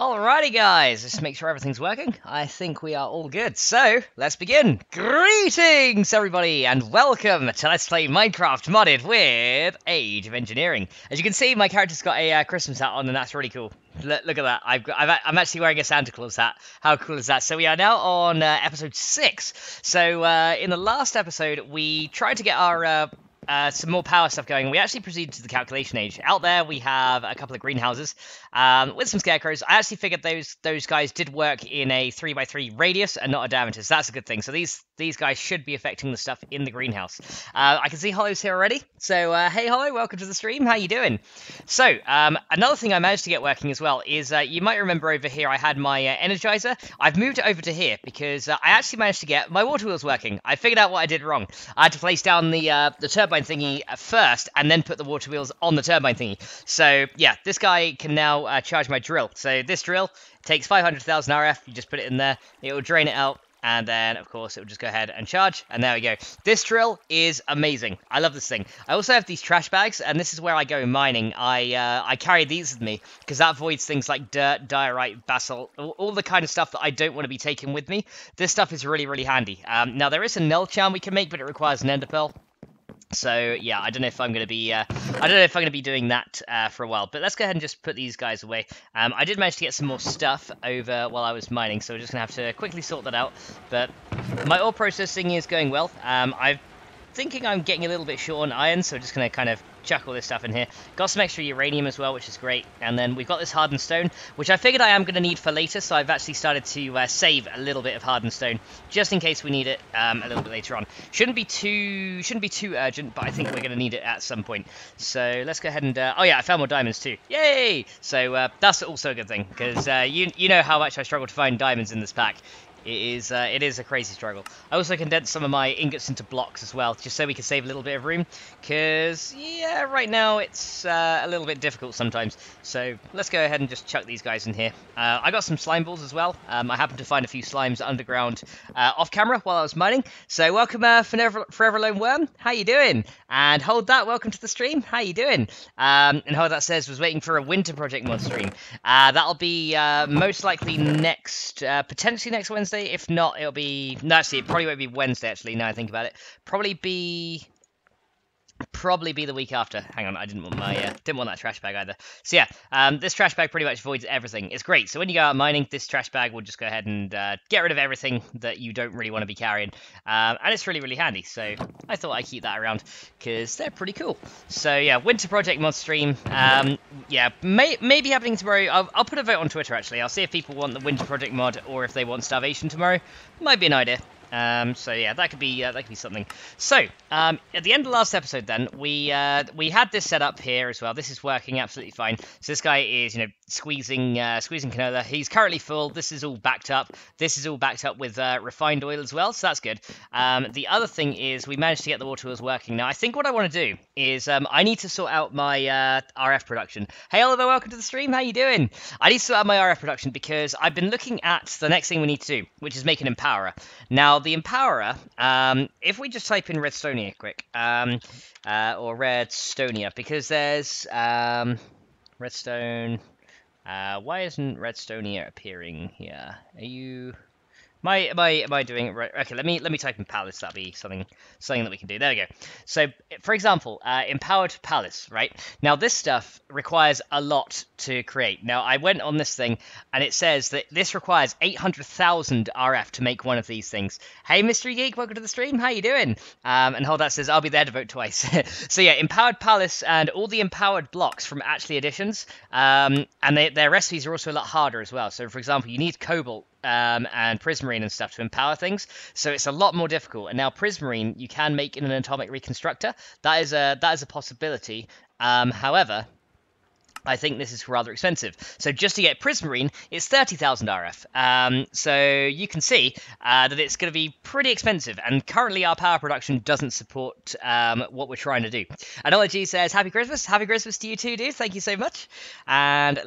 Alrighty guys, let's make sure everything's working. I think we are all good. So, let's begin. Greetings everybody and welcome to Let's Play Minecraft Modded with Age of Engineering. As you can see, my character's got a Christmas hat on and that's really cool. Look at that, I'm actually wearing a Santa Claus hat. How cool is that? So we are now on episode 6. So in the last episode, we tried to get our some more power stuff going. We actually proceeded to the calculation age. Out there we have a couple of greenhouses with some scarecrows. I actually figured those guys did work in a 3x3 radius and not a diameter, so that's a good thing. So these guys should be affecting the stuff in the greenhouse. I can see Hollow's here already. So hey Hollow, welcome to the stream. How you doing? So another thing I managed to get working as well is you might remember over here I had my energizer. I've moved it over to here because I actually managed to get my water wheels working. I figured out what I did wrong. I had to place down the turbine thingy first and then put the water wheels on the turbine thingy. So yeah, this guy can now charge my drill. So this drill takes 500,000 RF. You just put it in there, it will drain it out, and then of course it will just go ahead and charge, and there we go. This drill is amazing. I love this thing. I also have these trash bags, and this is where I go mining. I carry these with me because that avoids things like dirt, diorite, basalt, all the kind of stuff that I don't want to be taking with me. This stuff is really handy. Now there is a null charm we can make, but it requires an ender pearl. So yeah, I don't know if I'm going to be doing that for a while. But let's go ahead and just put these guys away. I did manage to get some more stuff over while I was mining, so we're just going to have to quickly sort that out. But my ore processing is going well. I'm thinking I'm getting a little bit short on iron, so we're just going to kind of chuck all this stuff in here. Got some extra uranium as well, which is great. And then we've got this hardened stone, which I figured I am going to need for later, so I've actually started to save a little bit of hardened stone, just in case we need it a little bit later on. Shouldn't be too urgent, but I think we're going to need it at some point. So let's go ahead and... oh yeah, I found more diamonds too. Yay! So that's also a good thing, because you know how much I struggle to find diamonds in this pack. It is a crazy struggle. I also condensed some of my ingots into blocks as well, just so we can save a little bit of room, because, yeah, right now it's a little bit difficult sometimes. So let's go ahead and just chuck these guys in here. I got some slime balls as well. I happened to find a few slimes underground off camera while I was mining. So welcome Forever Lone Worm, how you doing? And Hold That, welcome to the stream, how you doing? And Hold That says, was waiting for a winter project mod stream. That'll be most likely potentially next Wednesday. If not, it'll be... No, actually, it probably won't be Wednesday, actually, now I think about it. Probably be the week after. Hang on, I didn't want that trash bag either. So yeah, this trash bag pretty much avoids everything. It's great. So when you go out mining, this trash bag will just go ahead and get rid of everything that you don't really want to be carrying. And it's really handy. So I thought I'd keep that around because they're pretty cool. So yeah, winter project mod stream. Yeah, maybe happening tomorrow. I'll put a vote on Twitter actually. I'll see if people want the winter project mod or if they want starvation tomorrow. Might be an idea. So yeah, that could be something. So at the end of the last episode, then we had this set up here as well. This is working absolutely fine. So this guy is squeezing canola. He's currently full. This is all backed up. This is all backed up with refined oil as well. So that's good. The other thing is we managed to get the water wheels working. Now I think what I want to do is I need to sort out my RF production. Hey Oliver, welcome to the stream. How you doing? I need to sort out my RF production because I've been looking at the next thing we need to do, which is make an empowerer. Now the empowerer, if we just type in Redstonia quick, or Redstonia, because there's Redstone. Why isn't Redstonia appearing here? Are you? Am I doing it right? Okay, let me type in palace. That'll be something that we can do. There we go. So, for example, empowered palace, right? Now, this stuff requires a lot to create. Now, I went on this thing, and it says that this requires 800,000 RF to make one of these things. Hey, Mystery Geek, welcome to the stream. How you doing? And Hold That says, I'll be there to vote twice. So yeah, empowered palace and all the empowered blocks from Actually Additions, and their recipes are also a lot harder as well. So, for example, you need cobalt, and prismarine and stuff to empower things, so it's a lot more difficult. And now prismarine you can make in an atomic reconstructor. That is a possibility. However, I think this is rather expensive. So just to get prismarine, it's 30,000 RF. So you can see that it's going to be pretty expensive. And currently our power production doesn't support what we're trying to do. Analogy says, Happy Christmas. Happy Christmas to you too, dude. Thank you so much. And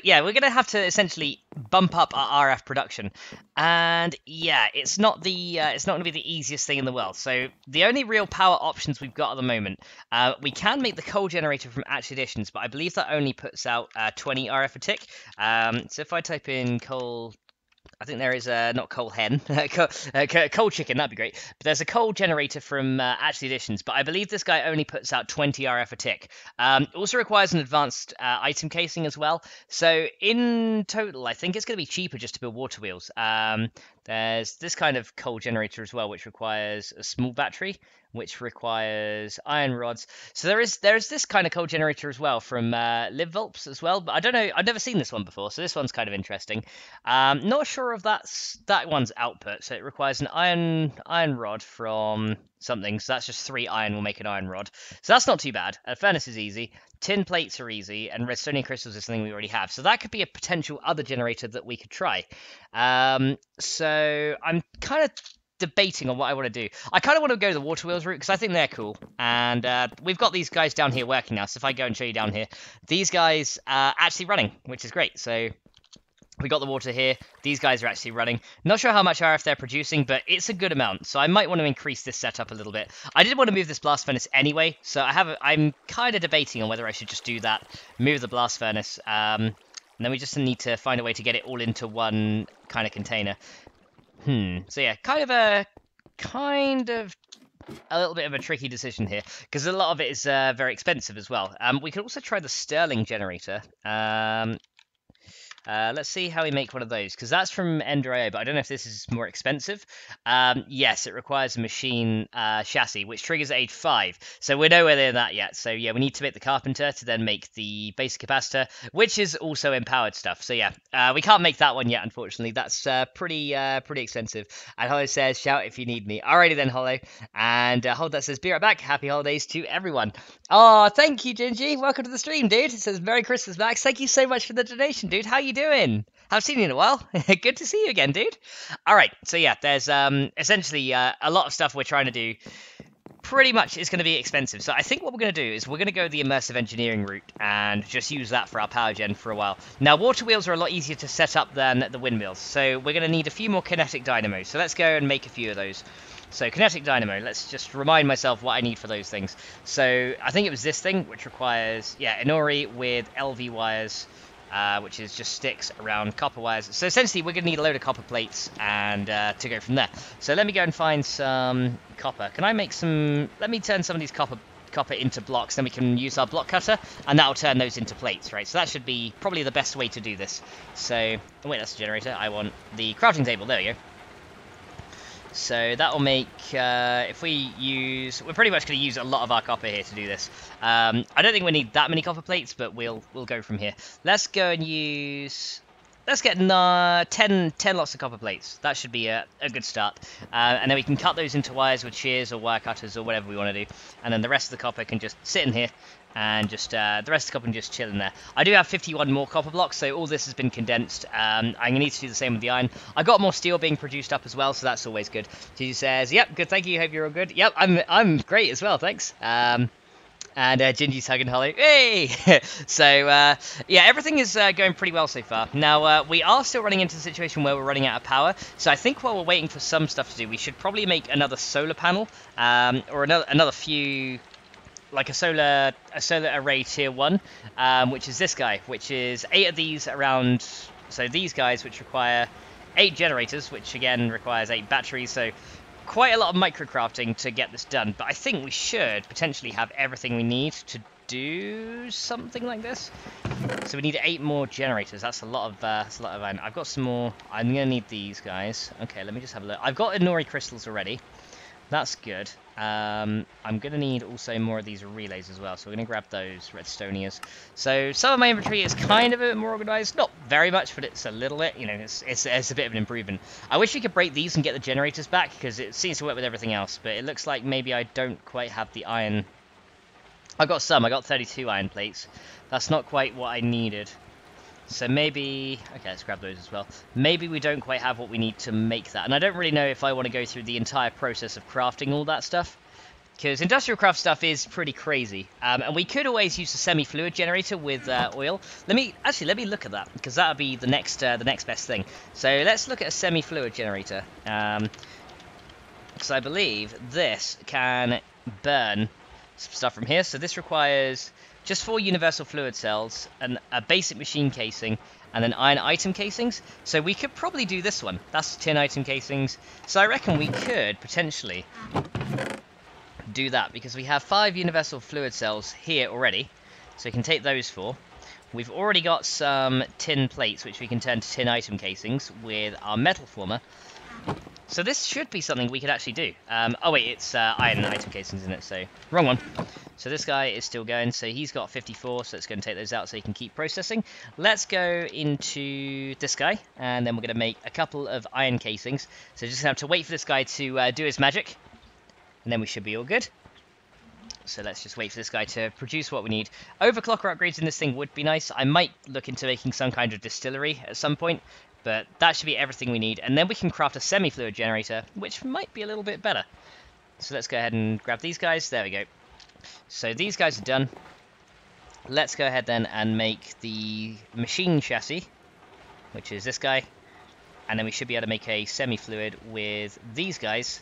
yeah, we're going to have to essentially bump up our RF production. And yeah, it's not going to be the easiest thing in the world. So the only real power options we've got at the moment, we can make the coal generator from Atch Additions, but I believe that only puts out 20 RF a tick. So if I type in coal, I think there is not coal hen, coal chicken, that'd be great. But there's a coal generator from Actually Additions, but I believe this guy only puts out 20 RF a tick. Also requires an advanced item casing as well. So in total, I think it's going to be cheaper just to build water wheels. There's this kind of coal generator as well, which requires a small battery, which requires iron rods. So there's this kind of coal generator as well from Live as well. But I don't know, I've never seen this one before, so this one's kind of interesting. Not sure of that one's output. So it requires an iron rod from something. So that's just 3 iron will make an iron rod. So that's not too bad. A furnace is easy. Tin plates are easy, and redstone crystals is something we already have. So that could be a potential other generator that we could try. So I'm kind of debating on what I want to do. I kind of want to go the water wheels route because I think they're cool, and we've got these guys down here working now. So if I go and show you down here, these guys are actually running, which is great. So we got the water here. These guys are actually running. Not sure how much RF they're producing, but it's a good amount. So I might want to increase this setup a little bit. I did want to move this blast furnace anyway, so I'm kind of debating on whether I should just do that, move the blast furnace, and then we just need to find a way to get it all into one kind of container. So yeah, kind of a little bit of a tricky decision here, because a lot of it is very expensive as well. We could also try the Sterling generator. Let's see how we make one of those, because that's from Ender.io, but I don't know if this is more expensive. Yes, it requires a machine chassis, which triggers at age 5, so we're nowhere near that yet. So yeah, we need to make the carpenter to then make the basic capacitor, which is also empowered stuff. So yeah, we can't make that one yet, unfortunately. That's pretty expensive. And Hollow says, shout if you need me. Alrighty then, Hollow. And Hold that says, be right back. Happy holidays to everyone. Oh, thank you, Gingy. Welcome to the stream, dude. It says, Merry Christmas, Max. Thank you so much for the donation, dude. How you doing? Haven't seen you in a while. Good to see you again, dude. All right, so yeah, there's essentially a lot of stuff we're trying to do. Pretty much it's going to be expensive. So I think what we're going to do is we're going to go the immersive engineering route and just use that for our power gen for a while. Now, water wheels are a lot easier to set up than the windmills, so we're going to need a few more kinetic dynamos. So let's go and make a few of those. So kinetic dynamo, let's just remind myself what I need for those things. So I think it was this thing, which requires, yeah, Inori with LV wires, which is just sticks around copper wires. So essentially we're going to need a load of copper plates and to go from there. So let me go and find some copper. Can I make some, let me turn some of these copper into blocks, then we can use our block cutter, and that'll turn those into plates, right? So that should be probably the best way to do this. So, oh wait, that's a generator. I want the crafting table, there we go. So that'll make, if we use, we're pretty much going to use a lot of our copper here to do this. I don't think we need that many copper plates, but we'll go from here. Let's go and use, let's get 10 lots of copper plates. That should be a good start. And then we can cut those into wires with shears or wire cutters or whatever we want to do. And then the rest of the copper can just sit in here. And just the rest of the copper can just chill in there. I do have 51 more copper blocks, so all this has been condensed. I'm going to need to do the same with the iron. I got more steel being produced up as well, so that's always good. Gigi says, yep, good, thank you, hope you're all good. Yep, I'm great as well, thanks. And Gingy's hugging Hollow. Hey! So, yeah, everything is going pretty well so far. Now, we are still running into the situation where we're running out of power, so I think while we're waiting for some stuff to do, we should probably make another solar panel, or another few, like a solar array tier 1, which is this guy, which is 8 of these around, so these guys, which require 8 generators, which again requires 8 batteries, so quite a lot of microcrafting to get this done, but I think we should potentially have everything we need to do something like this. So we need 8 more generators. That's a lot of iron. I've got some more. I'm gonna need these guys. Okay, let me just have a look. I've got Inori crystals already. That's good. I'm going to need also more of these relays as well, so we're going to grab those redstonias. So some of my inventory is kind of a bit more organised. Not very much, but it's a little bit, you know, it's a bit of an improvement. I wish we could break these and get the generators back, because it seems to work with everything else, but it looks like maybe I don't quite have the iron. I got 32 iron plates. That's not quite what I needed. So maybe, okay, let's grab those as well. Maybe we don't quite have what we need to make that. And I don't really know if I want to go through the entire process of crafting all that stuff. because industrial craft stuff is pretty crazy. And we could always use a semi-fluid generator with oil. Let me look at that, because that'll be the next best thing. So let's look at a semi-fluid generator, because I believe this can burn some stuff from here. So this requires just 4 universal fluid cells and a basic machine casing, and then iron item casings. So we could probably do this one. That's tin item casings. So I reckon we could potentially do that, because we have 5 universal fluid cells here already. So we can take those 4. We've already got some tin plates, which we can turn to tin item casings with our metal former. So this should be something we could actually do. Oh wait, it's iron item casings in it, so wrong one. So this guy is still going, so he's got 54, so let's go and take those out so he can keep processing. Let's go into this guy, and then we're going to make a couple of iron casings. So just have to wait for this guy to do his magic, and then we should be all good. So let's just wait for this guy to produce what we need. Overclocker upgrades in this thing would be nice. I might look into making some kind of distillery at some point, but that should be everything we need. And then we can craft a semi-fluid generator, which might be a little bit better. So let's go ahead and grab these guys. There we go. So these guys are done. Let's go ahead then and make the machine chassis, which is this guy. And then we should be able to make a semi-fluid with these guys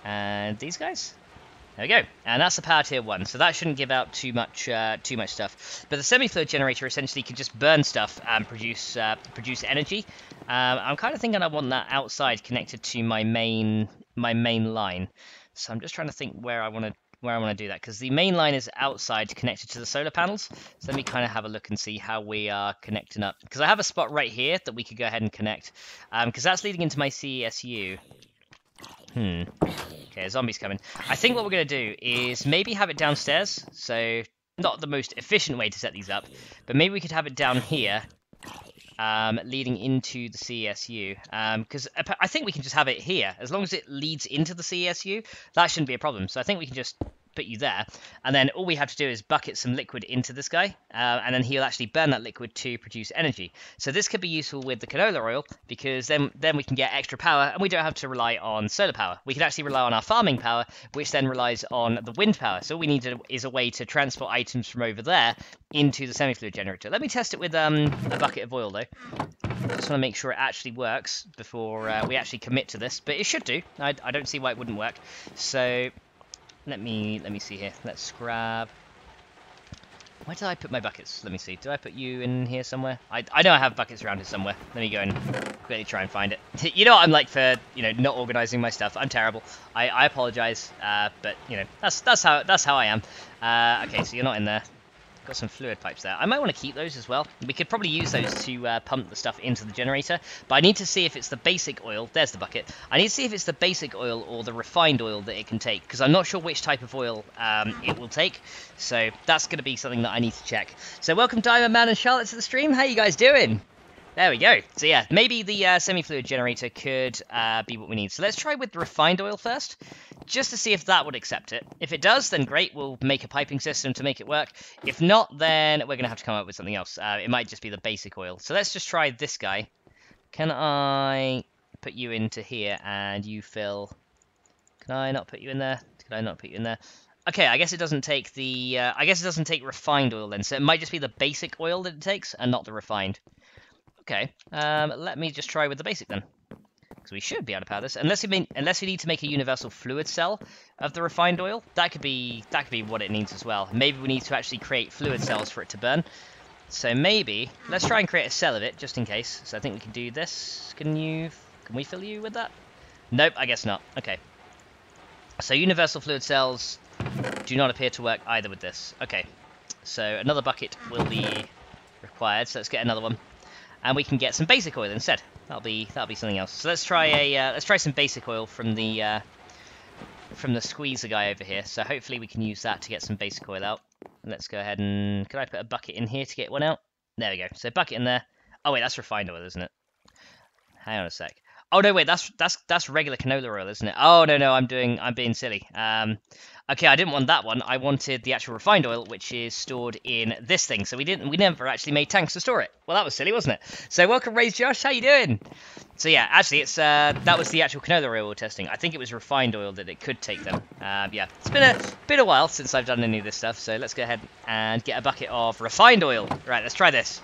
and these guys. There we go, and that's the power tier 1, so that shouldn't give out too much stuff. But the semi-fluid generator essentially can just burn stuff and produce energy. I'm kind of thinking I want that outside connected to my main line. So I'm just trying to think where I want to do that, because the main line is outside connected to the solar panels. So let me kind of have a look and see how we are connecting up, because I have a spot right here that we could go ahead and connect, because that's leading into my CESU. Okay, a zombie's coming. I think what we're going to do is maybe have it downstairs. So, not the most efficient way to set these up, but maybe we could have it down here, leading into the CESU. Because I think we can just have it here. As long as it leads into the CESU, that shouldn't be a problem. So I think we can just put you there, and then all we have to do is bucket some liquid into this guy, and then he'll actually burn that liquid to produce energy. So this could be useful with the canola oil, because then we can get extra power, and we don't have to rely on solar power. We can actually rely on our farming power, which then relies on the wind power. So all we need is a way to transport items from over there into the semi-fluid generator. Let me test it with a bucket of oil, though. I just want to make sure it actually works before we actually commit to this, but it should do. I don't see why it wouldn't work. So let me see here. Let's grab. Where did I put my buckets? Let me see. Do I put you in here somewhere? I know I have buckets around here somewhere. Let me go and quickly try and find it. You know what I'm like for, not organizing my stuff. I'm terrible. I apologize. But that's how I am. Okay, so you're not in there. Got some fluid pipes there. I might want to keep those as well. We could probably use those to pump the stuff into the generator, but I need to see if it's the basic oil. There's the bucket. I need to see if it's the basic oil or the refined oil that it can take, because I'm not sure which type of oil it will take. So that's going to be something that I need to check. So welcome Diamond Man and Charlotte to the stream. How you guys doing? There we go. So yeah, maybe the semi-fluid generator could be what we need. So let's try with the refined oil first, just to see if that would accept it. If it does, then great, we'll make a piping system to make it work. If not, then we're going to have to come up with something else. It might just be the basic oil. So let's just try this guy. Can I put you into here and you fill... Can I not put you in there? Can I not put you in there? Okay, I guess it doesn't take the... I guess it doesn't take refined oil then, so it might just be the basic oil that it takes and not the refined. Okay, let me just try with the basic then, because we should be able to power this. Unless we need to make a universal fluid cell of the refined oil, that could be what it needs as well. Maybe we need to actually create fluid cells for it to burn. So maybe let's try and create a cell of it just in case. So I think we can do this. Can we fill you with that? Nope, I guess not. Okay. So universal fluid cells do not appear to work either with this. Okay. So another bucket will be required. So let's get another one. And we can get some basic oil instead. That'll be something else. So let's try some basic oil from the squeezer guy over here. So hopefully we can use that to get some basic oil out. And let's go ahead and can I put a bucket in here to get one out? There we go. So bucket in there. Oh wait, that's refined oil, isn't it? Hang on a sec. Oh no, wait, that's regular canola oil, isn't it? Oh no, I'm being silly. Okay, I didn't want that one. I wanted the actual refined oil, which is stored in this thing. So we never actually made tanks to store it. Well, that was silly, wasn't it? So welcome, Raise Josh. How you doing? So yeah, actually, it's that was the actual canola oil we're testing. I think it was refined oil that it could take them. Yeah, it's been a while since I've done any of this stuff. So let's go ahead and get a bucket of refined oil. Right, let's try this.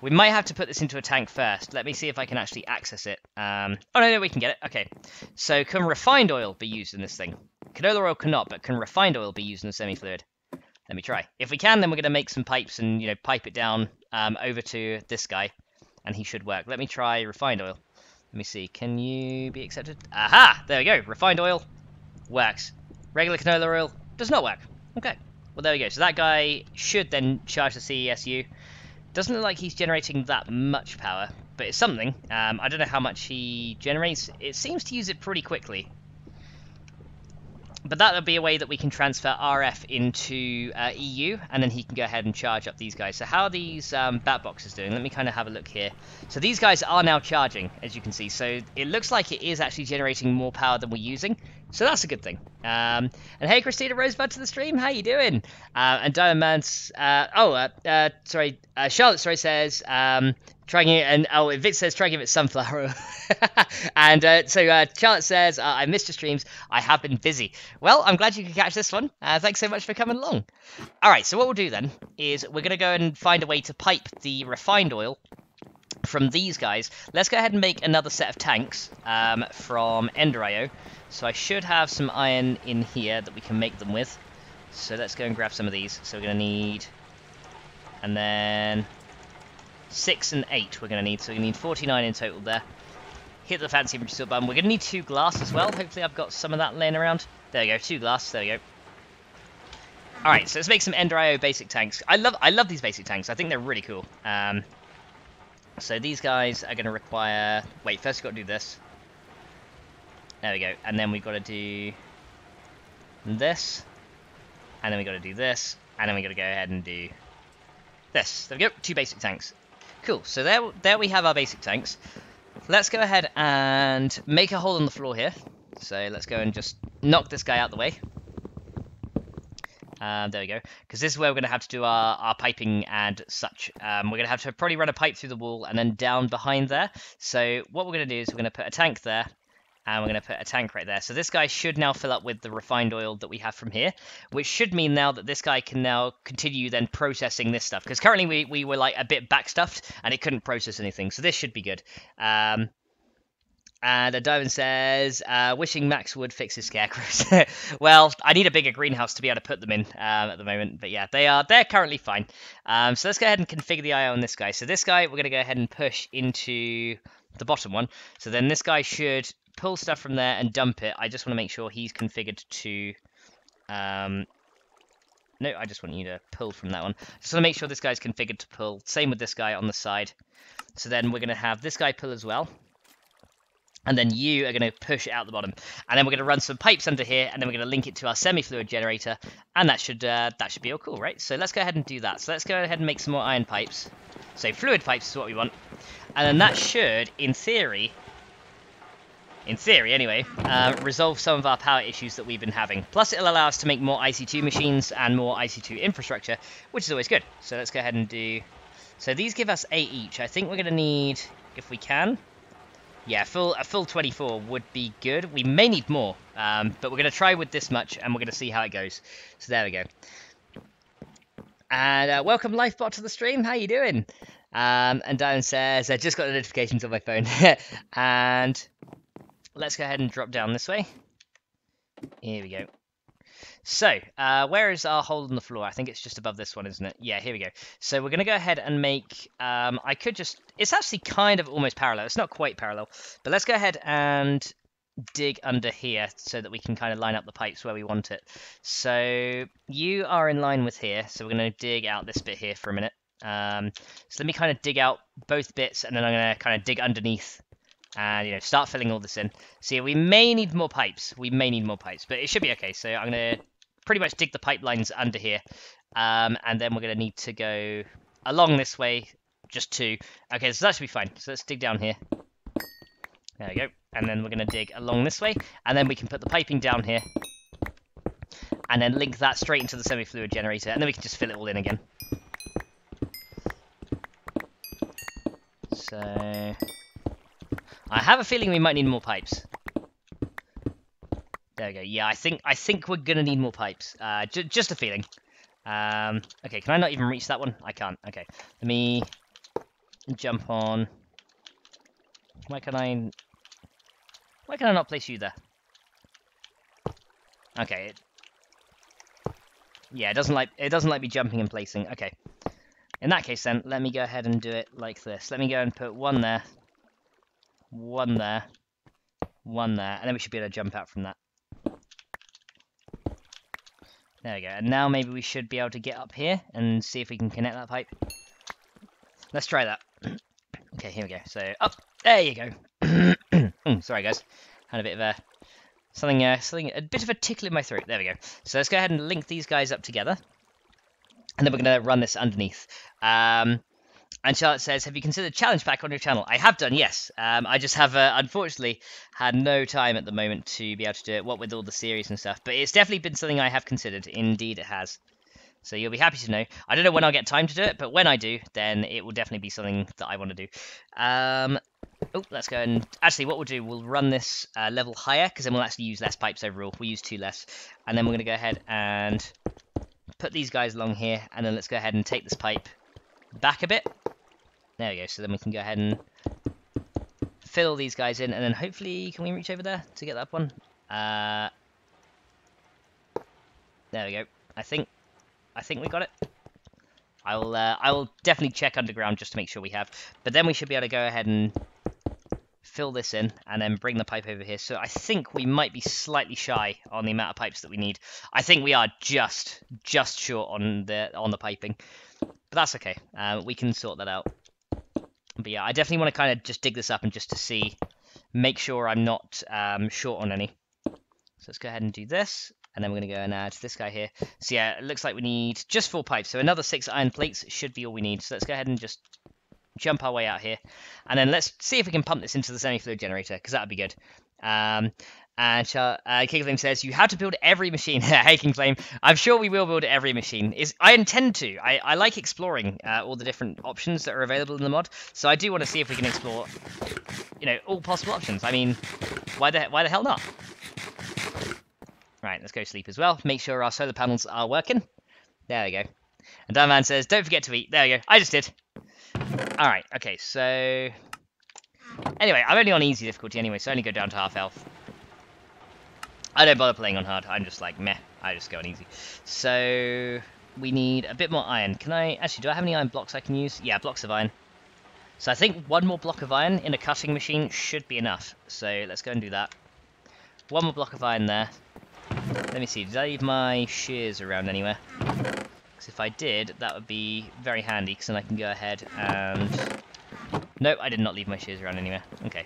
We might have to put this into a tank first. Let me see if I can actually access it. Oh, no, we can get it. Okay. So can refined oil be used in this thing? Canola oil cannot, but can refined oil be used in a semi-fluid? Let me try. If we can, then we're going to make some pipes and, pipe it down over to this guy, and he should work. Let me try refined oil. Let me see. Can you be accepted? Aha! There we go. Refined oil works. Regular canola oil does not work. Okay. Well, there we go. So that guy should then charge the CESU. Doesn't look like he's generating that much power, but it's something. I don't know how much he generates. It seems to use it pretty quickly. But that would be a way that we can transfer RF into EU, and then he can go ahead and charge up these guys. So how are these bat boxes doing? Let me kind of have a look here. So these guys are now charging, as you can see. So it looks like it is actually generating more power than we're using. So that's a good thing. And hey, Christina Rosebud to the stream. How you doing? And Diamond Man's... Charlotte, says... trying it, and Vic says try and give it sunflower oil. And Charlotte says, I missed your streams. I have been busy. Well, I'm glad you could catch this one. Thanks so much for coming along. All right, so what we'll do then is we're going to go and find a way to pipe the refined oil from these guys. Let's go ahead and make another set of tanks from Ender.io. So I should have some iron in here that we can make them with. So let's go and grab some of these. So we're going to need... And then... 6 and 8 we're going to need, so we need 49 in total there. Hit the fancy steel button. We're going to need 2 glass as well. Hopefully I've got some of that laying around. There we go, 2 glass, there we go. Alright, so let's make some Ender.io basic tanks. I love these basic tanks, I think they're really cool. So these guys are going to require... Wait, first we've got to do this. There we go, and then we've got to do this. And then we've got to do this. And then we've got to go ahead and do this. There we go, 2 basic tanks. Cool, so there we have our basic tanks. Let's go ahead and make a hole in the floor here. So let's go and just knock this guy out the way. There we go, because this is where we're going to have to do our piping and such. We're going to have to probably run a pipe through the wall and then down behind there. So what we're going to do is we're going to put a tank there, and we're going to put a tank right there. So this guy should now fill up with the refined oil that we have from here, which should mean now that this guy can now continue then processing this stuff. Because currently we were like a bit backstuffed and it couldn't process anything. So this should be good. And Diamond says, wishing Max would fix his scarecrows. Well, I need a bigger greenhouse to be able to put them in at the moment. But yeah, they're currently fine. So let's go ahead and configure the IO on this guy. So this guy, we're going to go ahead and push into the bottom one. So then this guy should pull stuff from there and dump it. I just want to make sure he's configured to... no, I just want you to pull from that one. Just want to make sure this guy's configured to pull. Same with this guy on the side. So then we're going to have this guy pull as well. And then you are going to push it out the bottom. And then we're going to run some pipes under here, and then we're going to link it to our semi-fluid generator. And that should be all cool, right? So let's go ahead and do that. So let's go ahead and make some more iron pipes. So fluid pipes is what we want. And then that should, in theory anyway, resolve some of our power issues that we've been having. Plus it'll allow us to make more IC2 machines and more IC2 infrastructure, which is always good. So let's go ahead and do... So these give us 8 each. I think we're going to need, if we can... Yeah, a full 24 would be good. We may need more, but we're going to try with this much, and we're going to see how it goes. So there we go. And welcome, Lifebot, to the stream. How you doing? And Diane says, I just got the notifications on my phone. And let's go ahead and drop down this way. Here we go. So, where is our hole in the floor? I think it's just above this one, isn't it? Yeah, here we go. So we're going to go ahead and make... I could just... It's actually kind of almost parallel. It's not quite parallel. But let's go ahead and dig under here so that we can kind of line up the pipes where we want it. So you are in line with here. So we're going to dig out this bit here for a minute. So let me kind of dig out both bits, and then I'm going to kind of dig underneath and, start filling all this in. So yeah, we may need more pipes. But it should be okay. So I'm going to pretty much dig the pipelines under here. And then we're going to need to go along this way, just 2. Okay, so that should be fine. So let's dig down here. There we go. And then we're going to dig along this way, and then we can put the piping down here, and then link that straight into the semi-fluid generator, and then we can just fill it all in again. So I have a feeling we might need more pipes. There we go. Yeah, I think we're gonna need more pipes. Just a feeling. Okay, can I not even reach that one? I can't. Okay, let me jump on. Why can I not place you there? Okay. Yeah, it doesn't like me jumping and placing. Okay. In that case, then let me go ahead and do it like this. Let me go and put one there, one there, one there, and then we should be able to jump out from that. There we go. And now maybe we should be able to get up here and see if we can connect that pipe. Let's try that. Okay, here we go. So up. There you go. Sorry, guys. Had a bit of a a bit of a tickle in my throat. There we go. So let's go ahead and link these guys up together, and then we're going to run this underneath. And Charlotte says, have you considered challenge pack on your channel? I have done, yes. I just have, unfortunately, had no time at the moment to be able to do it, what with all the series and stuff. But it's definitely been something I have considered. Indeed, it has. So you'll be happy to know. I don't know when I'll get time to do it, but when I do, then it will definitely be something that I want to do. Oh, let's go and... Actually, what we'll do, we'll run this level higher, because then we'll actually use less pipes overall. We'll use 2 less. And then we're going to go ahead and put these guys along here, and then let's go ahead and take this pipe back a bit. There we go, so then we can go ahead and fill these guys in, and then hopefully, can we reach over there to get that one? There we go. I think we got it. I will definitely check underground just to make sure we have. But then we should be able to go ahead and fill this in, and then bring the pipe over here. So I think we might be slightly shy on the amount of pipes that we need. I think we are just short on the piping, but that's okay. We can sort that out. But yeah, I definitely want to kind of just dig this up and just to make sure I'm not short on any. So let's go ahead and do this, and then we're going to go and add this guy here. So yeah, it looks like we need just 4 pipes, so another 6 iron plates should be all we need. So let's go ahead and just jump our way out here, and then let's see if we can pump this into the semi-fluid generator, because that would be good. And King Flame says, you have to build every machine. Hey, King Flame, I'm sure we will build every machine. I intend to. I like exploring all the different options that are available in the mod, so I do want to see if we can explore, all possible options. I mean, why the hell not? Right, let's go sleep as well. Make sure our solar panels are working. There we go. And Dunman says, don't forget to eat. There we go. I just did. Alright, okay, so... Anyway, I'm only on easy difficulty anyway, so I only go down to half health. I don't bother playing on hard. I'm just like, meh. I just go on easy. So, we need a bit more iron. Can I... Actually, do I have any iron blocks I can use? Yeah, blocks of iron. So I think 1 more block of iron in a cutting machine should be enough. So, let's go and do that. 1 more block of iron there. Let me see. Did I leave my shears around anywhere? Because if I did, that would be very handy, because then I can go ahead and... No, I did not leave my shears around anywhere. Okay.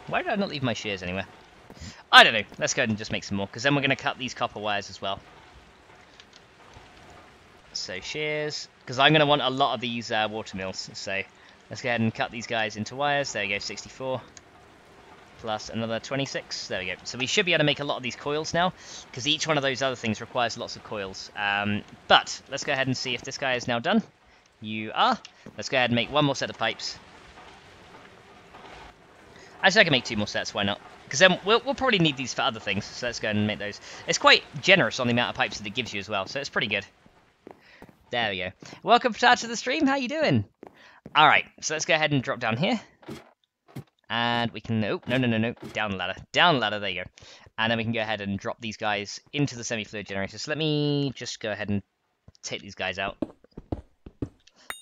Why did I not leave my shears anywhere? I don't know. Let's go ahead and just make some more, because then we're going to cut these copper wires as well. So shears, because I'm going to want a lot of these water mills. So let's go ahead and cut these guys into wires. There we go, 64. Plus another 26. There we go. So we should be able to make a lot of these coils now, because each one of those other things requires lots of coils. But let's go ahead and see if this guy is now done. You are. Let's go ahead and make 1 more set of pipes. Actually, I can make 2 more sets. Why not? Because then we'll probably need these for other things. So let's go ahead and make those. It's quite generous on the amount of pipes that it gives you as well. So it's pretty good. There we go. Welcome to the stream. How you doing? All right. So let's go ahead and drop down here. And we can... Oh, no. Down the ladder. Down the ladder. There you go. And then we can go ahead and drop these guys into the semi-fluid generator. So let me just go ahead and take these guys out.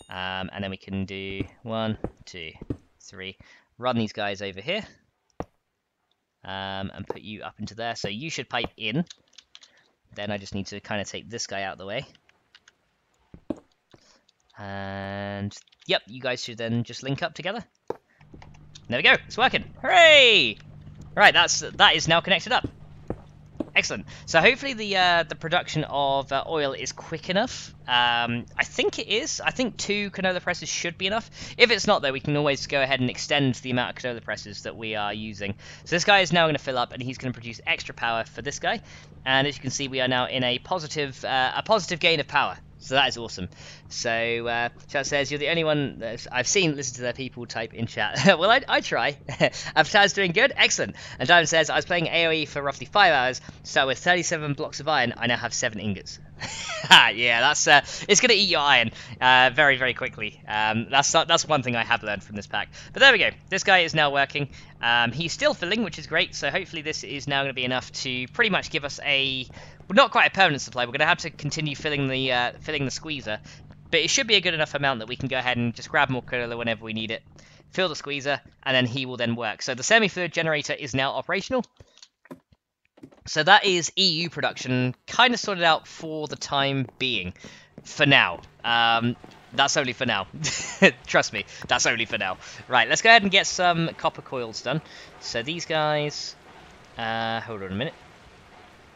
And then we can do 1, 2, 3. Run these guys over here. And put you up into there. So you should pipe in. Then I just need to kind of take this guy out of the way. And... Yep, you guys should then just link up together. There we go, it's working. Hooray! Right, that is now connected up. Excellent. So hopefully the production of oil is quick enough. I think it is. I think 2 canola presses should be enough. If it's not, though, we can always go ahead and extend the amount of canola presses that we are using. So this guy is now going to fill up, and he's going to produce extra power for this guy. And as you can see, we are now in a positive gain of power. So that is awesome. So chat says you're the only one that I've seen listen to their people type in chat. Well, I try. Avatar's doing good, excellent. And Diamond says I was playing AOE for roughly 5 hours. Start with 37 blocks of iron. I now have 7 ingots. Yeah, that's it's gonna eat your iron very, very quickly. That's one thing I have learned from this pack. But there we go. This guy is now working. He's still filling, which is great. So hopefully this is now going to be enough to pretty much give us a not quite a permanent supply. We're going to have to continue filling the squeezer, but it should be a good enough amount that we can go ahead and just grab more canola whenever we need it, fill the squeezer, and then he will then work. So the semi-fluid generator is now operational. So that is EU production kind of sorted out for the time being, for now. That's only for now. Trust me, that's only for now. Right, let's go ahead and get some copper coils done. So these guys, hold on a minute.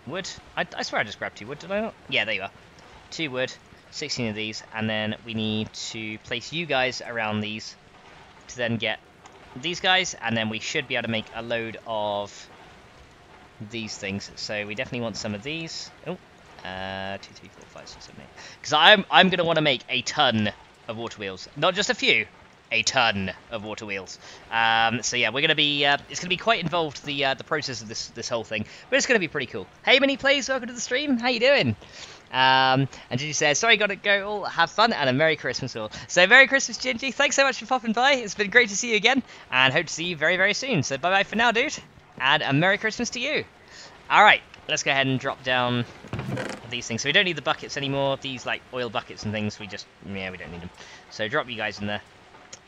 Wood? I swear I just grabbed 2 wood, did I not? Yeah, there you are. 2 wood, 16 of these, and then we need to place you guys around these to then get these guys, and then we should be able to make a load of these things. So we definitely want some of these. Oh, 2, 3, 4, 5, 6, 7, 8. Because I'm going to want to make a ton of water wheels. Not just a few, a ton of water wheels. So yeah, we're going to be it's going to be quite involved, the process of this whole thing, but it's going to be pretty cool. Hey Mini Plays, welcome to the stream. How you doing? And Gingy says, sorry, gotta go, all have fun, and a Merry Christmas all. So Merry Christmas, Gingy. Thanks so much for popping by. It's been great to see you again, and hope to see you very, very soon. So bye bye for now, dude, and a Merry Christmas to you. Alright, let's go ahead and drop down these things. So we don't need the buckets anymore. These like oil buckets and things, we don't need them. So drop you guys in there.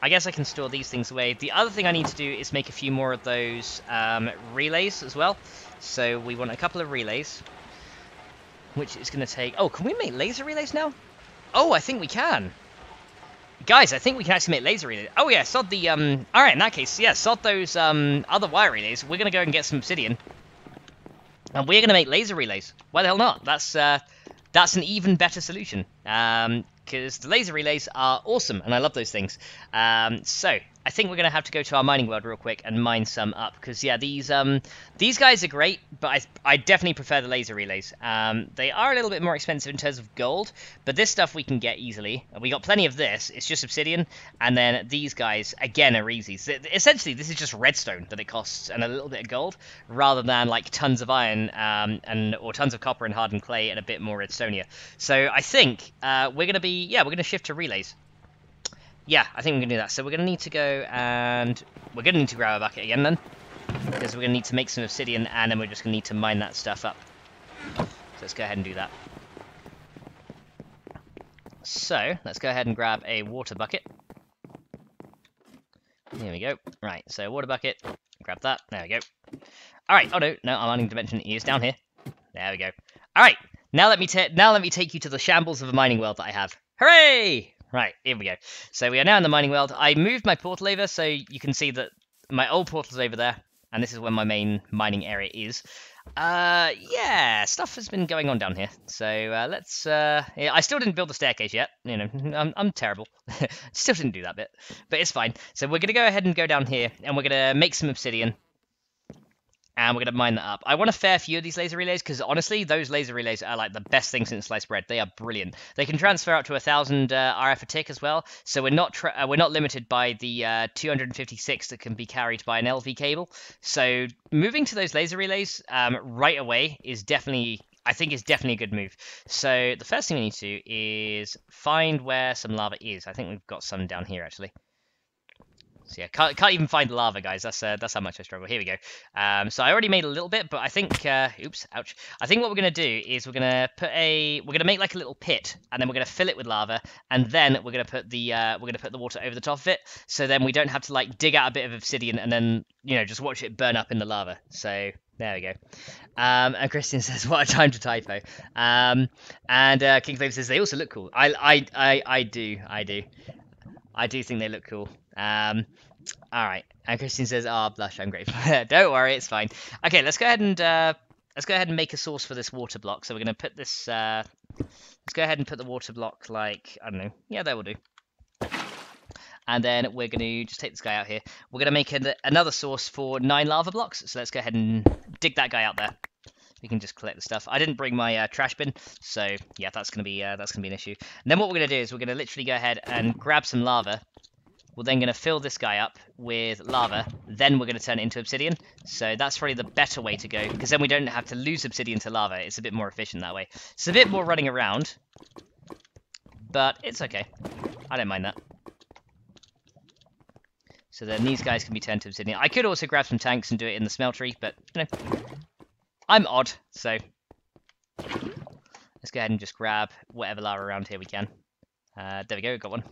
I guess I can store these things away. The other thing I need to do is make a few more of those relays as well. So we want a couple of relays, which is going to take... Oh, can we make laser relays now? Oh, I think we can. Guys, I think we can actually make laser relays. Oh yeah, sod the... Alright, in that case, yeah, sod those other wire relays. We're going to go and get some obsidian. And we're going to make laser relays. Why the hell not? That's an even better solution. Because the laser relays are awesome, and I love those things. So I think we're going to have to go to our mining world real quick and mine some up. Because, yeah, these guys are great, but I definitely prefer the laser relays. They are a little bit more expensive in terms of gold, but this stuff we can get easily. We got plenty of this. It's just obsidian. And then these guys, again, are easy. So essentially, this is just redstone that it costs and a little bit of gold, rather than, like, tons of iron or tons of copper and hardened clay and a bit more redstonia. So I think we're going to be... Yeah, we're going to shift to relays. Yeah, I think we're going to do that. So we're going to need to go and... We're going to need to grab a bucket again then. Because we're going to need to make some obsidian, and then we're just going to need to mine that stuff up. So let's go ahead and do that. So, let's go ahead and grab a water bucket. Here we go. Right, so water bucket. Grab that. There we go. Alright, oh no, our mining dimension is down here. There we go. Alright, now let me take you to the shambles of a mining world that I have. Hooray! Right, here we go. So we are now in the mining world. I moved my portal over, so you can see that my old portal's over there, and this is where my main mining area is. Yeah, stuff has been going on down here. So let's. Yeah, I still didn't build the staircase yet. You know, I'm terrible. Still didn't do that bit, but it's fine. So we're gonna go ahead and go down here, and we're gonna make some obsidian. And we're going to mine that up. I want a fair few of these laser relays, because honestly, those laser relays are like the best thing since sliced bread. They are brilliant. They can transfer up to 1,000 RF a tick as well, so we're not limited by the 256 that can be carried by an LV cable. So moving to those laser relays right away is definitely... I think it's definitely a good move. So the first thing we need to do is find where some lava is. I think we've got some down here, actually. So yeah, can't even find lava, guys. That's how much I struggle. Here we go. So I already made a little bit, but I think, oops, ouch. I think what we're gonna do is we're gonna make like a little pit, and then we're gonna fill it with lava, and then we're gonna put the water over the top of it. So then we don't have to like dig out a bit of obsidian and then just watch it burn up in the lava. So there we go. And Christian says, "What a time to typo." And King Flavor says they also look cool. I do think they look cool. Alright, and Christian says, "Oh, blush, I'm grateful." Don't worry, it's fine. Okay, let's go ahead and let's go ahead and make a source for this water block. So we're going to put this, let's go ahead and put the water block like, I don't know, yeah, that will do. And then we're going to just take this guy out here. We're going to make another source for 9 lava blocks. So let's go ahead and dig that guy out there. We can just collect the stuff. I didn't bring my trash bin, so yeah, that's gonna be an issue. And then what we're gonna do is we're gonna literally go ahead and grab some lava. We're then gonna fill this guy up with lava. Then we're gonna turn it into obsidian. So that's probably the better way to go, because then we don't have to lose obsidian to lava. It's a bit more efficient that way. It's a bit more running around, but it's okay. I don't mind that. So then these guys can be turned to obsidian. I could also grab some tanks and do it in the smeltery, but you know. I'm odd, so let's go ahead and just grab whatever lava around here we can. There we go, got one.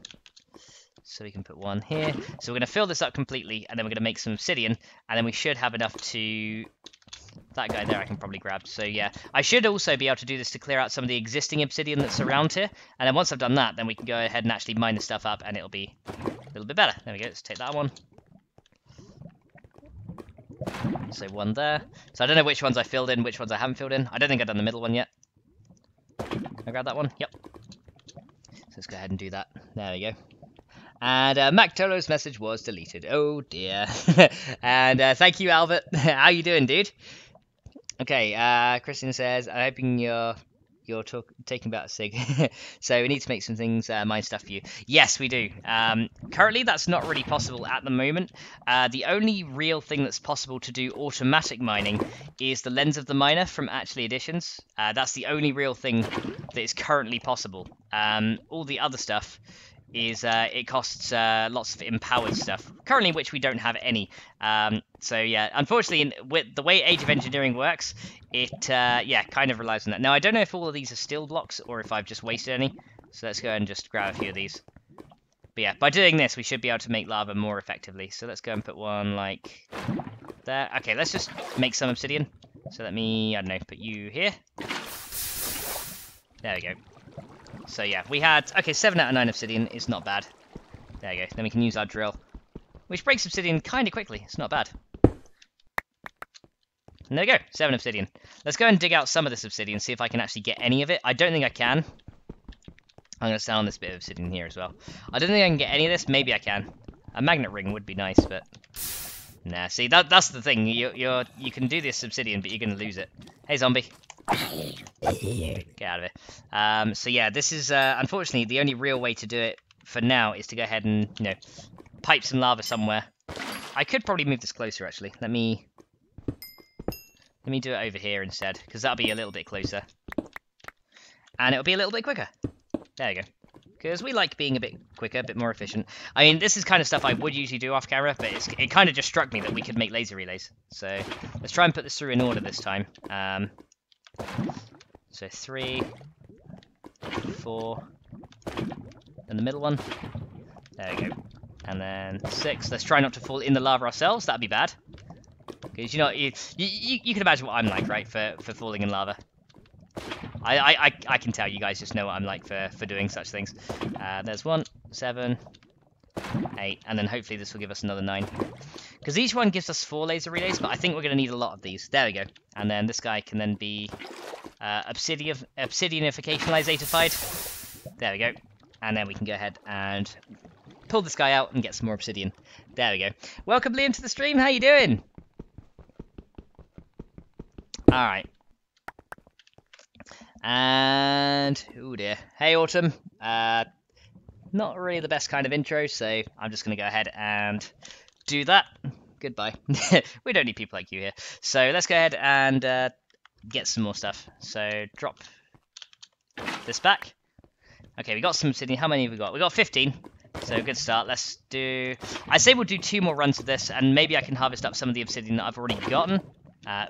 So we can put one here. So we're going to fill this up completely, and then we're going to make some obsidian, and then we should have enough to... That guy there I can probably grab. So yeah, I should also be able to do this to clear out some of the existing obsidian that's around here, and then once I've done that, then we can go ahead and actually mine the stuff up, and it'll be a little bit better. There we go, let's take that one. So one there. So I don't know which ones I filled in, which ones I haven't filled in. I don't think I've done the middle one yet. Can I grab that one? Yep. So let's go ahead and do that. There we go. And Mac Tolo's message was deleted. Oh dear. And thank you, Albert. How you doing, dude? Okay, Christian says, I'm hoping you're taking about a sig. So we need to make some things, mine stuff for you. Yes, we do. Currently, that's not really possible at the moment. The only real thing that's possible to do automatic mining is the lens of the miner from Actually Editions. That's the only real thing that is currently possible. All the other stuff is it costs lots of empowered stuff, currently which we don't have any. So yeah, unfortunately, with the way Age of Engineering works, it yeah, kind of relies on that. Now, I don't know if all of these are steel blocks or if I've just wasted any, so let's go ahead and just grab a few of these. But yeah, by doing this, we should be able to make lava more effectively. So let's go and put one like there. Okay, let's just make some obsidian. So let me, I don't know, put you here. There we go. So yeah, we had, okay, 7 out of 9 obsidian is not bad. There you go. Then we can use our drill, which breaks obsidian kind of quickly. It's not bad. And there we go, 7 obsidian. Let's go and dig out some of this obsidian, see if I can actually get any of it. I don't think I can. I'm going to sell on this bit of obsidian here as well. I don't think I can get any of this. Maybe I can. A magnet ring would be nice, but... Nah, see, that's the thing. You can do this obsidian, but you're going to lose it. Hey, zombie. Get out of it. So yeah, this is, unfortunately, the only real way to do it for now is to go ahead and, you know, pipe some lava somewhere. I could probably move this closer, actually. Let me do it over here instead, because that'll be a little bit closer. And it'll be a little bit quicker. There you go. Because we like being a bit quicker, a bit more efficient. I mean, this is kind of stuff I would usually do off camera, but it kind of just struck me that we could make laser relays. So let's try and put this through in order this time. So 3, 4, and the middle one. There we go. And then 6. Let's try not to fall in the lava ourselves. That'd be bad. Because, you know, you can imagine what I'm like, right, for falling in lava. I can tell you guys just know what I'm like for doing such things. There's 1, 7, 8, and then hopefully this will give us another 9. Because each one gives us 4 laser relays, but I think we're going to need a lot of these. There we go. And then this guy can then be obsidianificationizatified. There we go. And then we can go ahead and pull this guy out and get some more obsidian. There we go. Welcome, Liam, to the stream. How you doing? All right. And, oh dear. Hey, Autumn. Not really the best kind of intro, so I'm just going to go ahead and do that. Goodbye. We don't need people like you here. So let's go ahead and get some more stuff. So drop this back. Okay, we got some obsidian. How many have we got? We got 15. So good start. Let's do... I say we'll do 2 more runs of this, and maybe I can harvest up some of the obsidian that I've already gotten. I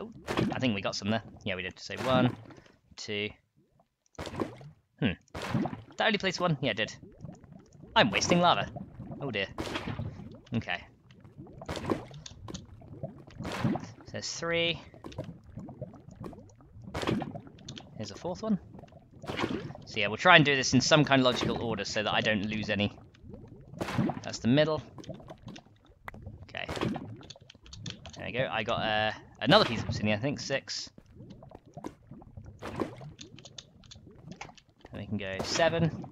think we got some there. Yeah, we did. So 1, 2... Did that only place 1? Yeah, it did. I'm wasting lava. Oh dear. Okay. So there's 3. Here's a 4th one. So yeah, we'll try and do this in some kind of logical order so that I don't lose any. That's the middle. Okay. There we go. I got another piece of obsidian, I think. 6. we can go 7.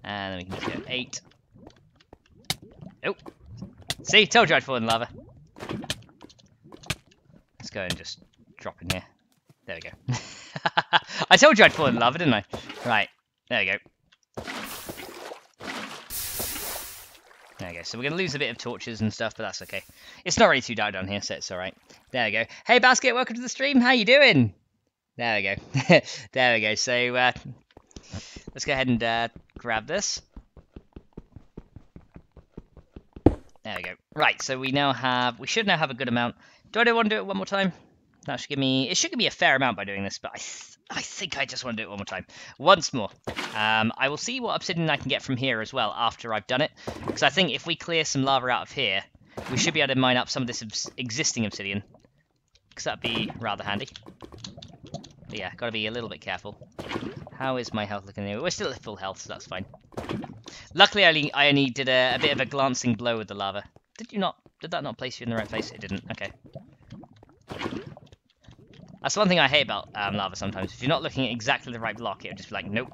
And then we can just go 8. Oh! See? Told you I'd fall in lava. Let's go and just drop in here. There we go. I told you I'd fall in lava, didn't I? Right. There we go. There we go. So we're going to lose a bit of torches and stuff, but that's okay. It's not really too dark down here, so it's alright. There we go. Hey, Basket, welcome to the stream. How you doing? There we go. There we go. So, let's go ahead and grab this. There we go. Right, so we should now have a good amount. Do I want to do it one more time? That should give me, it should give me a fair amount by doing this, but I think I just want to do it one more time. Once more. I will see what obsidian I can get from here as well after I've done it, because I think if we clear some lava out of here, we should be able to mine up some of this existing obsidian, because that'd be rather handy. But yeah, got to be a little bit careful. How is my health looking here? We're still at full health, so that's fine. Luckily, I only did a bit of a glancing blow with the lava. Did that not place you in the right place? It didn't. Okay. That's one thing I hate about lava sometimes. If you're not looking at exactly the right block, it'll just be like, nope.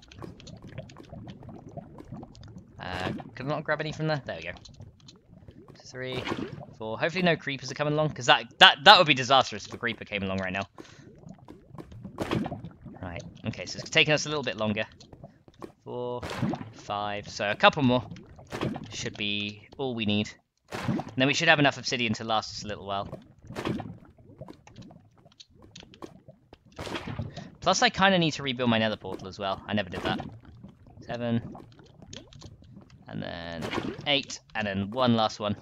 Could I not grab any from there? There we go. 3, 4. Hopefully no creepers are coming along, because that would be disastrous if a creeper came along right now. Right. Okay, so it's taking us a little bit longer. 4, 5. So a couple more should be all we need. And then we should have enough obsidian to last us a little while. Plus, I kind of need to rebuild my nether portal as well. I never did that. 7. And then 8. And then one last one.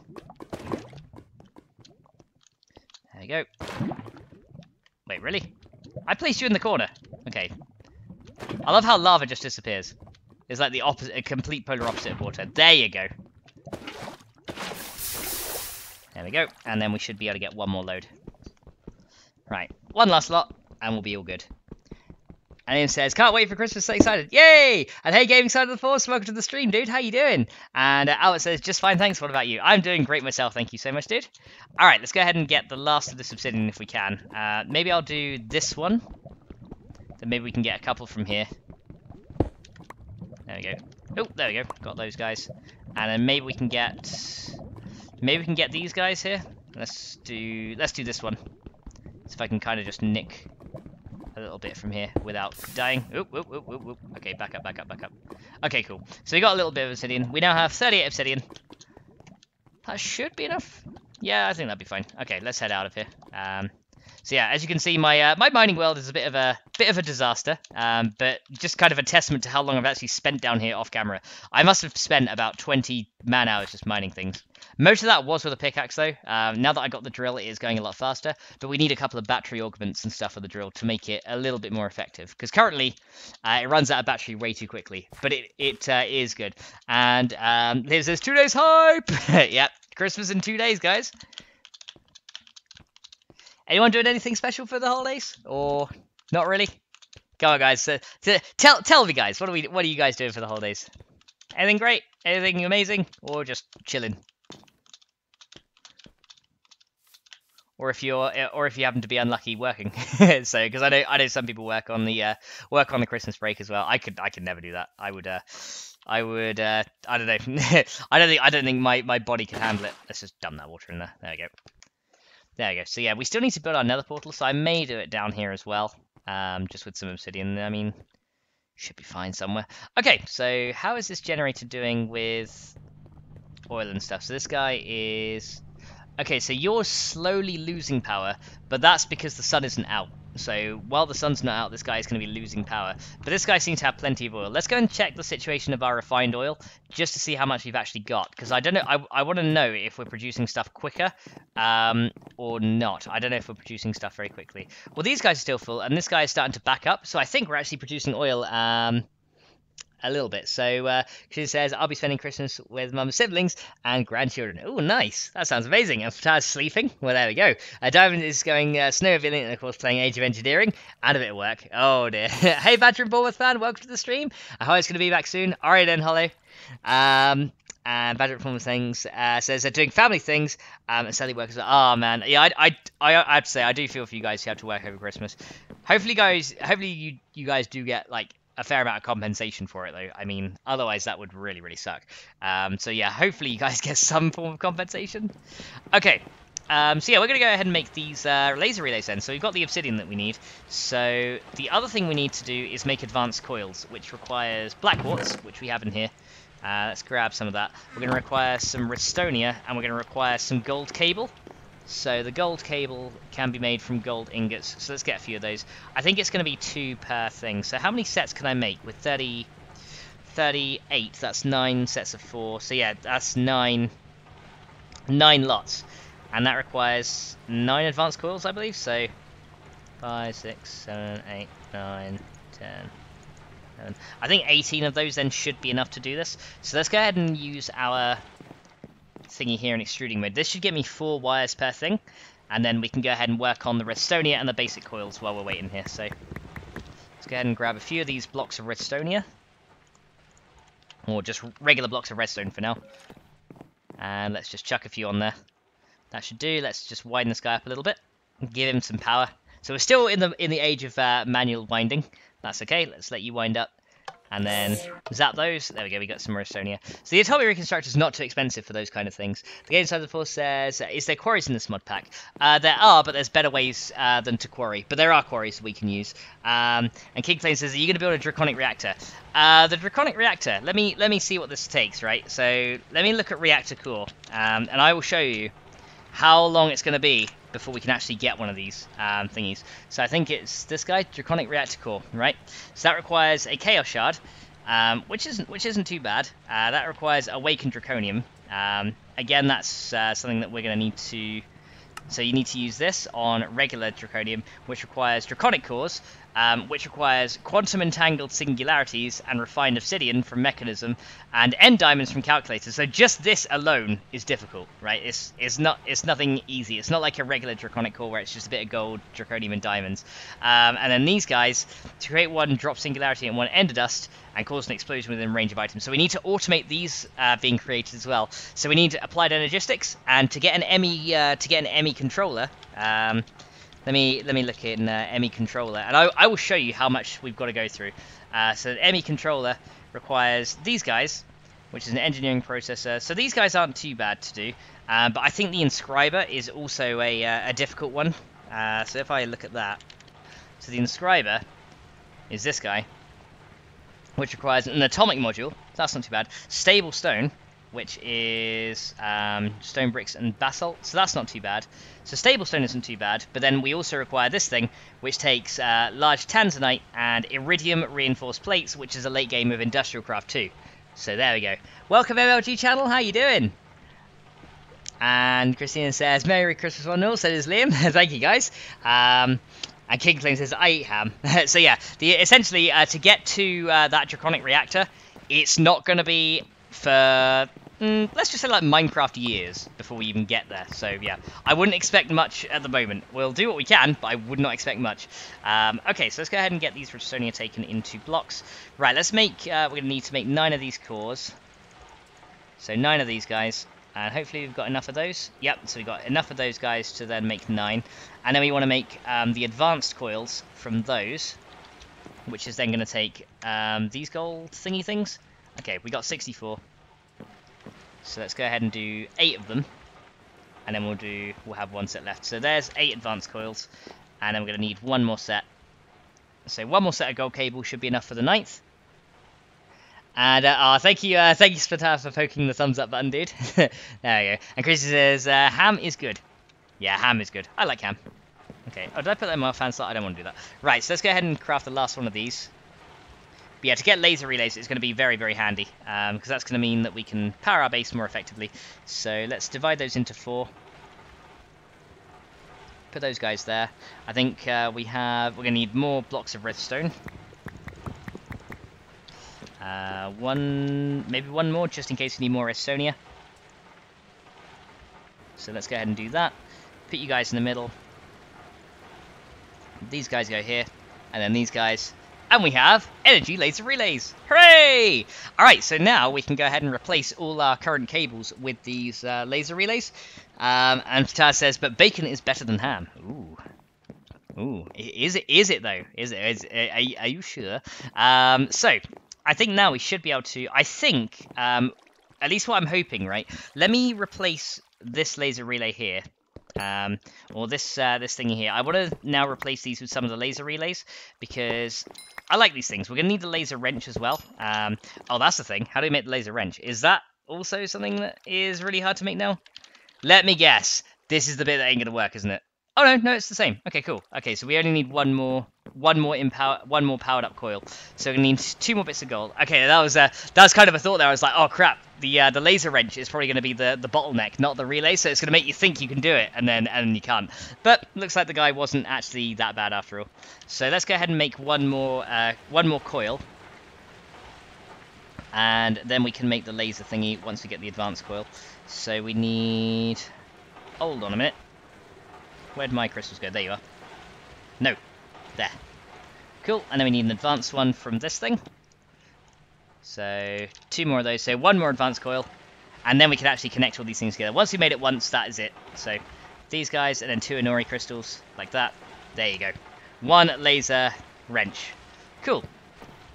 There we go. Wait, really? I placed you in the corner. Okay. I love how lava just disappears. It's like the opposite, a complete polar opposite of water. There you go. There we go. And then we should be able to get one more load. Right. One last lot, and we'll be all good. And Ian says, can't wait for Christmas, so excited. Yay! And hey, Gaming Side of the Force, welcome to the stream, dude. How you doing? And Albert says, just fine, thanks. What about you? I'm doing great myself. Thank you so much, dude. All right, let's go ahead and get the last of this obsidian if we can. Maybe I'll do this one. Then maybe we can get a couple from here. There we go. Oh, there we go. Got those guys. And then maybe we can get these guys here. Let's do this one. So if I can kind of just nick a little bit from here without dying. Oop, oop, oop, oop, oop. Okay, back up, back up, back up. Okay, cool. So we got a little bit of obsidian. We now have 38 obsidian. That should be enough. Yeah, I think that'd be fine. Okay, let's head out of here. So yeah, as you can see, my mining world is a bit of a disaster, but just kind of a testament to how long I've actually spent down here off camera. I must have spent about 20 man hours just mining things. Most of that was with a pickaxe though. Now that I got the drill, it is going a lot faster, but we need a couple of battery augments and stuff for the drill to make it a little bit more effective, because currently it runs out of battery way too quickly, but it is good. And there's this 2 days hype. Yep, Christmas in 2 days, guys. Anyone doing anything special for the holidays, or not really? Come on, guys. Tell me, guys. What are you guys doing for the holidays? Anything great? Anything amazing? Or just chilling? Or if you happen to be unlucky working, so because I know some people work on the Christmas break as well. I could never do that. I don't know. I don't think my body could handle it. Let's just dump that water in there. There we go. There we go. So yeah, we still need to build our nether portal, so I may do it down here as well, just with some obsidian. I mean, should be fine somewhere. Okay, so how is this generator doing with oil and stuff? So this guy is... Okay, so you're slowly losing power, but that's because the sun isn't out. So while the sun's not out, this guy is going to be losing power. But this guy seems to have plenty of oil. Let's go and check the situation of our refined oil, just to see how much we've actually got. Because I don't know, I want to know if we're producing stuff quicker or not. I don't know if we're producing stuff very quickly. Well, these guys are still full, and this guy is starting to back up. So I think we're actually producing oil a little bit. So she says, I'll be spending Christmas with mum's siblings and grandchildren. Oh, nice. That sounds amazing. And Fatah's sleeping. Well, there we go. Diamond is going snow revealing and, of course, playing Age of Engineering and a bit of work. Oh, dear. Hey, Badger and Bournemouth fan. Welcome to the stream. I hope it's going to be back soon. All right, then, Hollow. And Badger Performance Things says they're doing family things and sadly work as well. Oh man, yeah, I have to say I do feel for you guys who have to work over Christmas. Hopefully you guys do get like a fair amount of compensation for it though. I mean, otherwise that would really suck. So yeah, hopefully you guys get some form of compensation. Okay. So yeah, we're going to go ahead and make these laser relays then. So we've got the obsidian that we need. So the other thing we need to do is make advanced coils, which requires black quartz, which we have in here. Let's grab some of that. We're going to require some redstonia, and we're going to require some gold cable. So the gold cable can be made from gold ingots. So let's get a few of those. I think it's going to be 2 per thing. So how many sets can I make with 38? That's 9 sets of 4. So yeah, that's 9 lots. And that requires 9 advanced coils, I believe. So 5, 6, 7, 8, 9, 10... I think 18 of those then should be enough to do this. So let's go ahead and use our thingy here in extruding mode. This should give me 4 wires per thing, and then we can go ahead and work on the redstonia and the basic coils while we're waiting here. So let's go ahead and grab a few of these blocks of redstonia, or just regular blocks of redstone for now, and let's just chuck a few on there. That should do. Let's just widen this guy up a little bit and give him some power. So we're still in the age of manual winding. That's okay. Let's let you wind up, and then zap those. There we go. We got some redstonia. So the atomic reconstructor is not too expensive for those kind of things. The game inside of the force says, "Is there quarries in this mod pack?" There are, but there's better ways than to quarry. But there are quarries we can use. And King Flame says, "Are you going to build a draconic reactor?" The draconic reactor. Let me see what this takes. Right. So let me look at reactor core, and I will show you how long it's going to be before we can actually get one of these thingies. So I think it's this guy, draconic reactor core, right? So that requires a chaos shard, which isn't too bad. That requires awakened draconium. Again, that's something that we're going to need to. So you need to use this on regular draconium, which requires draconic cores, which requires quantum entangled singularities and refined obsidian from mechanism, and end diamonds from calculators. So just this alone is difficult, right? It's nothing easy. It's not like a regular draconic core where it's just a bit of gold, draconium, and diamonds. And then these guys, to create one drop singularity and one ender dust, and cause an explosion within range of items. So we need to automate these being created as well. So we need applied energistics, and to get an ME controller. Let me look in ME controller, and I will show you how much we've got to go through. So the ME controller requires these guys, which is an engineering processor. So these guys aren't too bad to do, but I think the inscriber is also a difficult one. So if I look at that, so the inscriber is this guy, which requires an atomic module. That's not too bad. Stable stone, which is stone bricks and basalt. So that's not too bad. So stable stone isn't too bad. But then we also require this thing, which takes large tanzanite and iridium reinforced plates, which is a late game of Industrial Craft 2. So there we go. Welcome MLG channel. How you doing? And Christina says, "Merry Christmas one all." So does Liam. Thank you guys. And King Flame says, "I eat ham." So yeah, essentially to get to that draconic reactor, it's not going to be for let's just say like Minecraft years before we even get there. So yeah, I wouldn't expect much at the moment. We'll do what we can, but I would not expect much. Okay, so let's go ahead and get these redstonia taken into blocks. Right, let's make. We're going to need to make 9 of these cores. So 9 of these guys. And hopefully we've got enough of those. Yep, so we've got enough of those guys to then make 9. And then we want to make the advanced coils from those, which is then going to take these gold thingy things. Okay, we got 64. So let's go ahead and do 8 of them. And then we'll have 1 set left. So there's 8 advanced coils. And then we're going to need 1 more set. So 1 more set of gold cable should be enough for the 9th. And thank you, Splitter, for poking the thumbs up button, dude. There we go. And Chris says, ham is good. Yeah, ham is good. I like ham. Okay. Oh, did I put that in my fan slot? I don't want to do that. Right, so let's go ahead and craft the last one of these. But yeah, to get laser relays, it's going to be very, very handy. Because that's going to mean that we can power our base more effectively. So let's divide those into 4. Put those guys there. I think we're going to need more blocks of redstone. Maybe one more, just in case we need more redstonia. So let's go ahead and do that. Put you guys in the middle. These guys go here, and then these guys And we have energy laser relays. Hooray! Alright, so now we can go ahead and replace all our current cables with these laser relays. And Taz says, but bacon is better than ham. Ooh. Ooh. Is it though? Are you sure? So, I think now we should be able to... I think, at least what I'm hoping, right? Let me replace this laser relay here. Or this thingy here. I want to now replace these with some of the laser relays because I like these things. We're going to need the laser wrench as well. Oh, that's the thing. How do we make the laser wrench? Is that also something that is really hard to make now? Let me guess. This is the bit that ain't going to work, isn't it? Oh, no, it's the same. Okay, cool. Okay, so we only need one more powered up coil. So we need 2 more bits of gold. Okay, that was kind of a thought there. I was like, oh crap, the laser wrench is probably going to be the bottleneck, not the relay. So it's going to make you think you can do it, and then you can't. But looks like the guy wasn't actually that bad after all. So let's go ahead and make one more coil, and then we can make the laser thingy once we get the advanced coil. So we need. Hold on a minute. Where'd my crystals go? There you are. No. There. Cool. And then we need an advanced one from this thing. So 2 more of those. So 1 more advanced coil. And then we can actually connect all these things together. Once we made it once, that is it. So these guys and then 2 Inori crystals like that. There you go. 1 laser wrench. Cool.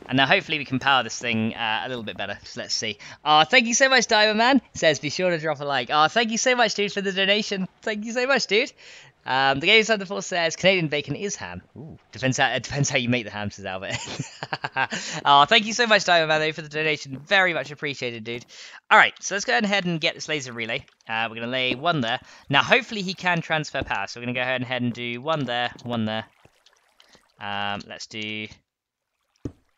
And now hopefully we can power this thing a little bit better. So let's see. Oh, thank you so much, Diamond Man. It says be sure to drop a like. Oh, thank you so much, dude, for the donation. Thank you so much, dude. The Game Inside the Force says Canadian bacon is ham. Ooh, depends how you make the ham, says Albert. Oh, thank you so much, Diamond Man, for the donation. Very much appreciated, dude. All right, so let's go ahead and get this laser relay. We're going to lay 1 there. Now, hopefully he can transfer power. So we're going to go ahead and do 1 there, 1 there. Let's do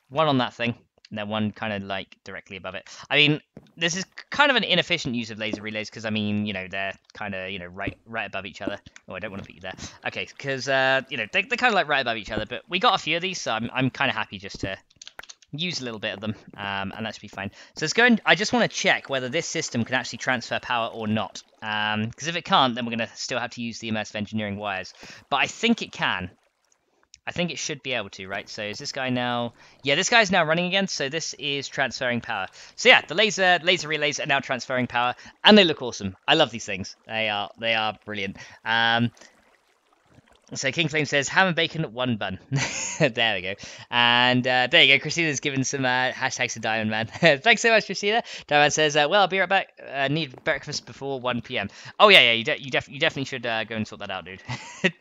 1 on that thing, and then 1 kind of like directly above it. I mean, this is kind of an inefficient use of laser relays because I mean, you know, they're kind of, you know, right above each other. Oh, I don't want to put you there. Okay, because you know, they're kind of like right above each other. But we got a few of these, so I'm kind of happy just to use a little bit of them, and that should be fine. So let's go and I just want to check whether this system can actually transfer power or not. Because if it can't, then we're going to still have to use the immersive engineering wires. But I think it can. I think it should be able to, right? So is this guy now... Yeah, this guy's now running again, so this is transferring power. So yeah, the laser relays are now transferring power, and they look awesome. I love these things. They are brilliant. So King Flame says, ham and bacon, 1 bun. There we go. And there you go. Christina's given some hashtags to Diamond Man. Thanks so much, Christina. Diamond Man says, well, I'll be right back. Need breakfast before 1 PM. Oh, yeah, you definitely should go and sort that out, dude.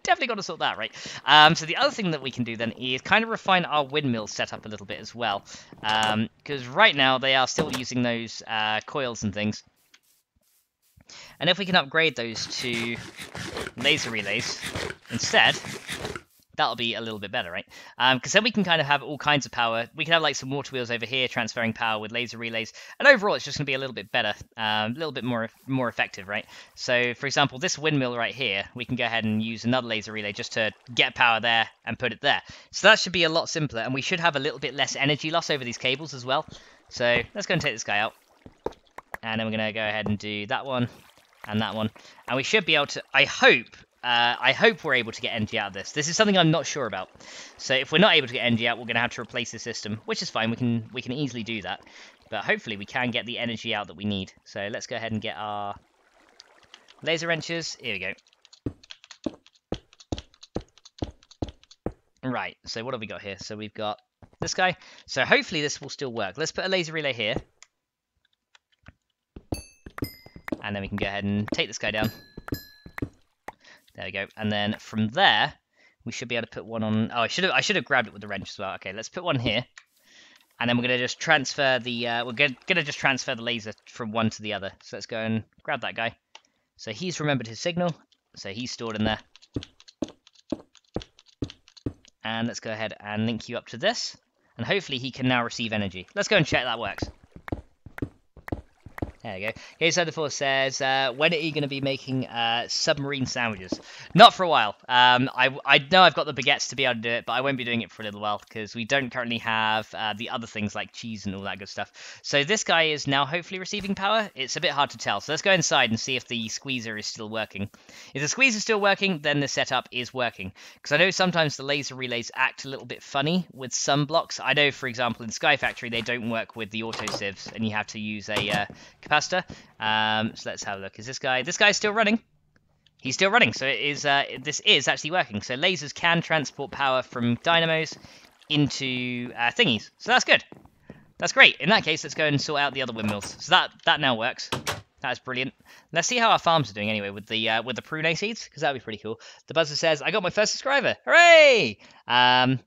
Definitely got to sort that, right? So the other thing that we can do then is kind of refine our windmill setup a little bit as well. Because right now they are still using those coils and things. And if we can upgrade those to laser relays instead, that'll be a little bit better, right? Because then we can kind of have all kinds of power. We can have like some water wheels over here transferring power with laser relays, and overall it's just going to be a little bit better, a little bit more effective, right? So, for example, this windmill right here, we can go ahead and use another laser relay just to get power there and put it there. So that should be a lot simpler, and we should have a little bit less energy loss over these cables as well. So let's go and take this guy out. And then we're going to go ahead and do that one and that one. And we should be able to, I hope we're able to get energy out of this. This is something I'm not sure about. So if we're not able to get energy out, we're going to have to replace the system, which is fine. We can easily do that. But hopefully we can get the energy out that we need. So let's go ahead and get our laser wrenches. Here we go. Right, so what have we got here? So we've got this guy. So hopefully this will still work. Let's put a laser relay here. And then we can go ahead and take this guy down. There we go. And then from there, we should be able to put 1 on... Oh, I should have grabbed it with the wrench as well. Okay, let's put 1 here. And then we're going to just transfer the... we're going to just transfer the laser from one to the other. So let's go and grab that guy. So he's remembered his signal. So he's stored in there. And let's go ahead and link you up to this. And hopefully he can now receive energy. Let's go and check that works. There we go. K74 says, when are you going to be making submarine sandwiches? Not for a while. I know I've got the baguettes to be able to do it, but I won't be doing it for a little while because we don't currently have the other things like cheese and all that good stuff. So this guy is now hopefully receiving power. It's a bit hard to tell. So let's go inside and see if the squeezer is still working. If the squeezer is still working, then the setup is working. Because I know sometimes the laser relays act a little bit funny with some blocks. I know, for example, in Sky Factory, they don't work with the auto sieves, and you have to use a capacitor. So let's have a look. Is this guy still running? He's still running, so it is this is actually working. So lasers can transport power from dynamos into thingies, so that's good. That's great. In that case, let's go and sort out the other windmills. So that now works. That's brilliant. Let's see how our farms are doing anyway with the prune seeds, because that'd be pretty cool. The buzzer says, I got my first subscriber. Hooray! And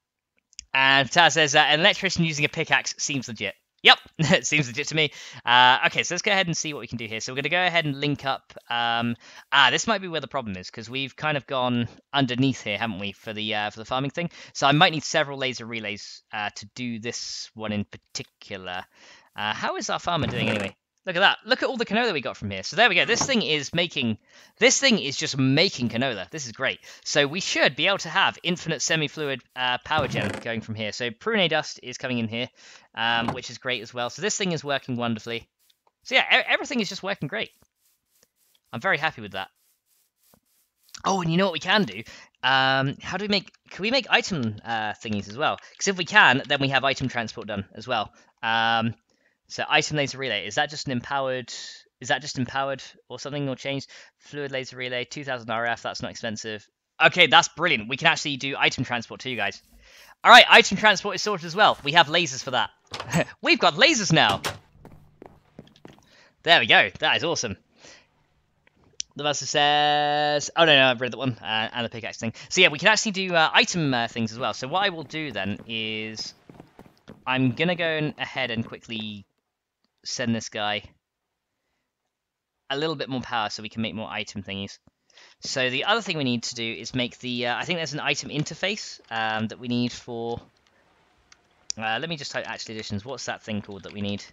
Taz says, an electrician using a pickaxe seems legit. Yep, it seems legit to me. Okay, so let's go ahead and see what we can do here. So we're going to go ahead and link up. This might be where the problem is, because we've kind of gone underneath here, haven't we, for the farming thing? So I might need several laser relays to do this one in particular. How is our farmer doing anyway? Look at that. Look at all the canola we got from here. So there we go. This thing is just making canola. This is great. So we should be able to have infinite semi-fluid power gen going from here. So prune dust is coming in here, which is great as well. So this thing is working wonderfully. So yeah, everything is just working great. I'm very happy with that. Oh, and you know what we can do? Can we make item thingies as well? Because if we can, then we have item transport done as well. So item laser relay, is that just empowered or something, or changed? Fluid laser relay, 2000 RF, that's not expensive. Okay, that's brilliant. We can actually do item transport too, guys. All right, item transport is sorted as well. We have lasers for that. We've got lasers now. There we go. That is awesome. The buzzer says, oh no, I've read that one, and the pickaxe thing. So yeah, we can actually do item things as well. So what I will do then is I'm going to go ahead and quickly send this guy a little bit more power so we can make more item thingies. So the other thing we need to do is make the, I think there's an item interface that we need for, let me just type actually additions. What's that thing called that we need?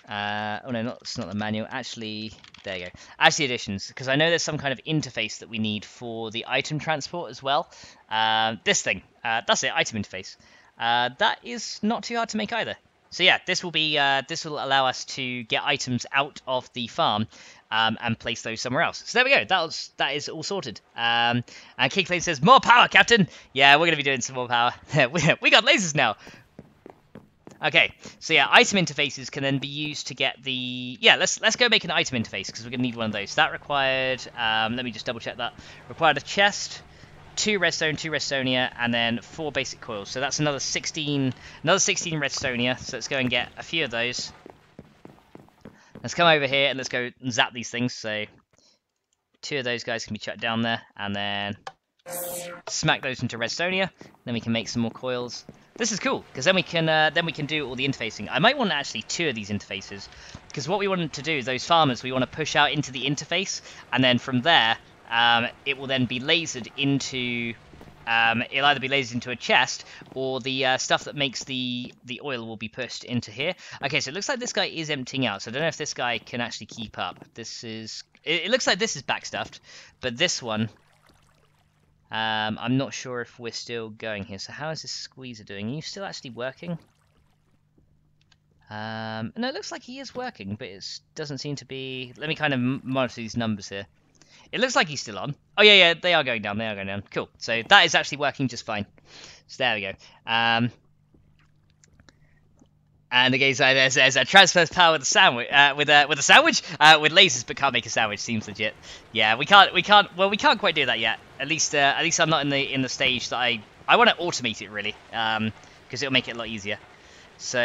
Oh no, it's not the manual. Actually, there you go. Actually additions, because I know there's some kind of interface that we need for the item transport as well. This thing, that's it, item interface. That is not too hard to make either. So yeah, this will allow us to get items out of the farm and place those somewhere else. So there we go. That is all sorted. And Kicklane says, more power, Captain. Yeah, we're gonna be doing some more power. we got lasers now. Okay, so yeah, item interfaces can then be used to get the... Yeah, let's go make an item interface, because we're going to need one of those. So that required... let me just double check that. Required a chest, 2 redstone, 2 redstonia, and then 4 basic coils. So that's another 16 redstonia. So let's go and get a few of those. Let's come over here and let's go and zap these things. So 2 of those guys can be chucked down there, and then smack those into redstonia. Then we can make some more coils. This is cool, because then we can do all the interfacing. I might want actually 2 of these interfaces, because what we want to do, those farmers, we want to push out into the interface, and then from there, it will then be lasered into, it'll either be lasered into a chest, or the stuff that makes the oil will be pushed into here. Okay, so it looks like this guy is emptying out, so I don't know if this guy can actually keep up. It looks like this is backstuffed, but this one... I'm not sure if we're still going here. So how is this squeezer doing? Are you still actually working? No, it looks like he is working, but it doesn't seem to be... Let me kind of monitor these numbers here. It looks like he's still on. Oh, yeah, they are going down. Cool. So that is actually working just fine. So there we go. And again, so there's a transfer power with a sandwich, with a sandwich, with lasers, but can't make a sandwich. Seems legit. Yeah, we can't quite do that yet. At least I'm not in the stage that I want to automate it really, because it'll make it a lot easier. So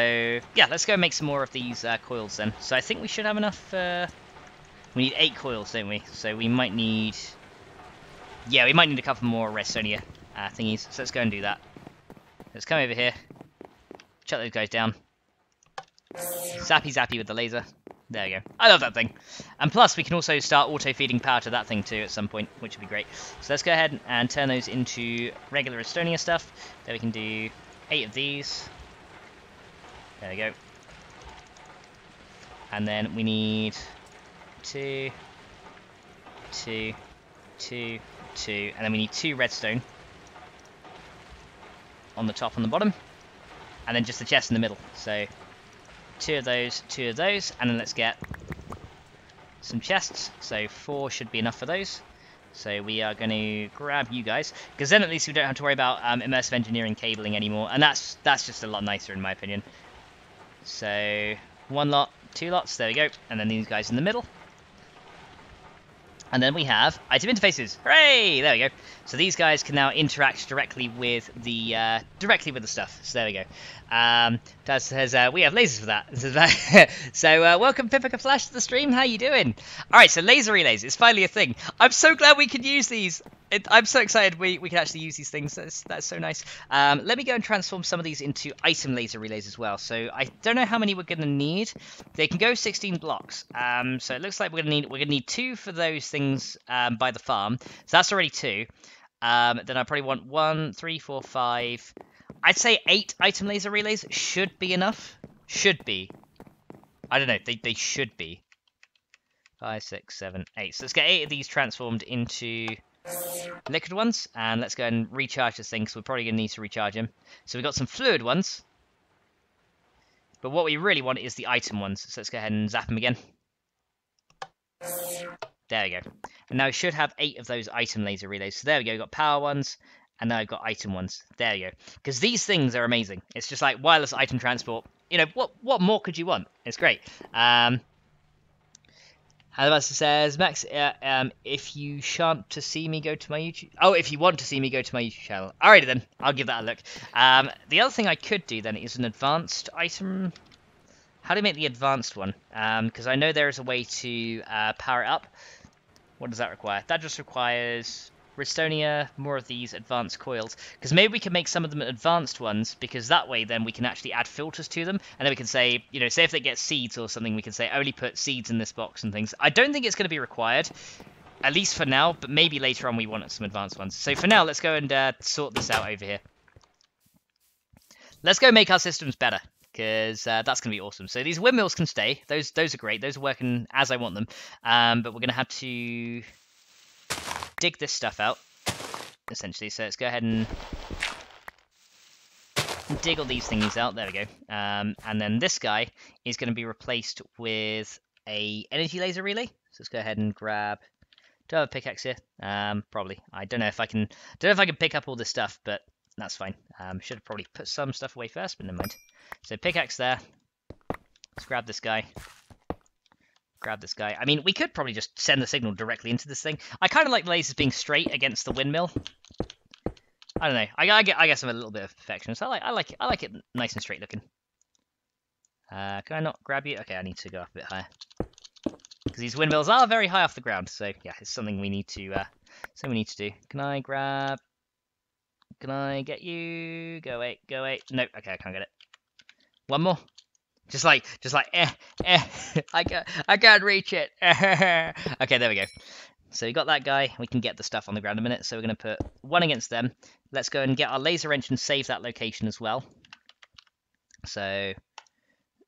yeah, let's go and make some more of these coils then. So I think we should have enough. We need 8 coils, don't we? So we might need. Yeah, we might need a couple more redstonia thingies. So let's go and do that. Let's come over here. Chuck those guys down. Zappy with the laser. There we go. I love that thing. And plus, we can also start auto-feeding power to that thing too at some point, which would be great. So let's go ahead and turn those into regular redstonia stuff. Then we can do 8 of these. There we go. And then we need 2, 2, 2, 2, and then we need 2 redstone on the top and the bottom, and then just the chest in the middle. So 2 of those, 2 of those, and then let's get some chests. So 4 should be enough for those. So we are going to grab you guys, because then at least we don't have to worry about immersive engineering cabling anymore, and that's just a lot nicer in my opinion. So 1 lot, 2 lots, there we go, and then these guys in the middle. And then we have item interfaces. Hooray! There we go. So these guys can now interact directly with the stuff. So there we go. Daz says we have lasers for that. So welcome Pipica Flash to the stream. How you doing? All right. So laser relays. It's finally a thing. I'm so glad we can use these. I'm so excited we can actually use these things. That's so nice. Let me go and transform some of these into item laser relays as well. So I don't know how many we're going to need. They can go 16 blocks. So it looks like we're going to need 2 for those things by the farm. So that's already 2. Then I probably want 1, 3, 4, 5. I'd say 8 item laser relays should be enough. Should be. I don't know. They should be. 5, 6, 7, 8. So let's get 8 of these transformed into liquid ones, and let's go and recharge this thing, because we're probably going to need to recharge him. So we've got some fluid ones, but what we really want is the item ones. So let's go ahead and zap them again. There we go. And now we should have 8 of those item laser relays. So there we go, we've got power ones, and now I've got item ones. There you go. Because these things are amazing. It's just like wireless item transport. You know, what more could you want? It's great. Advanced says, Max, if you shan't to see me, go to my YouTube... Oh, if you want to see me, go to my YouTube channel. Alrighty then, I'll give that a look. The other thing I could do then is an advanced item... How do you make the advanced one? Because I know there is a way to power it up. What does that require? That just requires Redstonia, more of these advanced coils. Because maybe we can make some of them advanced ones, because that way then we can actually add filters to them. And then we can say, you know, say if they get seeds or something, we can say only put seeds in this box and things. I don't think it's going to be required, at least for now, but maybe later on we want some advanced ones. So for now, let's go and sort this out over here. Let's go make our systems better, because that's going to be awesome. So these windmills can stay. Those are great. Those are working as I want them. But we're going to have to dig this stuff out, essentially. So let's go ahead and dig all these thingies out. There we go. And then this guy is going to be replaced with a energy laser relay. So let's go ahead and grab... Do I have a pickaxe here? Probably. I don't know if I can pick up all this stuff, but that's fine. Should have probably put some stuff away first, but never mind. So pickaxe there. Let's grab this guy. Grab this guy. I mean, we could probably just send the signal directly into this thing. I kind of like the lasers being straight against the windmill. I don't know. I guess I'm a little bit of a perfectionist. I like it nice and straight looking. Can I not grab you? Okay, I need to go up a bit higher, because these windmills are very high off the ground. So yeah, it's something we need to do. Can I grab? Can I get you? Go away. Go away. Nope. Okay, I can't get it. One more. Just like, I can't reach it. Okay, there we go. So we got that guy. We can get the stuff on the ground in a minute. So we're going to put 1 against them. Let's go and get our laser wrench and save that location as well. So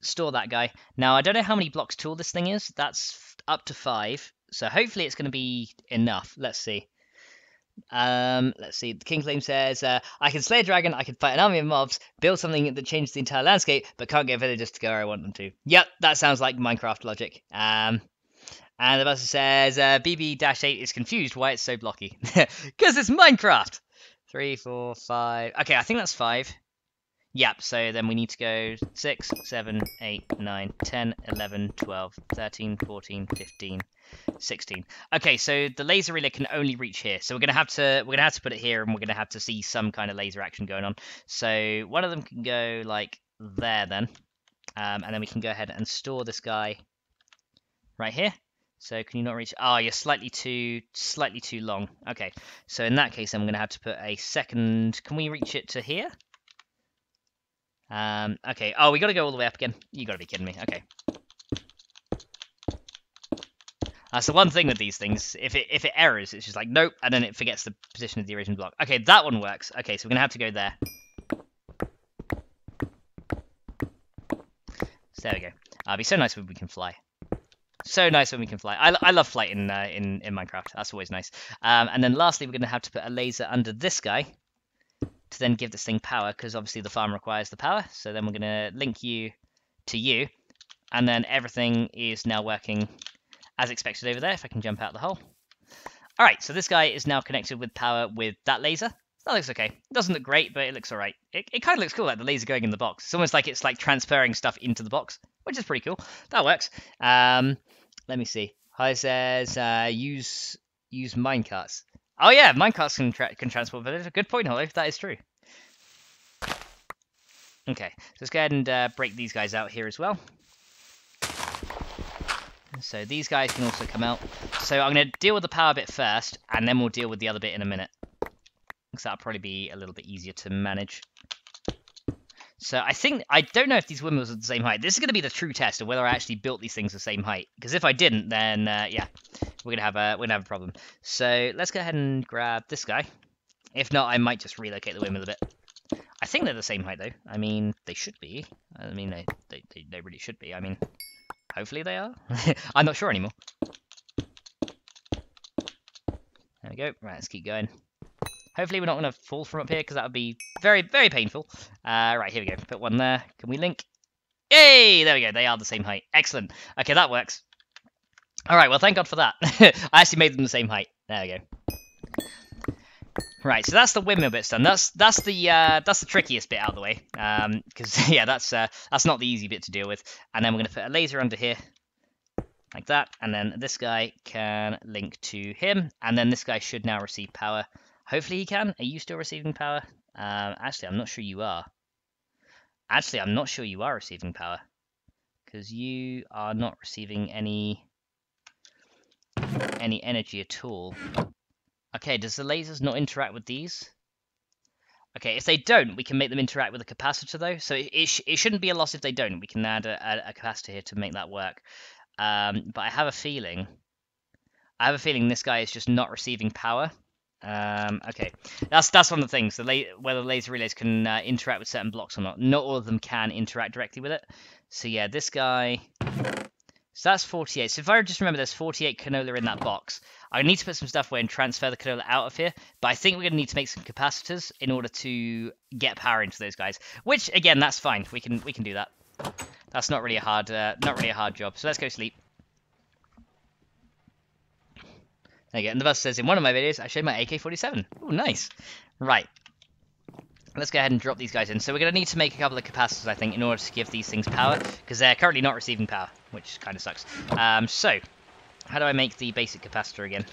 store that guy. Now, I don't know how many blocks tall this thing is. That's up to 5. So hopefully it's going to be enough. Let's see. Let's see. The King Flame says, I can slay a dragon, I can fight an army of mobs, build something that changes the entire landscape, but can't get villagers to go where I want them to. Yep, that sounds like Minecraft logic. And the buzzer says, BB-8 is confused why it's so blocky. Because it's Minecraft! 3, 4, 5... Okay, I think that's 5. Yep, so then we need to go 6, 7, 8, 9, 10, 11, 12, 13, 14, 15... 16. Okay, so the laser relay can only reach here, so we're gonna have to put it here, and we're gonna have to see some kind of laser action going on. So one of them can go like there then, and then we can go ahead and store this guy right here. So can you not reach? Oh, you're slightly too long. Okay, so in that case, then we're gonna have to put a second. Can we reach it to here? Okay. Oh, we gotta go all the way up again. You gotta be kidding me. Okay. That's the one thing with these things. If it errors, it's just like, nope, and then it forgets the position of the original block. Okay, that one works. Okay, so we're going to have to go there. So there we go. It'd be so nice when we can fly. So nice when we can fly. I love flight in Minecraft. That's always nice. And then lastly, we're going to have to put a laser under this guy to then give this thing power, because obviously the farm requires the power. So then we're going to link you to you, and then everything is now working as expected over there. If I can jump out the hole. All right, so this guy is now connected with power with that laser. That looks okay. It doesn't look great, but it looks all right. It kind of looks cool, like the laser going in the box. It's almost like it's like transferring stuff into the box, which is pretty cool. That works. Let me see. Hi says use minecarts. Oh yeah, minecarts can transport village. Good point, Hollow. That is true. Okay, so let's go ahead and break these guys out here as well. So these guys can also come out. So I'm going to deal with the power bit first, and then we'll deal with the other bit in a minute. Because that'll probably be a little bit easier to manage. So I don't know if these windmills are the same height. This is going to be the true test of whether I actually built these things the same height. Because if I didn't, then yeah, we're gonna have a problem. So let's go ahead and grab this guy. If not, I might just relocate the windmill a bit. I think they're the same height though. I mean, they should be. I mean, they really should be. I mean, hopefully they are. I'm not sure anymore. There we go. Right, let's keep going. Hopefully we're not going to fall from up here, because that would be very, very painful. Right, here we go. Put one there. Can we link? Yay! There we go. They are the same height. Excellent. Okay, that works. All right, well, thank God for that. I actually made them the same height. There we go. Right, so that's the windmill bits done. That's the trickiest bit out of the way. Because, yeah, that's not the easy bit to deal with. And then we're going to put a laser under here. Like that. And then this guy can link to him. And then this guy should now receive power. Hopefully he can. Are you still receiving power? Actually, I'm not sure you are. Actually, I'm not sure you are receiving power. Because you are not receiving any energy at all. Okay, does the lasers not interact with these? Okay, if they don't, we can make them interact with a capacitor, though. So it shouldn't be a loss if they don't. We can add a capacitor here to make that work. But I have a feeling this guy is just not receiving power. Okay, that's one of the things. Whether laser relays can interact with certain blocks or not. Not all of them can interact directly with it. So yeah, this guy. So that's 48. So if I just remember, there's 48 canola in that box. I need to put some stuff away and transfer the canola out of here. But I think we're going to need to make some capacitors in order to get power into those guys. Which again, that's fine. We can do that. That's not really a hard job. So let's go sleep. There you go. And the bus says, in one of my videos, I showed my AK-47. Oh, nice. Right. Let's go ahead and drop these guys in. So we're going to need to make a couple of capacitors, I think, in order to give these things power, because they're currently not receiving power, which kind of sucks. So, how do I make the basic capacitor again?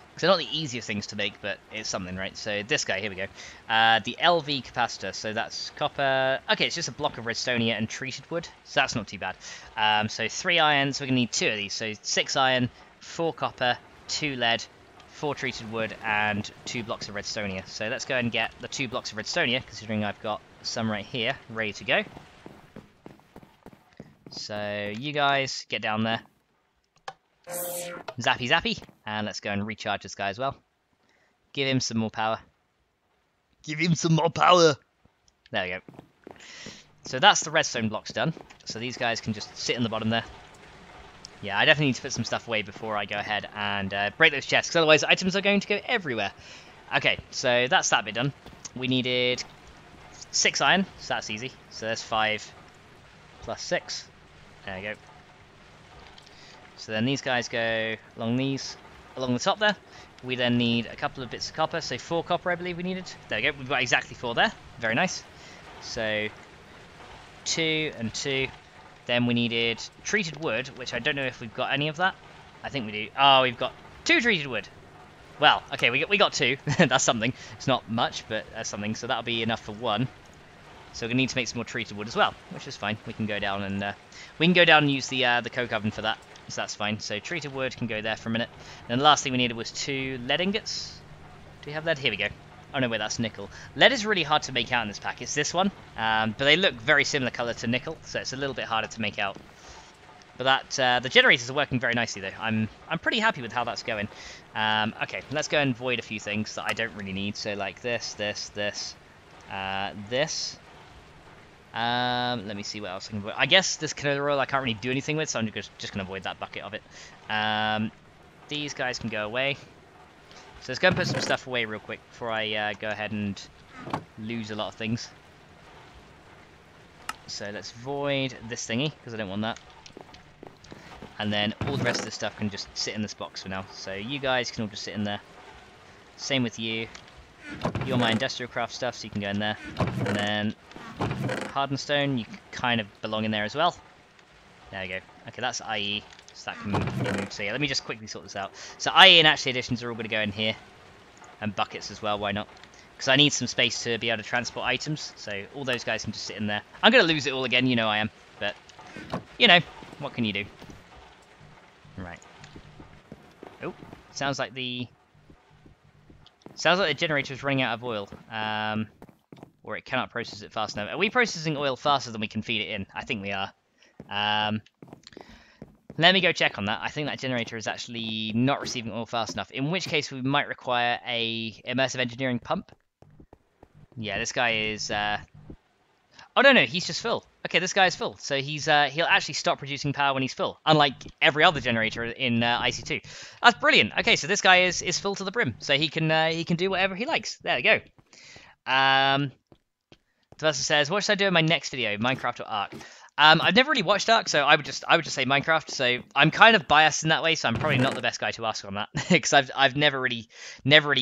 Because they're not the easiest things to make, but it's something, right? So this guy, here we go. The LV capacitor, so that's copper. Okay, it's just a block of redstonia and treated wood, so that's not too bad. So 3 iron, so we're going to need 2 of these. So 6 iron, 4 copper, 2 lead, 4 treated wood, and 2 blocks of redstonia. So let's go and get the 2 blocks of redstonia, considering I've got some right here, ready to go. So you guys, get down there. Zappy zappy. And let's go and recharge this guy as well. Give him some more power. Give him some more power! There we go. So that's the redstone blocks done. So these guys can just sit in the bottom there. Yeah, I definitely need to put some stuff away before I go ahead and break those chests, because otherwise items are going to go everywhere. Okay, so that's that bit done. We needed 6 iron, so that's easy. So there's 5 plus 6. There we go. So then these guys go along the top there. We then need a couple of bits of copper, so 4 copper I believe we needed. There we go, we've got exactly 4 there. Very nice. So 2 and 2. Then we needed treated wood, which I don't know if we've got any of that. I think we do. Oh, we've got 2 treated wood. Well, okay, we got 2. That's something. It's not much, but that's something. So that'll be enough for 1. So we need to make some more treated wood as well, which is fine. We can go down and use the coke oven for that. So that's fine. So treated wood can go there for a minute. Then the last thing we needed was 2 lead ingots. Do we have lead? Here we go. Oh no, wait, that's nickel. Lead is really hard to make out in this pack. It's this one, but they look very similar colour to nickel, so it's a little bit harder to make out. But that the generators are working very nicely though. I'm pretty happy with how that's going. Okay, let's go and void a few things that I don't really need. So like this, Let me see what else I can avoid. I guess this canola oil I can't really do anything with, so I'm just going to avoid that bucket of it. These guys can go away. So let's go and put some stuff away real quick before I go ahead and lose a lot of things. So let's void this thingy, because I don't want that. And then all the rest of the stuff can just sit in this box for now. So you guys can all just sit in there. Same with you. You're my industrial craft stuff, so you can go in there. And then hardened stone, you kind of belong in there as well. There we go. Okay, that's IE, so that can be moved. So yeah, let me just quickly sort this out. So IE and actually additions are all going to go in here. And buckets as well, why not? Because I need some space to be able to transport items, so all those guys can just sit in there. I'm going to lose it all again, you know I am. But, you know, what can you do? Right. Oh, sounds like the generator is running out of oil. Or it cannot process it fast enough. Are we processing oil faster than we can feed it in? I think we are. Let me go check on that. I think that generator is actually not receiving oil fast enough. In which case we might require a immersive engineering pump. Yeah, this guy is... Oh, no, he's just full. Okay, this guy is full. So he'll actually stop producing power when he's full. Unlike every other generator in IC2. That's brilliant. Okay, so this guy is full to the brim. So he can do whatever he likes. There we go. The person says, what should I do in my next video? Minecraft or Ark? I've never really watched Ark, so I would just say Minecraft. So I'm kind of biased in that way, so I'm probably not the best guy to ask on that because I've never really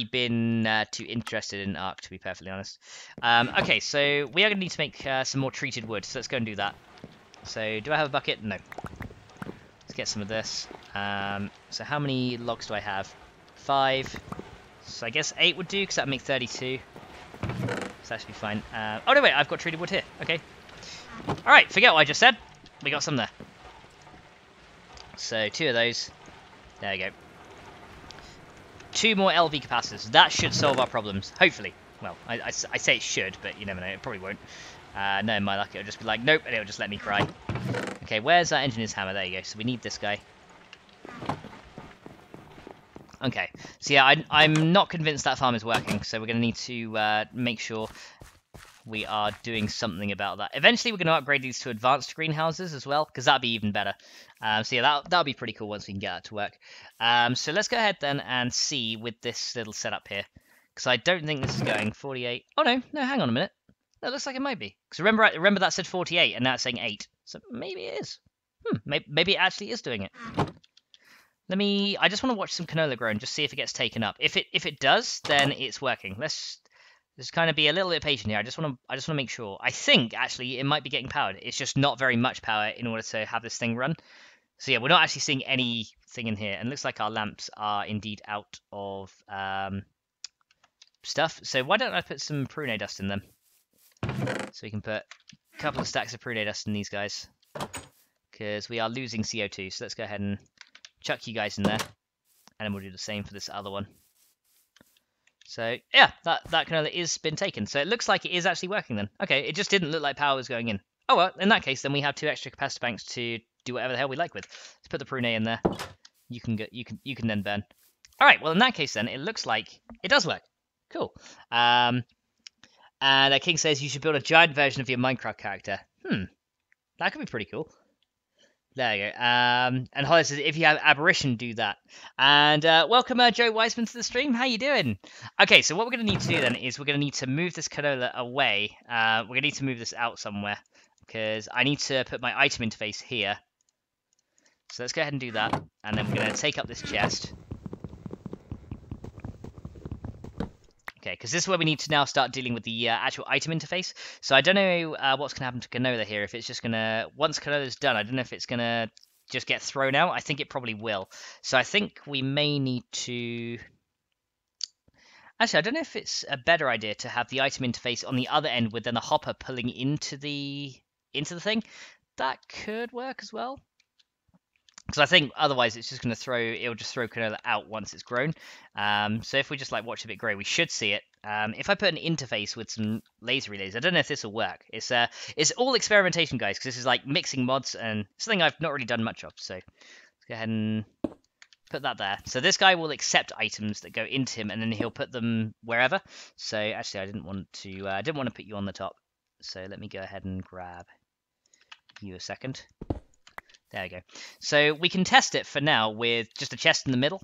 been too interested in Ark, to be perfectly honest. Okay, so we are going to need to make some more treated wood, so let's go and do that. So do I have a bucket? No. Let's get some of this. So how many logs do I have? 5. So I guess 8 would do because that would make 32. So that should be fine. Oh no, wait, I've got treated wood here. Okay. Alright, forget what I just said. We got some there. So 2 of those. There we go. 2 more LV capacitors. That should solve our problems. Hopefully. Well, I say it should, but you never know. It probably won't. No, in my luck, it'll just be like, nope, and it'll just let me cry. Okay, where's that engineer's hammer? There you go. So we need this guy. Okay, so yeah, I'm not convinced that farm is working, so we're going to need to make sure we are doing something about that. Eventually, we're going to upgrade these to advanced greenhouses as well, because that'd be even better. So yeah, that'll be pretty cool once we can get that to work. So let's go ahead then and see with this little setup here, because I don't think this is going 48. Oh no, hang on a minute. That looks like it might be. Because remember that said 48, and now it's saying 8. So maybe it is. Maybe it actually is doing it. I just want to watch some canola grow and just see if it gets taken up. If it does, then it's working. Let's kind of be a little bit patient here. I just want to make sure. I think actually it might be getting powered. It's just not very much power in order to have this thing run. So yeah, we're not actually seeing anything in here, and it looks like our lamps are indeed out of stuff. So why don't I put some prune dust in them? So we can put a couple of stacks of prune dust in these guys, because we are losing CO2. So let's go ahead and chuck you guys in there, and then we'll do the same for this other one. So yeah, that canola is been taken. So it looks like it is actually working then. Okay, it just didn't look like power was going in. Oh well, in that case, then we have 2 extra capacitor banks to do whatever the hell we like with. Let's put the prune in there. You can then burn. All right, well in that case then it looks like it does work. Cool. And King says you should build a giant version of your Minecraft character. That could be pretty cool. There you go. And Holly says, if you have aberration, do that. And welcome, Joe Wiseman, to the stream. How you doing? Okay, so what we're going to need to do then is we're going to need to move this canola away. We're going to need to move this out somewhere, because I need to put my item interface here. So let's go ahead and do that. And then we're going to take up this chest. Okay, because this is where we need to now start dealing with the actual item interface. So I don't know what's going to happen to canola here. If it's just going to... Once canola's done, I don't know if it's going to just get thrown out. I think it probably will. So I think we may need to... Actually, I don't know if it's a better idea to have the item interface on the other end with then the hopper pulling into the thing. That could work as well. Because I think otherwise it's just going to it'll just throw canola out once it's grown. So if we just like watch a bit grow, we should see it. If I put an interface with some laser relays, I don't know if this will work. It's all experimentation, guys, because this is like mixing mods and something I've not really done much of. So let's go ahead and put that there. So this guy will accept items that go into him, and then he'll put them wherever. So actually, I didn't want to put you on the top. So let me go ahead and grab you a second. There we go. So we can test it for now with just a chest in the middle.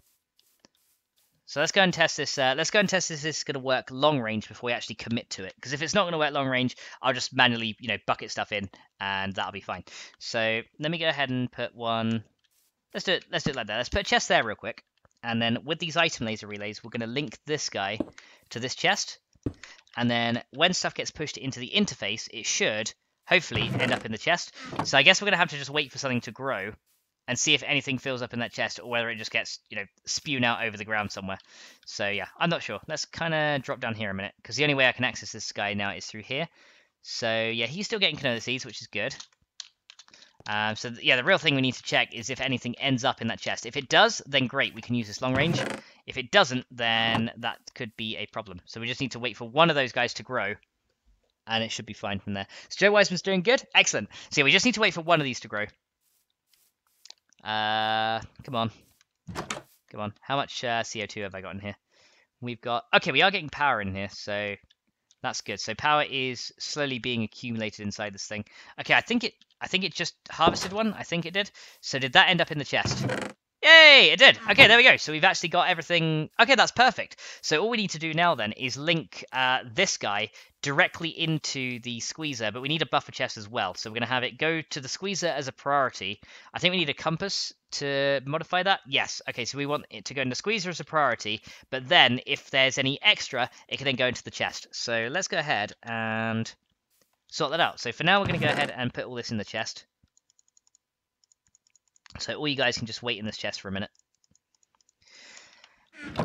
So let's go and test this. Let's go and test this. This is going to work long range before we actually commit to it. Because if it's not going to work long range, I'll just manually, bucket stuff in, and that'll be fine. So let me go ahead and put one. Let's do it like that. Let's put a chest there real quick, and then with these item laser relays, we're going to link this guy to this chest, and then when stuff gets pushed into the interface, it should hopefully end up in the chest. So I guess we're going to have to just wait for something to grow and see if anything fills up in that chest, or whether it just gets, spewed out over the ground somewhere. So yeah, I'm not sure. Let's kind of drop down here a minute, because the only way I can access this guy now is through here. So yeah, he's still getting canola seeds, which is good. The real thing we need to check is if anything ends up in that chest. If it does, then great, we can use this long range. If it doesn't, then that could be a problem. So we just need to wait for one of those guys to grow, and it should be fine from there. So Joe Wiseman's doing good. Excellent. So yeah, we just need to wait for one of these to grow. Come on. How much CO2 have I got in here? We've got... Okay, we are getting power in here, so that's good. So power is slowly being accumulated inside this thing. Okay, I think it just harvested one. I think it did. So did that end up in the chest? Yay, it did. Okay, there we go. So we've actually got everything. Okay, that's perfect. So all we need to do now then is link this guy directly into the squeezer, but we need a buffer chest as well. So we're going to have it go to the squeezer as a priority. I think we need a compass to modify that. Yes. Okay, so we want it to go in the squeezer as a priority, but then if there's any extra, it can then go into the chest. So let's go ahead and sort that out. So for now, we're going to go ahead and put all this in the chest. So all you guys can just wait in this chest for a minute.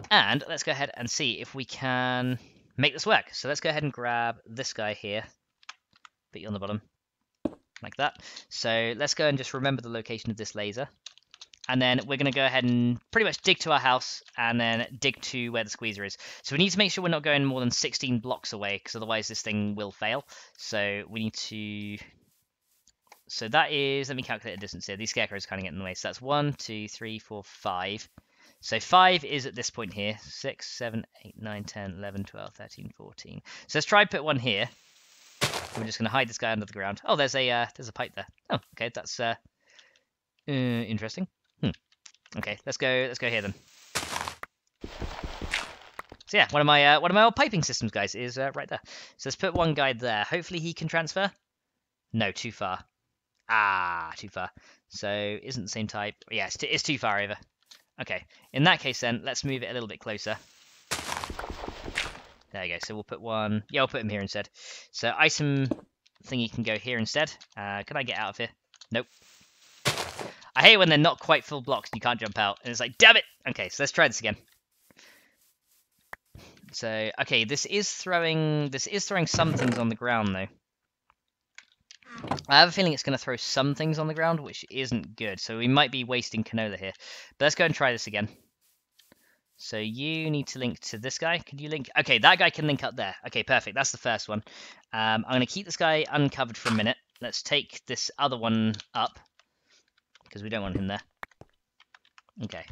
And let's go ahead and see if we can make this work. So let's go ahead and grab this guy here. Put you on the bottom. Like that. So let's go and just remember the location of this laser. And then we're going to go ahead and pretty much dig to our house and then dig to where the squeezer is. So we need to make sure we're not going more than 16 blocks away, because otherwise this thing will fail. So we need to... So that is, let me calculate the distance here. These scarecrows kind of get in the way. So that's 1, 2, 3, 4, 5. So 5 is at this point here. 6, 7, 8, 9, 10, 11, 12, 13, 14. So let's try and put one here. We're just going to hide this guy under the ground. Oh, there's a pipe there. Oh, okay, that's interesting. Okay, let's go here then. So yeah, one of my old piping systems, guys, is right there. So let's put one guy there. Hopefully he can transfer. No, too far. Too far. So isn't the same type. Yeah, it's too far over. Okay, in that case then, let's move it a little bit closer. There you go. So we'll put one. Yeah, I'll put him here instead. So item thingy can go here instead. Can I get out of here? Nope. I hate when they're not quite full blocks and you can't jump out. And it's like, damn it! Okay, so let's try this again. So, okay, this is throwing some things on the ground, though. I have a feeling it's going to throw some things on the ground, which isn't good. So we might be wasting canola here. But let's go and try this again. So you need to link to this guy. Can you link? Okay, that guy can link up there. Okay, perfect. That's the first one. I'm going to keep this guy uncovered for a minute. Let's take this other one up, because we don't want him there. Okay.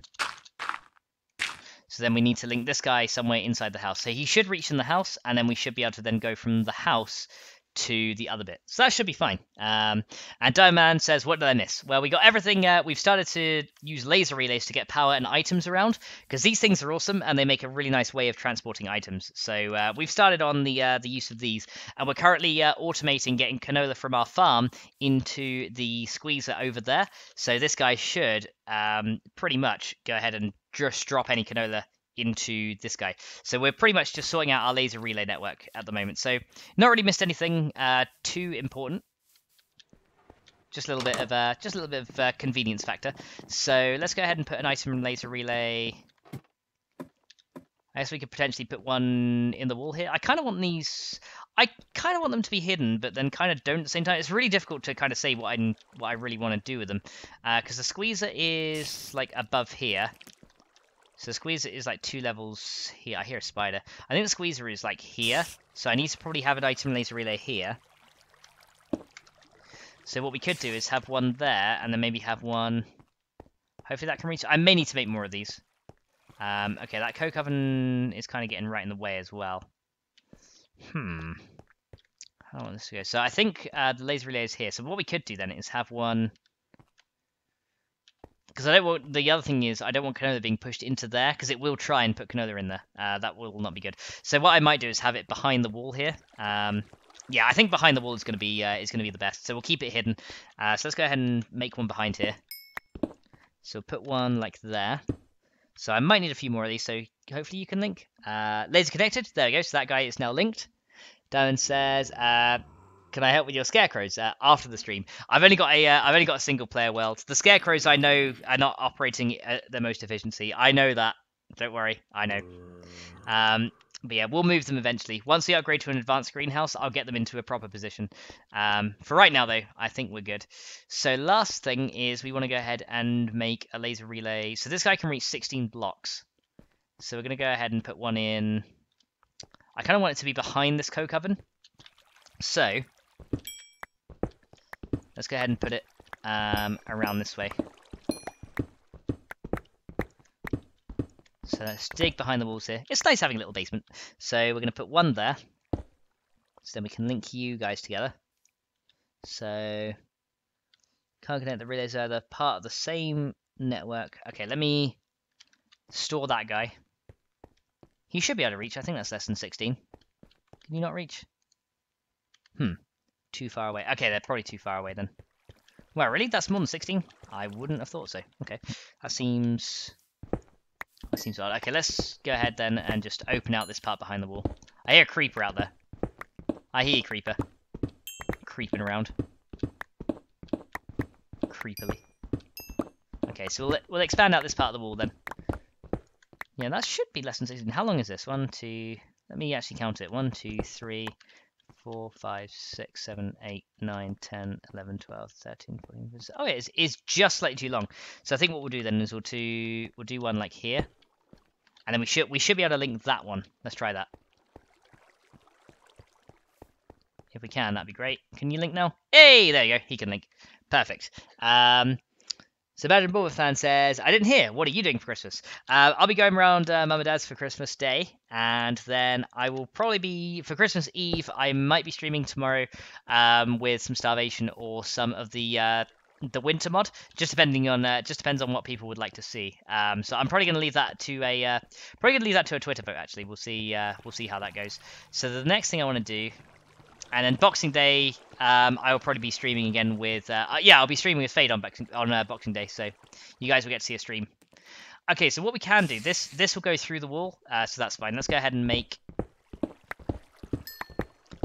So then we need to link this guy somewhere inside the house. So he should reach in the house, and then we should be able to then go from the house to the other bit. So that should be fine. And Diamond says, what did I miss? Well, we got everything. We've started to use laser relays to get power and items around, because these things are awesome and they make a really nice way of transporting items. So we've started on the use of these, and we're currently automating getting canola from our farm into the squeezer over there. So this guy should pretty much go ahead and just drop any canola into this guy. So we're pretty much just sorting out our laser relay network at the moment. So not really missed anything too important. Just a little bit of convenience factor. So let's go ahead and put an item laser relay. I guess we could potentially put one in the wall here. I kind of want them to be hidden, but then kind of don't at the same time. It's really difficult to kind of say what I really want to do with them, because the squeezer is like above here. So the squeezer is like 2 levels here. I hear a spider. I think the squeezer is like here. So I need to probably have an item laser relay here. So what we could do is have one there, and then maybe have one... Hopefully that can reach... I may need to make more of these. Okay, that coke oven is kind of getting right in the way as well. How do I want this to go? So I think the laser relay is here. So what we could do then is have one, because I don't want, the other thing is I don't want canola being pushed into there, because it will try and put canola in there. That will not be good. So what I might do is have it behind the wall here. Yeah, I think behind the wall is going to be the best. So we'll keep it hidden. So let's go ahead and make one behind here. So put one like there. So I might need a few more of these. So hopefully you can link. Laser connected. There we go. So that guy is now linked. Darren says, "Can I help with your scarecrows after the stream?" I've only got a single player world. The scarecrows I know are not operating at the most efficiency. I know that. Don't worry. I know. But yeah, we'll move them eventually. Once we upgrade to an advanced greenhouse, I'll get them into a proper position. For right now, though, I think we're good. So last thing is we want to go ahead and make a laser relay. So this guy can reach 16 blocks. So we're going to go ahead and put one in. I kind of want it to be behind this coke oven. So let's go ahead and put it around this way. So let's dig behind the walls here. It's nice having a little basement. So we're going to put one there. So then we can link you guys together. So can't connect the relays are they're part of the same network. Okay, let me store that guy. He should be able to reach. I think that's less than 16. Can you not reach? Too far away. Okay, they're probably too far away then. Well, really? That's more than 16? I wouldn't have thought so. Okay, that seems odd. Okay, let's go ahead then and just open out this part behind the wall. I hear a creeper out there. I hear you, creeper. Creeping around. Creepily. Okay, so we'll expand out this part of the wall then. Yeah, that should be less than 16. How long is this? 1, 2... Let me actually count it. 1, 2, 3, 4, 5, 6, 7, 8, 9, 10, 11, 12, 13, 14... 15. Oh, yeah, it's just slightly too long. So I think what we'll do then is we'll do one like here. And then we should be able to link that one. Let's try that. If we can, that'd be great. Can you link now? Hey, there you go. He can link. Perfect. So Badger Bullet Fan says, I didn't hear. What are you doing for Christmas? I'll be going around Mum and Dad's for Christmas Day. And then I will probably be, for Christmas Eve, I might be streaming tomorrow with some Starvation or some of the winter mod, just depending on just depends on what people would like to see. So I'm probably going to leave that to a Twitter vote. Actually, we'll see how that goes. So the next thing I want to do, and then Boxing Day, I will probably be streaming again with I'll be streaming with Fade on Boxing Day, so you guys will get to see a stream. Okay, so what we can do, this will go through the wall, so that's fine. Let's go ahead and make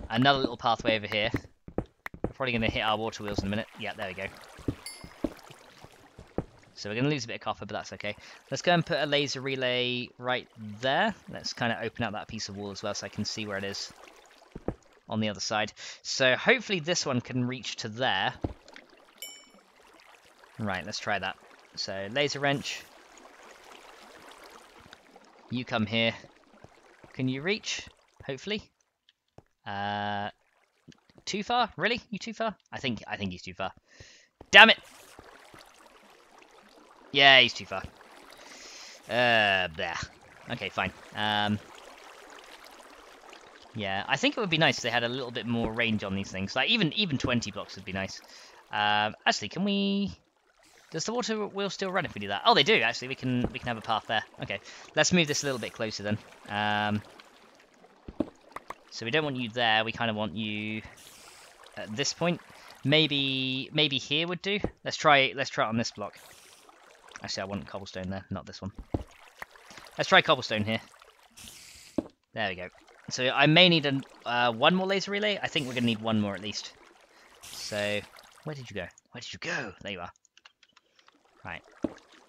another little pathway over here. We're probably going to hit our water wheels in a minute. Yeah, there we go. So we're going to lose a bit of copper, but that's okay. Let's go and put a laser relay right there. Let's kind of open up that piece of wall as well so I can see where it is on the other side. So hopefully this one can reach to there. Right, let's try that. So laser wrench. You come here. Can you reach? Hopefully. Too far? Really? You too far? I think he's too far. Damn it! Yeah, he's too far. There. Okay, fine. Yeah, I think it would be nice if they had a little bit more range on these things. Like even 20 blocks would be nice. Actually, can we? Does the water wheel still run if we do that? Oh, they do. Actually, we can have a path there. Okay, let's move this a little bit closer then. So we don't want you there. We kind of want you at this point. Maybe here would do. Let's try it on this block. Actually, I want cobblestone there, not this one. Let's try cobblestone here. There we go. So I may need one more laser relay. I think we're going to need one more at least. So, where did you go? Where did you go? There you are. Right.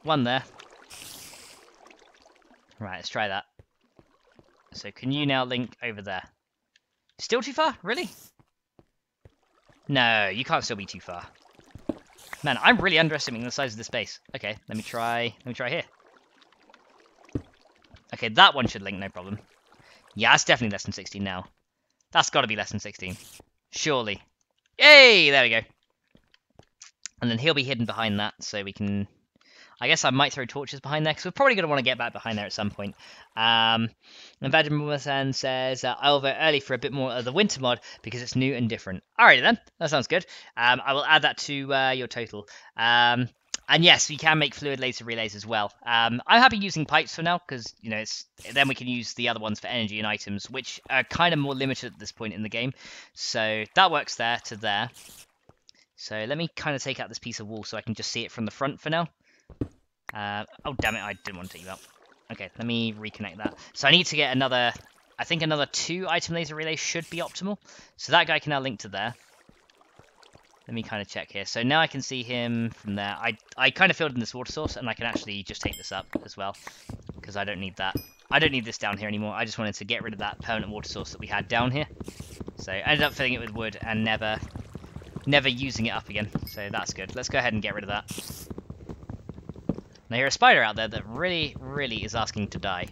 One there. Right, let's try that. So can you now link over there? Still too far? Really? No, you can't still be too far. Man, I'm really underestimating the size of this base. Okay, let me try here. Okay, that one should link, no problem. Yeah, that's definitely less than 16 now. That's got to be less than 16. Surely. Yay! There we go. And then he'll be hidden behind that, so we can... I guess I might throw torches behind there, because we're probably going to want to get back behind there at some point. And Vajramusan says, I'll vote early for a bit more of the winter mod, because it's new and different. Alrighty then, that sounds good. I will add that to your total. And yes, we can make fluid laser relays as well. I'm happy using pipes for now, because, you know, then we can use the other ones for energy and items, which are kind of more limited at this point in the game. So that works there to there. So let me kind of take out this piece of wall so I can just see it from the front for now. Oh, damn it, I didn't want to take you out. Okay, let me reconnect that. So I need to get another, I think another 2 item laser relays should be optimal. So that guy can now link to there. Let me kind of check here. So now I can see him from there. I kind of filled in this water source, and I can actually just take this up as well, because I don't need that. I don't need this down here anymore. I just wanted to get rid of that permanent water source that we had down here. So I ended up filling it with wood and never using it up again. So that's good. Let's go ahead and get rid of that. Now, I hear a spider out there that really, really is asking to die.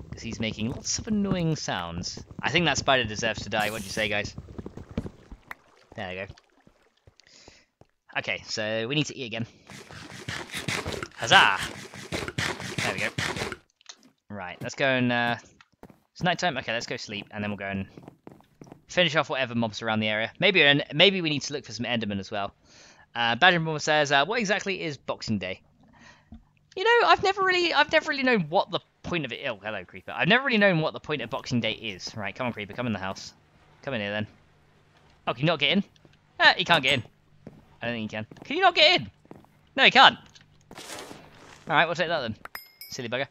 Because he's making lots of annoying sounds. I think that spider deserves to die. What do you say, guys? There we go. Okay, so we need to eat again. Huzzah! There we go. Right, let's go and... it's nighttime? Okay, let's go sleep, and then we'll go and finish off whatever mobs around the area. Maybe we need to look for some Endermen as well. Badger Bomber says, what exactly is Boxing Day? You know, I've never really known what the point of it... Oh, hello, Creeper. I've never really known what the point of Boxing Day is. Right, come on, Creeper, come in the house. Come in here, then. Oh, can you not get in? He can't get in. I don't think he can. Can you not get in? No, he can't. Alright, we'll take that then. Silly bugger.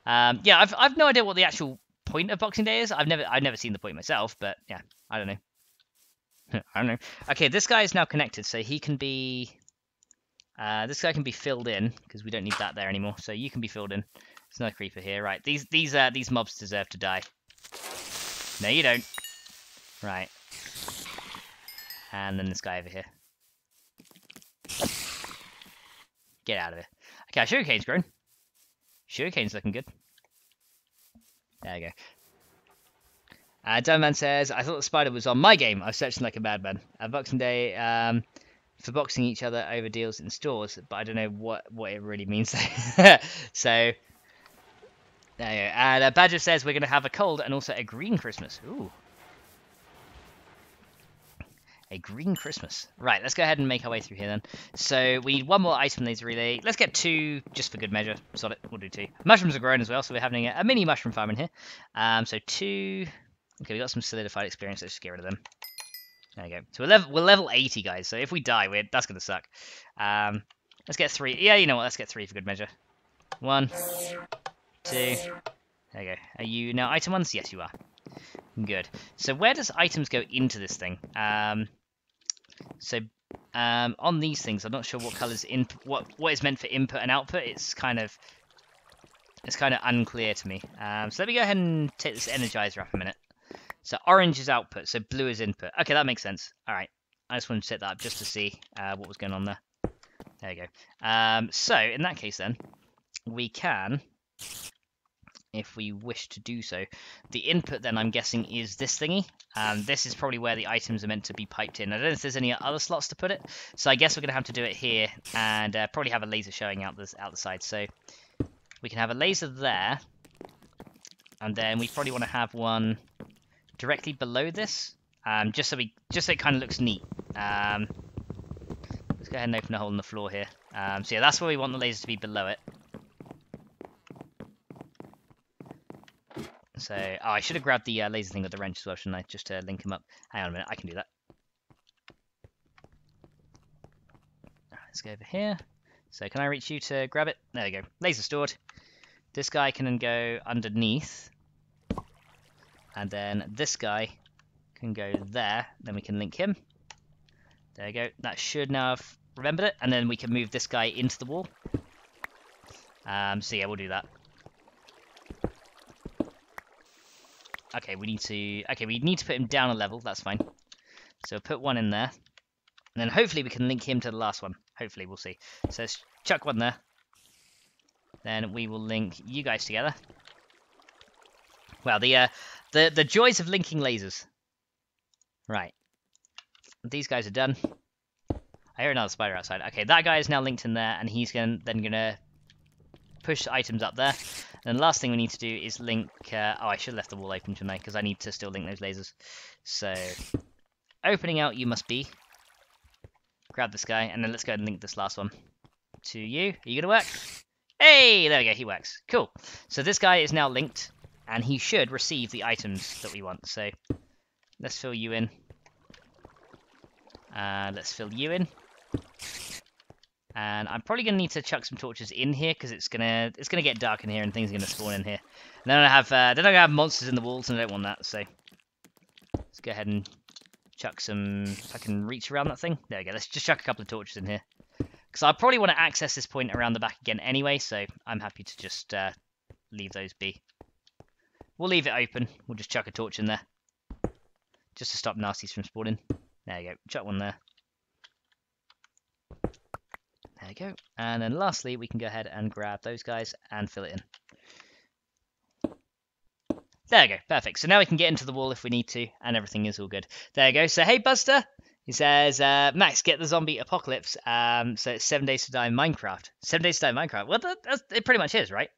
Yeah, I've no idea what the actual point of Boxing Day is. I've never seen the point myself, but yeah, I don't know. I don't know. Okay, this guy is now connected, so he can be... this guy can be filled in, because we don't need that there anymore, so you can be filled in. There's another creeper here. Right, these mobs deserve to die. No, you don't. Right. And then this guy over here. Get out of here. Okay, our sugarcane's grown. Sugarcane's looking good. There we go. Dunman says, I thought the spider was on my game. I was searching like a madman. Boxing Day, for boxing each other over deals in stores, but I don't know what it really means. So, there you go. And Badger says we're going to have a cold and also a green Christmas. Ooh. A green Christmas. Right, let's go ahead and make our way through here then. So we need 1 more item laser relay. Let's get 2 just for good measure. Sod it, we'll do 2. Mushrooms are growing as well, so we're having a mini mushroom farm in here. So 2. Okay, we got some solidified experience. Let's just get rid of them. There we go. So we're level 80, guys. So if we die, that's gonna suck. Let's get 3. Yeah, you know what? Let's get 3 for good measure. 1, 2. There you go. Are you now item 1s? Yes, you are. Good. So where does items go into this thing? On these things, I'm not sure what colors what is meant for input and output. It's kind of unclear to me. So let me go ahead and take this energizer up a minute. So orange is output, so blue is input. Okay, that makes sense. All right, I just wanted to set that up just to see what was going on there. There you go. So in that case, then we can, if we wish to do so, the input then I'm guessing is this thingy. This is probably where the items are meant to be piped in. I don't know if there's any other slots to put it, so I guess we're gonna have to do it here and probably have a laser showing out the side. So we can have a laser there, and then we probably want to have one directly below this, just so it kind of looks neat. Let's go ahead and open a hole in the floor here. So yeah, that's where we want the laser to be, below it. So, I should have grabbed the laser thing with the wrench as well, shouldn't I? Just to link them up. Hang on a minute, I can do that. Let's go over here. So, can I reach you to grab it? There we go. Laser stored. This guy can then go underneath. And then this guy can go there. Then we can link him. There we go. That should now have remembered it. And then we can move this guy into the wall. So, yeah, we'll do that. Okay, we need to put him down a level. That's fine. So put one in there, and then hopefully we can link him to the last one. Hopefully, we'll see. So let's chuck one there. Then we will link you guys together. Well, the joys of linking lasers. Right, these guys are done. I hear another spider outside. Okay, that guy is now linked in there, and he's then gonna push items up there. And the last thing we need to do is link... oh, I should have left the wall open, shouldn't I? Because I need to still link those lasers. So, opening out you must be. Grab this guy, and then let's go and link this last one to you. Are you going to work? Hey, there we go, he works. Cool. So this guy is now linked, and he should receive the items that we want. So, let's fill you in. Let's fill you in. And I'm probably going to need to chuck some torches in here because it's gonna get dark in here and things are going to spawn in here. And then I have monsters in the walls and I don't want that. So let's go ahead and chuck some. If I can reach around that thing, there we go. Let's just chuck a couple of torches in here because I probably want to access this point around the back again anyway. So I'm happy to just leave those be. We'll leave it open. We'll just chuck a torch in there just to stop nasties from spawning. There you go. Chuck one there. There we go. And then lastly, we can go ahead and grab those guys and fill it in. There we go. Perfect. So now we can get into the wall if we need to, and everything is all good. There you go. So, hey, Buster. He says, Max, get the zombie apocalypse. So it's 7 days to die in Minecraft. 7 days to die in Minecraft. Well, it pretty much is, right?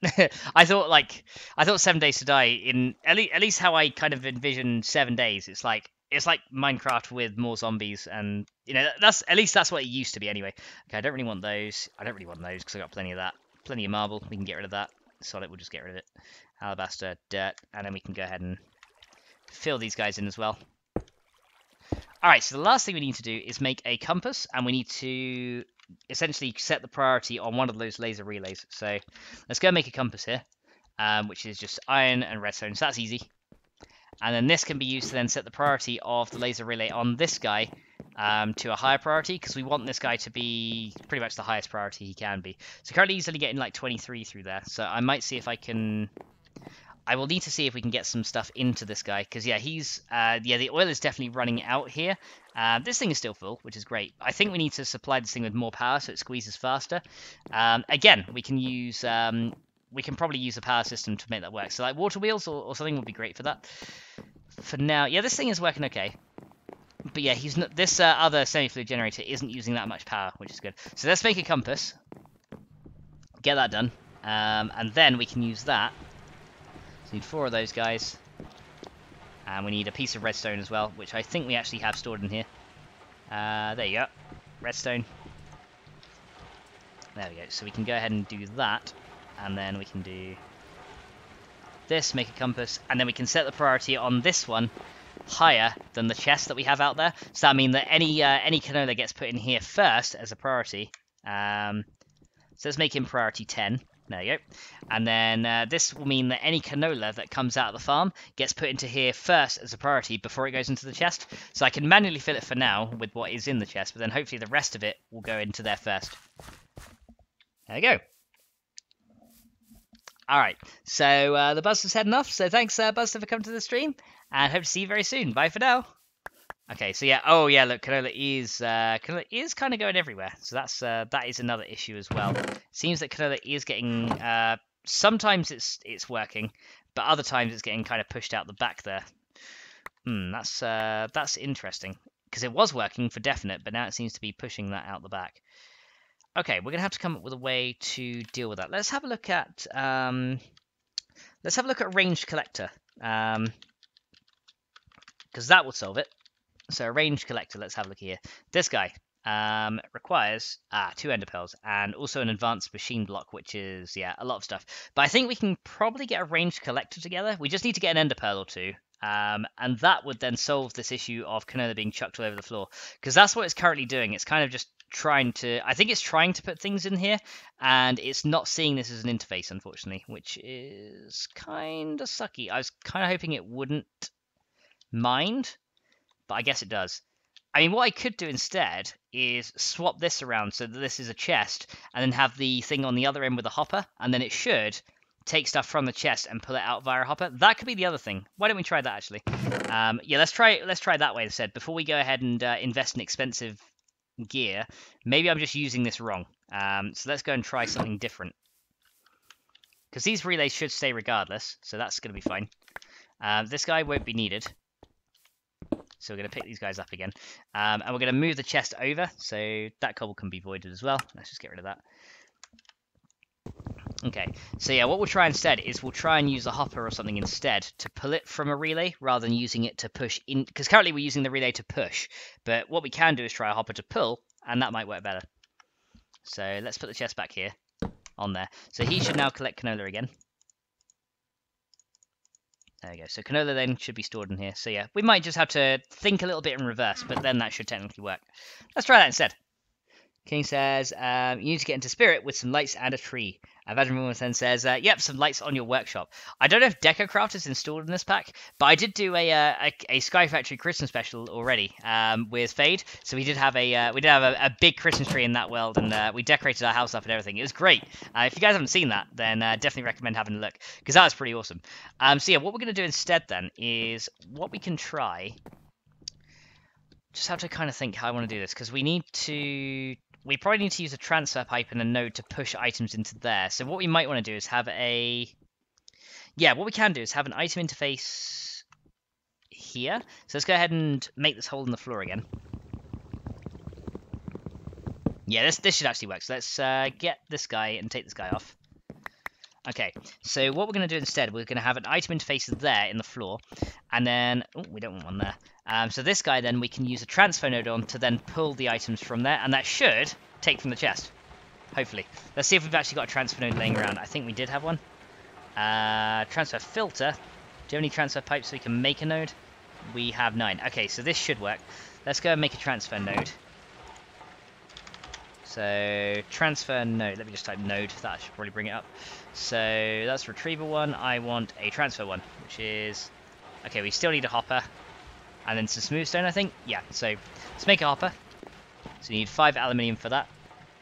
I thought 7 days to die in at least how I kind of envision 7 days. It's like Minecraft with more zombies, and that's what it used to be anyway. Okay, I don't really want those. I don't really want those because I got plenty of that. Plenty of marble. We can get rid of that. Solid, we'll just get rid of it. Alabaster, dirt, and then we can go ahead and fill these guys in as well. Alright, so the last thing we need to do is make a compass, and we need to essentially set the priority on one of those laser relays. So let's go and make a compass here, which is just iron and redstone, so that's easy. And then this can be used to then set the priority of the laser relay on this guy to a higher priority, because we want this guy to be pretty much the highest priority he can be. So currently he's only getting like 23 through there, so I might see if I can... I will need to see if we can get some stuff into this guy, because yeah, the oil is definitely running out here. This thing is still full, which is great. I think we need to supply this thing with more power so it squeezes faster. Again, we can use... we can probably use a power system to make that work. So like water wheels or something would be great for that. For now, yeah, this thing is working okay. But yeah, he's not, this other semi-fluid generator isn't using that much power, which is good. So let's make a compass. Get that done. And then we can use that. So we need 4 of those guys. And we need a piece of redstone as well, which I think we actually have stored in here. There you go. Redstone. There we go. So we can go ahead and do that. And then we can do this, make a compass, and then we can set the priority on this one higher than the chest that we have out there. So that means that any canola gets put in here first as a priority. So let's make him priority 10. There you go. And then this will mean that any canola that comes out of the farm gets put into here first as a priority before it goes into the chest. So I can manually fill it for now with what is in the chest, but then hopefully the rest of it will go into there first. There you go. Alright, so the Buster's heading off, so thanks Buster for coming to the stream, and hope to see you very soon. Bye for now. Okay, so yeah, oh yeah, look, canola is kind of going everywhere, so that is another issue as well. It seems that canola is getting, sometimes it's working, but other times it's getting kind of pushed out the back there. That's interesting, because it was working for definite, but now it seems to be pushing that out the back. Okay, we're gonna have to come up with a way to deal with that. Let's have a look at ranged collector, because that will solve it. So a ranged collector. Let's have a look here. This guy requires 2 ender pearls and also an advanced machine block, which is a lot of stuff. But I think we can probably get a ranged collector together. We just need to get an ender pearl or 2. And that would then solve this issue of canola being chucked all over the floor, because that's what it's currently doing. It's kind of just trying to put things in here, and it's not seeing this as an interface, unfortunately, which is kind of sucky. I was kind of hoping it wouldn't mind, but I guess it does. I mean, what I could do instead is swap this around so that this is a chest, and then have the thing on the other end with a hopper, and then it should take stuff from the chest and pull it out via a hopper. That could be the other thing. Why don't we try that, actually? Yeah, let's try that way instead. Before we go ahead and invest in expensive gear, maybe I'm just using this wrong. So let's go and try something different, because these relays should stay regardless, so that's going to be fine. This guy won't be needed, So we're going to pick these guys up again. And we're going to move the chest over, so that cobble can be voided as well. Let's just get rid of that. Okay, so yeah, what we'll try instead is we'll try and use a hopper or something instead to pull it from a relay rather than using it to push in, because currently we're using the relay to push, but what we can do is try a hopper to pull, and that might work better. So let's put the chest back here on there. So he should now collect canola again. There we go. So canola then should be stored in here. So yeah, we might just have to think a little bit in reverse, but then that should technically work. Let's try that instead. King says, you need to get into spirit with some lights and a tree. Vajramoon then says, yep, some lights on your workshop. I don't know if DecoCraft is installed in this pack, but I did do a Sky Factory Christmas special already with Fade. So we did have a big Christmas tree in that world, and we decorated our house up and everything. It was great. If you guys haven't seen that, then definitely recommend having a look, because that was pretty awesome. So yeah, what we're going to do instead then is what we can try. Just have to kind of think how I want to do this, because we probably need to use a transfer pipe and a node to push items into there. So what we might want to do is have what we can do is have an item interface here. So let's go ahead and make this hole in the floor again. Yeah, this should actually work. So let's get this guy and take this guy off. Okay, so what we're going to do instead, we're going to have an item interface there in the floor, and then, oh, we don't want one there. So this guy then we can use a transfer node on to then pull the items from there, and that should take from the chest, hopefully. Let's see if we've actually got a transfer node laying around. I think we did have one. Transfer filter. Do you have any transfer pipes so we can make a node? We have 9. Okay, so this should work. Let's go and make a transfer node. So, transfer node. Let me just type node. That should probably bring it up. So, that's retrieval one. I want a transfer one, which is... Okay, we still need a hopper. And then some smooth stone, I think. Yeah, so let's make a hopper. So we need 5 aluminium for that.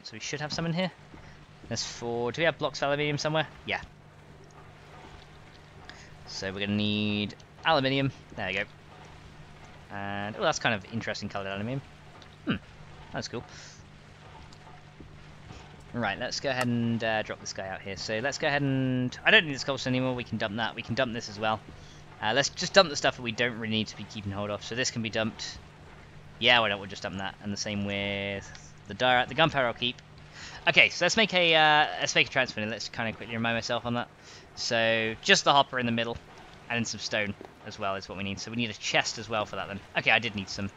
So we should have some in here. That's for... Do we have blocks of aluminium somewhere? Yeah. So we're going to need aluminium. There we go. And... Oh, that's kind of interesting coloured aluminium. That's cool. Right, let's go ahead and drop this guy out here. So let's go ahead and... I don't need this cobblestone anymore. We can dump that. We can dump this as well. Let's just dump the stuff that we don't really need to be keeping hold of. So this can be dumped. Yeah, why don't we just dump that? And the same with the gunpowder I'll keep. Okay, so let's make a transfer. Let's kind of quickly remind myself on that. So just the hopper in the middle, and then some stone as well is what we need. So we need a chest as well for that then. Okay, I did need some.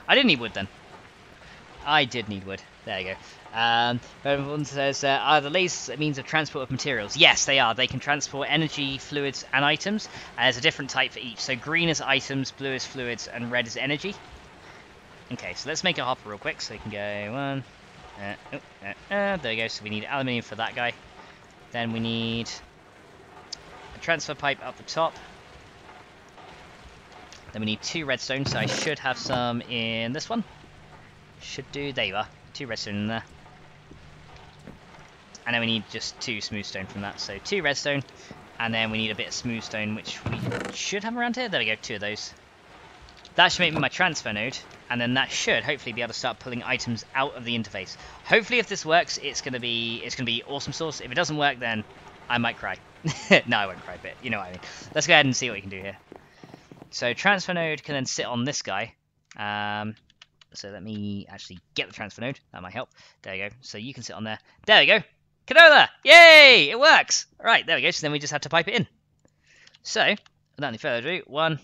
I did need wood then. I did need wood. There you go. Everyone says, are the lasers a means of transport of materials? Yes, they are. They can transport energy, fluids, and items. There's a different type for each. So green is items, blue is fluids, and red is energy. Okay, so let's make a hopper real quick so we can go one. There we go. So we need aluminium for that guy. Then we need a transfer pipe up the top. Then we need 2 redstone, so I should have some in this one. Should do. There you are. 2 redstone in there. And then we need just 2 smooth stone from that. So 2 redstone. And then we need a bit of smooth stone, which we should have around here. There we go, 2 of those. That should make me my transfer node. And then that should hopefully be able to start pulling items out of the interface. Hopefully if this works, it's gonna be awesome sauce. If it doesn't work, then I might cry. No, I won't cry, but you know what I mean. Let's go ahead and see what we can do here. So transfer node can then sit on this guy. So let me actually get the transfer node. That might help. There we go. So you can sit on there. There we go. Canola! Yay! It works! Alright, there we go. So then we just have to pipe it in. So, without any further ado, 1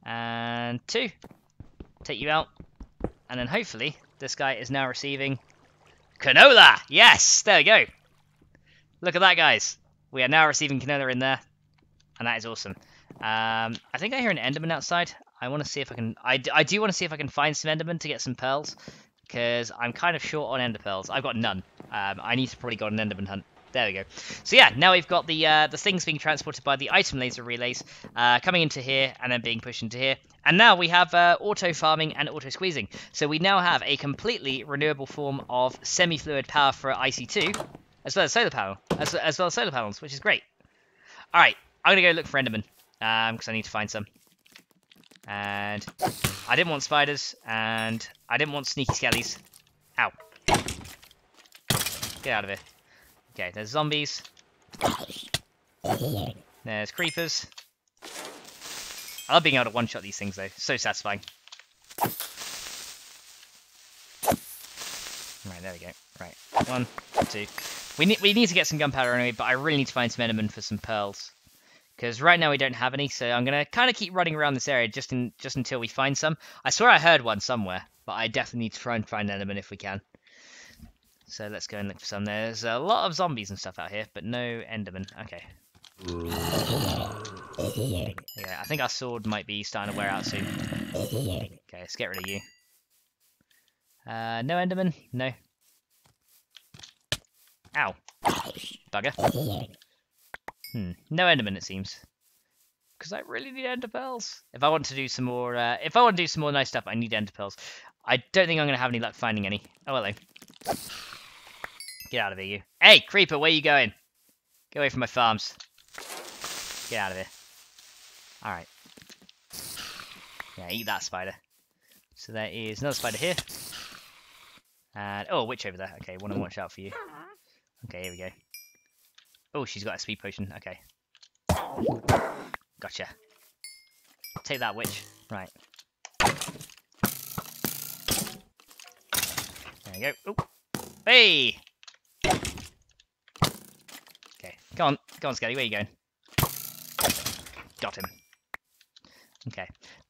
and 2. Take you out. And then hopefully, this guy is now receiving canola! Yes! There we go. Look at that, guys. We are now receiving canola in there. And that is awesome. I think I hear an enderman outside. I want to see if I can... I do want to see if I can find some enderman to get some pearls. Because I'm kind of short on ender pearls. I've got none. I need to probably go on an enderman hunt. There we go. So yeah, now we've got the things being transported by the item laser relays coming into here and then being pushed into here. And now we have auto farming and auto squeezing. So we now have a completely renewable form of semi-fluid power for IC2, as well as solar power, as well as solar panels, which is great. All right, I'm gonna go look for enderman because I need to find some. And I didn't want spiders, and I didn't want sneaky skellies. Ow. Get out of here. Okay, there's zombies. There's creepers. I love being able to one-shot these things, though. So satisfying. Right. 1, 2. We need to get some gunpowder anyway, but I really need to find some enderman for some pearls. Because right now we don't have any, so I'm going to kind of keep running around this area just until we find some. I swear I heard one somewhere, but I definitely need to try and find enderman if we can. So let's go and look for some. There's a lot of zombies and stuff out here, but no enderman. Okay. Yeah, I think our sword might be starting to wear out soon. Okay, let's get rid of you. No enderman? No. Ow. Bugger. No enderman, it seems. Because I really need ender pearls. If I want to do some more, nice stuff, I end pearls. I don't think I'm going to have any luck finding any. Oh, hello. Get out of here, you. Hey, creeper, where you going? Get away from my farms. Get out of here. Alright. Yeah, eat that spider. So there is another spider here. And, oh, a witch over there. Okay, want to watch out for you. Okay, here we go. Oh, she's got a speed potion. Okay. Gotcha. Take that, witch. Right. There we go. Oh. Hey! Okay, go on, Skelly, where are you going? Got him. Okay.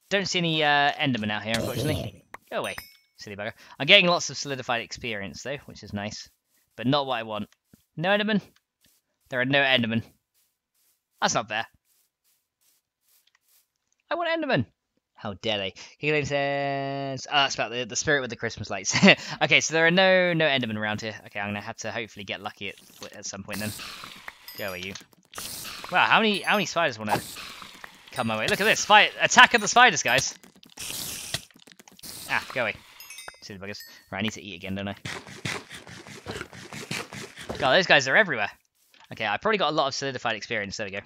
Don't see any endermen out here, unfortunately. Go away, silly bugger. I'm getting lots of solidified experience, though, which is nice. But not what I want. No endermen? There are no endermen. That's not fair. I want endermen. How dare they? Healing says... Oh, that's about the spirit with the Christmas lights. Okay, so there are no endermen around here. Okay, I'm going to have to hopefully get lucky at some point then. Go away, you. Wow, how many spiders want to come my way? Look at this. Attack of the spiders, guys. Ah, go away. Silly buggers. Right, I need to eat again, don't I? God, those guys are everywhere. Okay, I probably got a lot of solidified experience. There we go.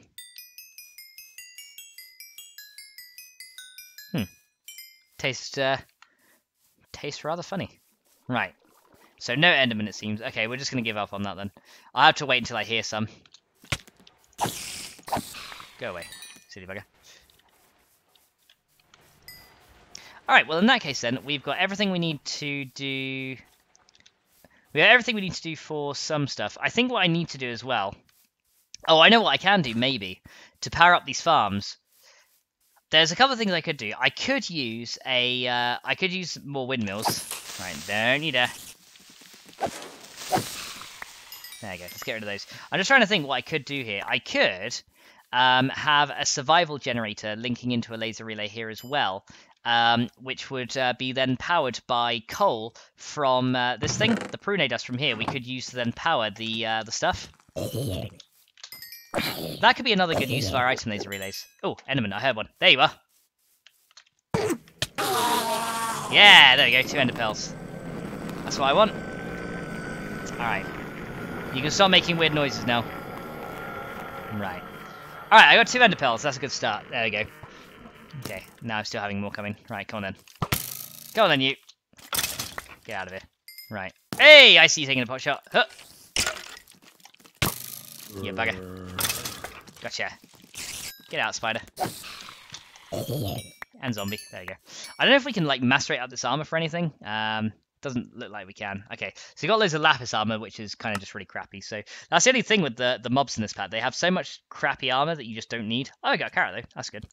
Tastes rather funny. Right. So no enderman, it seems. Okay, we're just going to give up on that then. I'll have to wait until I hear some. Go away, silly bugger. Alright, well in that case then, we've got everything we need to do... We got everything we need to do for some stuff. I think what I need to do as well... Oh, I know what I can do, maybe. To power up these farms. There's a couple of things I could do. I could use more windmills. Right, don't you dare. There you go. Let's get rid of those. I'm just trying to think what I could do here. I could have a survival generator linking into a laser relay here as well, which would be then powered by coal from this thing, the prune dust from here. We could use to then power the stuff. That could be another good use of our item laser relays. Oh, enderman, I heard one. There you are. Yeah, there we go, 2 ender pearls. That's what I want. Alright. You can start making weird noises now. Right. Alright, I got 2 ender pearls. That's a good start. There we go. Okay, now I'm still having more coming. Right, come on then. Go on then, you. Get out of here. Right. Hey, I see you taking a pot shot. Huh. You bugger. Gotcha. Get out, spider. And zombie. There you go. I don't know if we can, like, macerate up this armor for anything. Doesn't look like we can. Okay, so you got loads of lapis armor, which is kind of just really crappy. So that's the only thing with the mobs in this pack. They have so much crappy armor that you just don't need. Oh, I got a carrot, though. That's good.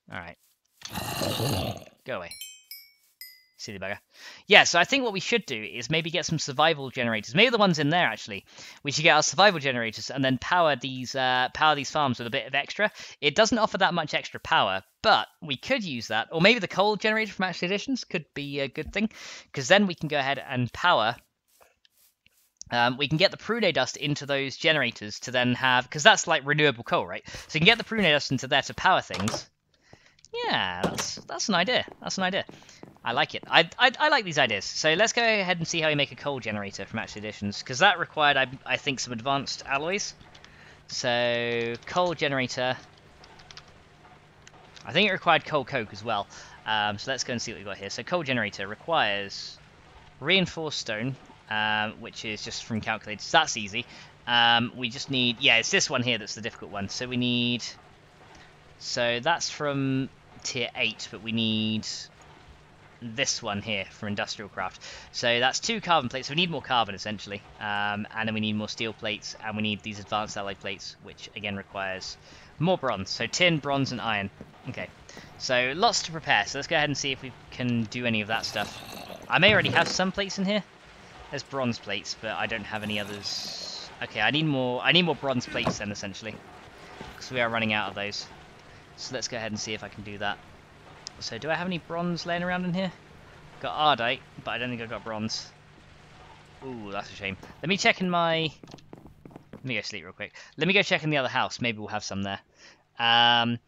Alright. Go away. Silly bugger. Yeah, so I think what we should do is maybe get some survival generators. Maybe the ones in there, actually. We should get our survival generators and then power these farms with a bit of extra. It doesn't offer that much extra power, but we could use that. Or maybe the coal generator from Actual Editions could be a good thing, because then we can go ahead and power... we can get the prune dust into those generators to then have... Because that's like renewable coal, right? So you can get the prune dust into there to power things. Yeah, that's an idea. That's an idea. I like it. I like these ideas. So let's go ahead and see how we make a coal generator from Actual Editions, because that required, I think, some advanced alloys. So coal generator. I think it required coal coke as well. So let's go and see what we've got here. So coal generator requires reinforced stone, which is just from calculators. That's easy. We just need, yeah, it's this one here that's the difficult one. So we need, so that's from tier 8, but we need this one here for industrial craft. So that's 2 carbon plates. So we need more carbon essentially, and then we need more steel plates, and we need these advanced alloy plates, which again requires more bronze. So tin, bronze, and iron. Okay, so lots to prepare. So let's go ahead and see if we can do any of that stuff. I may already have some plates in here. There's bronze plates, but I don't have any others. Okay, I need more bronze plates then essentially, because we are running out of those. So let's go ahead and see if I can do that. So do I have any bronze laying around in here? Got ardite, but I don't think I've got bronze. Ooh, that's a shame. Let me check in my... Let me go sleep real quick. Let me go check in the other house. Maybe we'll have some there. And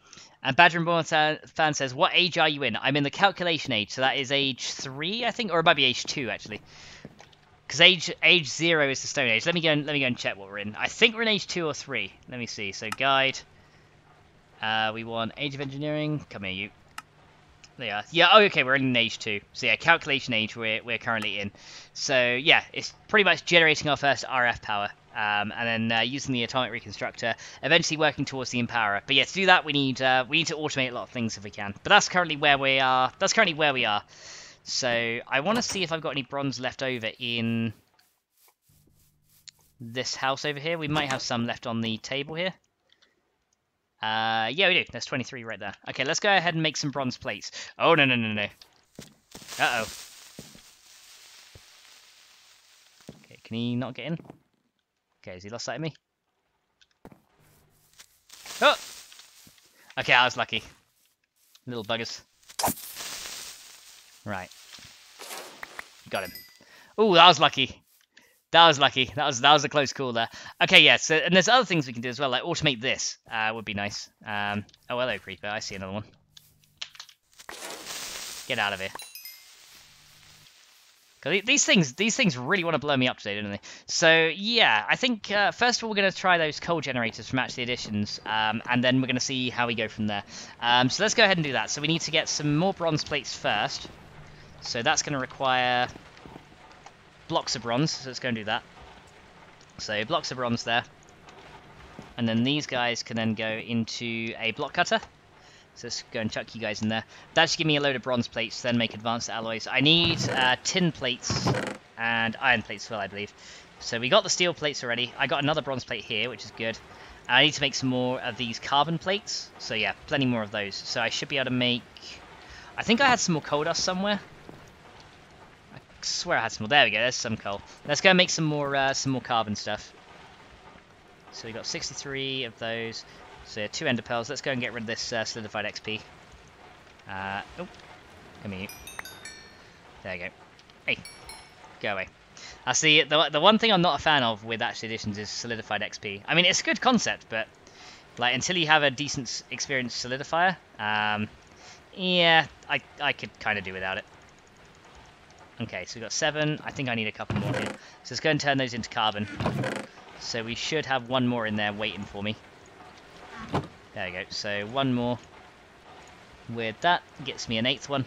Badger and Born Fan says, what age are you in? I'm in the calculation age, so that is age 3, I think, or it might be age 2 actually. Because age 0 is the Stone Age. Let me go and check what we're in. I think we're in age 2 or 3. Let me see. So guide. We want Age of Engineering. Come here, you. There you are. Yeah, oh, okay, we're in age 2. So yeah, calculation age we're currently in. So yeah, it's pretty much generating our first RF power. And then using the atomic reconstructor, eventually working towards the empowerer. But yeah, to do that we need to automate a lot of things if we can. But that's currently where we are. So I want to see if I've got any bronze left over in this house over here. We might have some left on the table here. Yeah, we do. There's 23 right there. Okay, let's go ahead and make some bronze plates. Oh, no. Uh-oh. Okay, can he not get in? Okay, has he lost sight of me? Oh! Okay, I was lucky. Little buggers. Right. Got him. Ooh, that was lucky. That was lucky. That was a close call there. Okay, yeah. So, and there's other things we can do as well, like automate this. Would be nice. Oh, hello, creeper. I see another one. Get out of here. Cause these things really want to blow me up today, don't they? So yeah, I think first of all we're going to try those coal generators from Actually Additions, and then we're going to see how we go from there. So let's go ahead and do that. So we need to get some more bronze plates first. So that's going to require blocks of bronze, so let's go and do that. So blocks of bronze there. And then these guys can then go into a block cutter. So let's go and chuck you guys in there. That should give me a load of bronze plates, then make advanced alloys. I need tin plates and iron plates as well, I believe. So we got the steel plates already. I got another bronze plate here, which is good. I need to make some more of these carbon plates. So yeah, plenty more of those. So I should be able to make... I think I had some more coal dust somewhere. I swear I had some more. There we go, there's some coal. Let's go and make some more carbon stuff. So we got 63 of those. So 2 ender pearls. Let's go and get rid of this solidified XP. Oh, come here. There you go. Hey, go away. I see. The one thing I'm not a fan of with Actually Additions is solidified XP. I mean, it's a good concept, but like until you have a decent experienced solidifier, yeah, I could kind of do without it. Okay, so we've got 7. I think I need a couple more here. So let's go and turn those into carbon. So we should have 1 more in there waiting for me. There we go. So 1 more with that gets me an 8th one.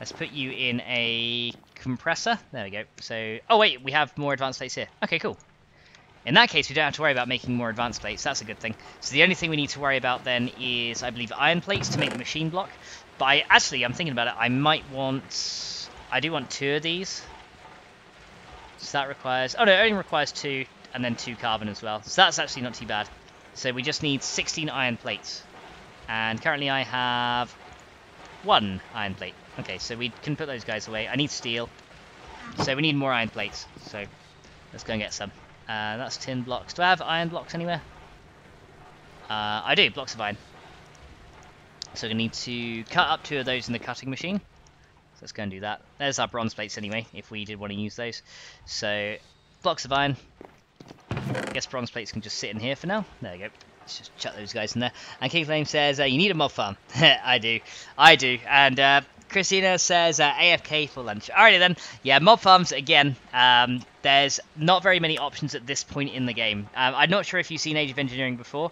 Let's put you in a compressor. There we go. So, oh wait, we have more advanced plates here. Okay, cool. In that case, we don't have to worry about making more advanced plates. That's a good thing. So the only thing we need to worry about then is, I believe, iron plates to make the machine block. But I'm thinking about it. I do want 2 of these. So that requires, oh no, it only requires 2 and then 2 carbon as well. So that's actually not too bad. So we just need 16 iron plates. And currently I have 1 iron plate. Okay, so we can put those guys away. I need steel. So we need more iron plates. So let's go and get some. That's tin blocks. Do I have iron blocks anywhere? I do, blocks of iron. So we need to cut up 2 of those in the cutting machine. So let's go and do that. There's our bronze plates anyway, if we did want to use those. So blocks of iron. I guess bronze plates can just sit in here for now. There we go. Let's just chuck those guys in there. And King Flame says, you need a mob farm. I do. And Christina says, AFK for lunch. Alrighty then. Yeah, mob farms, again, there's not very many options at this point in the game. I'm not sure if you've seen Age of Engineering before,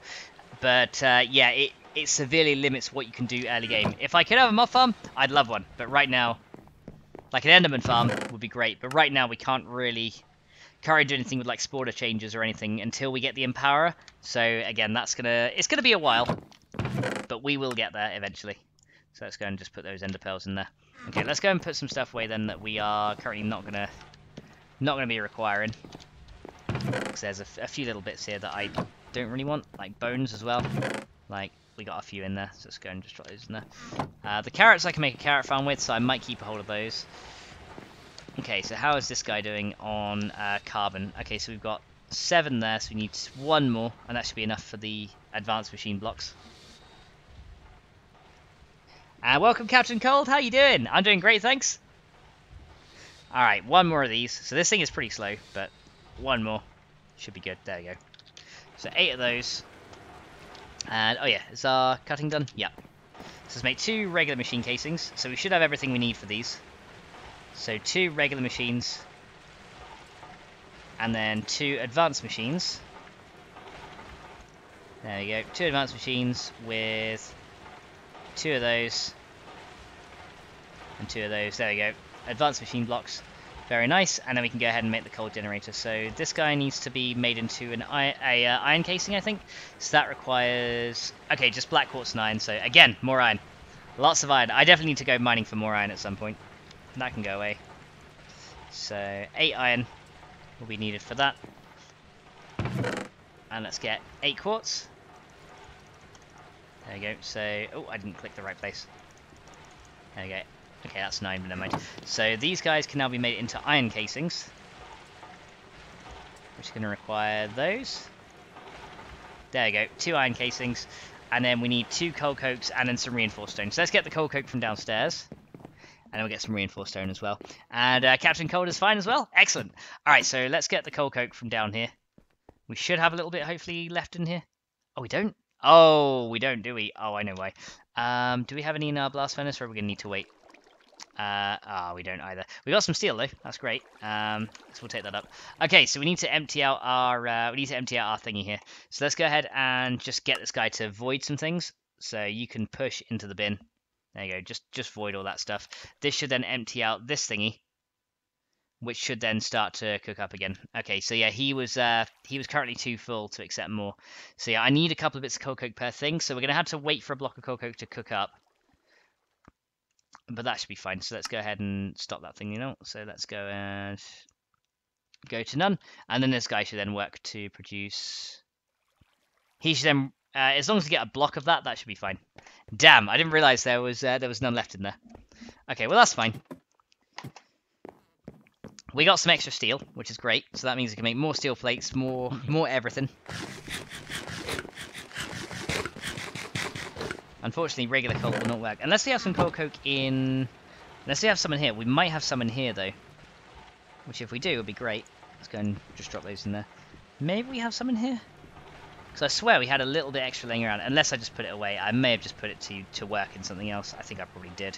but yeah, it severely limits what you can do early game. If I could have a mob farm, I'd love one. But right now, like an Enderman farm would be great. But right now, we can't really do anything with like spawner changes or anything until we get the empowerer. So again, it's gonna be a while, but we will get there eventually. So let's go and just put those ender pearls in there. Okay, let's go and put some stuff away then that we are currently not gonna be requiring. Because there's a few little bits here that I don't really want, like bones as well. Like, we got a few in there, so let's go and just drop those in there. The carrots I can make a carrot farm with, so I might keep a hold of those. Okay, so how is this guy doing on carbon? Okay, so we've got 7 there, so we need 1 more, and that should be enough for the advanced machine blocks. Welcome, Captain Cold. How you doing? I'm doing great, thanks. Alright, 1 more of these. So this thing is pretty slow, but 1 more should be good. There we go. So 8 of those. And, oh yeah, is our cutting done? Yeah. So let's make 2 regular machine casings. So we should have everything we need for these. So 2 regular machines. And then 2 advanced machines. There we go. 2 advanced machines with 2 of those. And 2 of those. There we go. Advanced machine blocks. Very nice. And then we can go ahead and make the coal generator. So this guy needs to be made into an iron casing, I think. So that requires... Okay, just black quartz and iron. So again, more iron. Lots of iron. I definitely need to go mining for more iron at some point. That can go away. So 8 iron will be needed for that. And let's get 8 quartz. There we go. So, oh, I didn't click the right place. There we go. Okay, that's 9, but never mind. So these guys can now be made into iron casings, which is going to require those. There we go. 2 iron casings. And then we need 2 coal cokes and then some reinforced stone. So let's get the coal coke from downstairs. And then we'll get some reinforced stone as well. And Captain Cold is fine as well. Excellent. Alright, so let's get the coal coke from down here. We should have a little bit, hopefully, left in here. Oh, we don't? Oh, we don't, do we? Oh, I know why. Do we have any in our blast furnace, or are we going to need to wait? We don't either. We got some steel, though. That's great. So we'll take that up. Okay, so we need to empty out our thingy here. So let's go ahead and just get this guy to void some things. So you can push into the bin. There you go. Just void all that stuff. This should then empty out this thingy, which should then start to cook up again. Okay, so yeah, he was currently too full to accept more. So yeah, I need a couple of bits of coal coke per thing. So we're gonna have to wait for a block of coal coke to cook up. But that should be fine. So let's go ahead and stop that thing, you know. So let's go and go to none. And then this guy should then work to produce... He should then... as long as we get a block of that, that should be fine. Damn, I didn't realise there was none left in there. Okay, well that's fine. We got some extra steel, which is great. So that means we can make more steel plates, more everything. Unfortunately, regular coal will not work. Unless we have some coal coke in... Unless we have some in here. We might have some in here, though. Which, if we do, would be great. Let's go and just drop those in there. Maybe we have some in here? Because I swear we had a little bit extra laying around. Unless I just put it away. I may have just put it to work in something else. I think I probably did.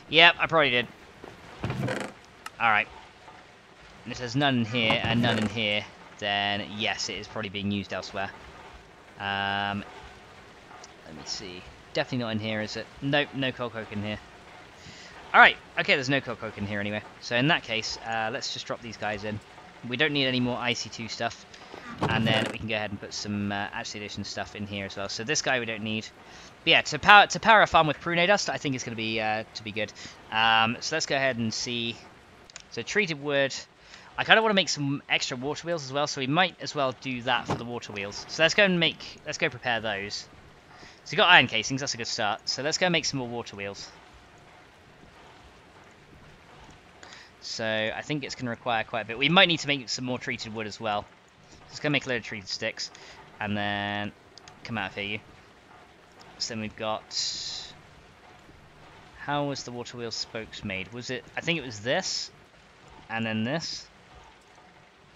Yep, I probably did. Alright. And if there's none in here and none in here, then yes, it is probably being used elsewhere. Let me see. Definitely not in here, is it? Nope, no coal coke in here. Alright, okay, there's no coal coke in here anyway. So in that case, let's just drop these guys in. We don't need any more IC2 stuff. And then we can go ahead and put some Actually Edition stuff in here as well. So this guy we don't need. But yeah, to power a farm with prune dust, I think it's going to be good. So let's go ahead and see. So treated wood. I kind of want to make some extra water wheels as well, so we might as well do that for the water wheels. So let's go prepare those. So we've got iron casings, that's a good start. So let's go make some more water wheels. So I think it's going to require quite a bit. We might need to make some more treated wood as well. Let's go make a load of treated sticks. And then come out of here, you. So then we've got... How was the water wheel spokes made? Was it... I think it was this. And then this.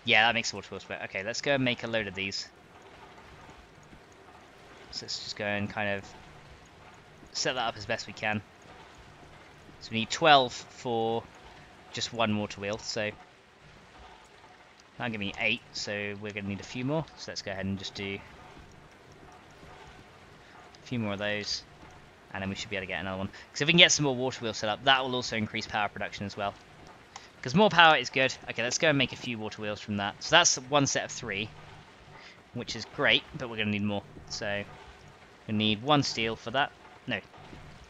Yeah, that makes the water wheel spoke. Okay, let's go and make a load of these. So let's just go and kind of set that up as best we can. So we need 12 for just one water wheel, so that'll give me 8, so we're going to need a few more. So let's go ahead and just do a few more of those, and then we should be able to get another one. Because if we can get some more water wheels set up, that will also increase power production as well. Because more power is good. Okay, let's go and make a few water wheels from that. So that's one set of 3, which is great, but we're going to need more. So we need 1 steel for that. No,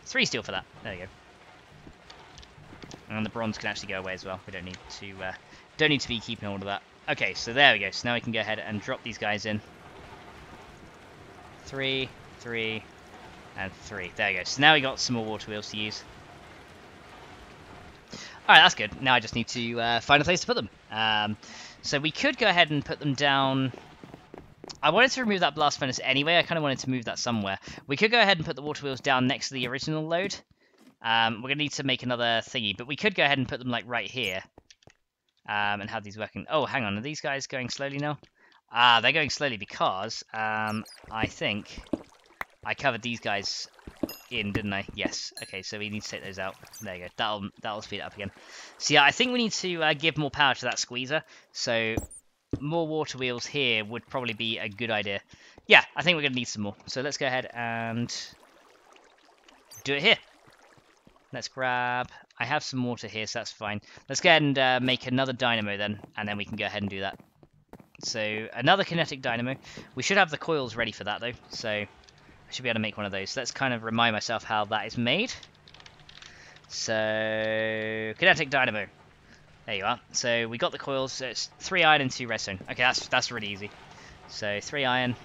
3 steel for that. There you go. And the bronze can actually go away as well. We don't need to be keeping all of that. Okay, so there we go. So now we can go ahead and drop these guys in. 3, 3, and 3. There we go. So now we got some more water wheels to use. Alright, that's good. Now I just need to find a place to put them. So we could go ahead and put them down. I wanted to remove that blast furnace anyway. I kind of wanted to move that somewhere. We could go ahead and put the water wheels down next to the original load. We're going to need to make another thingy, but we could go ahead and put them like right here. And have these working. Oh, hang on. Are these guys going slowly now? They're going slowly because I think I covered these guys in, didn't I? Yes. Okay, so we need to take those out. There you go. That'll speed it up again. So yeah, I think we need to give more power to that squeezer. So more water wheels here would probably be a good idea. Yeah, I think we're going to need some more. So let's go ahead and do it here. Let's grab... I have some water here, so that's fine. Let's go ahead and make another dynamo then, and then we can go ahead and do that. So, another kinetic dynamo. We should have the coils ready for that, though, so I should be able to make one of those. So let's kind of remind myself how that is made. So, kinetic dynamo. There you are. So, we got the coils. So it's 3 iron and 2 redstone. Okay, that's really easy. So, 3 iron.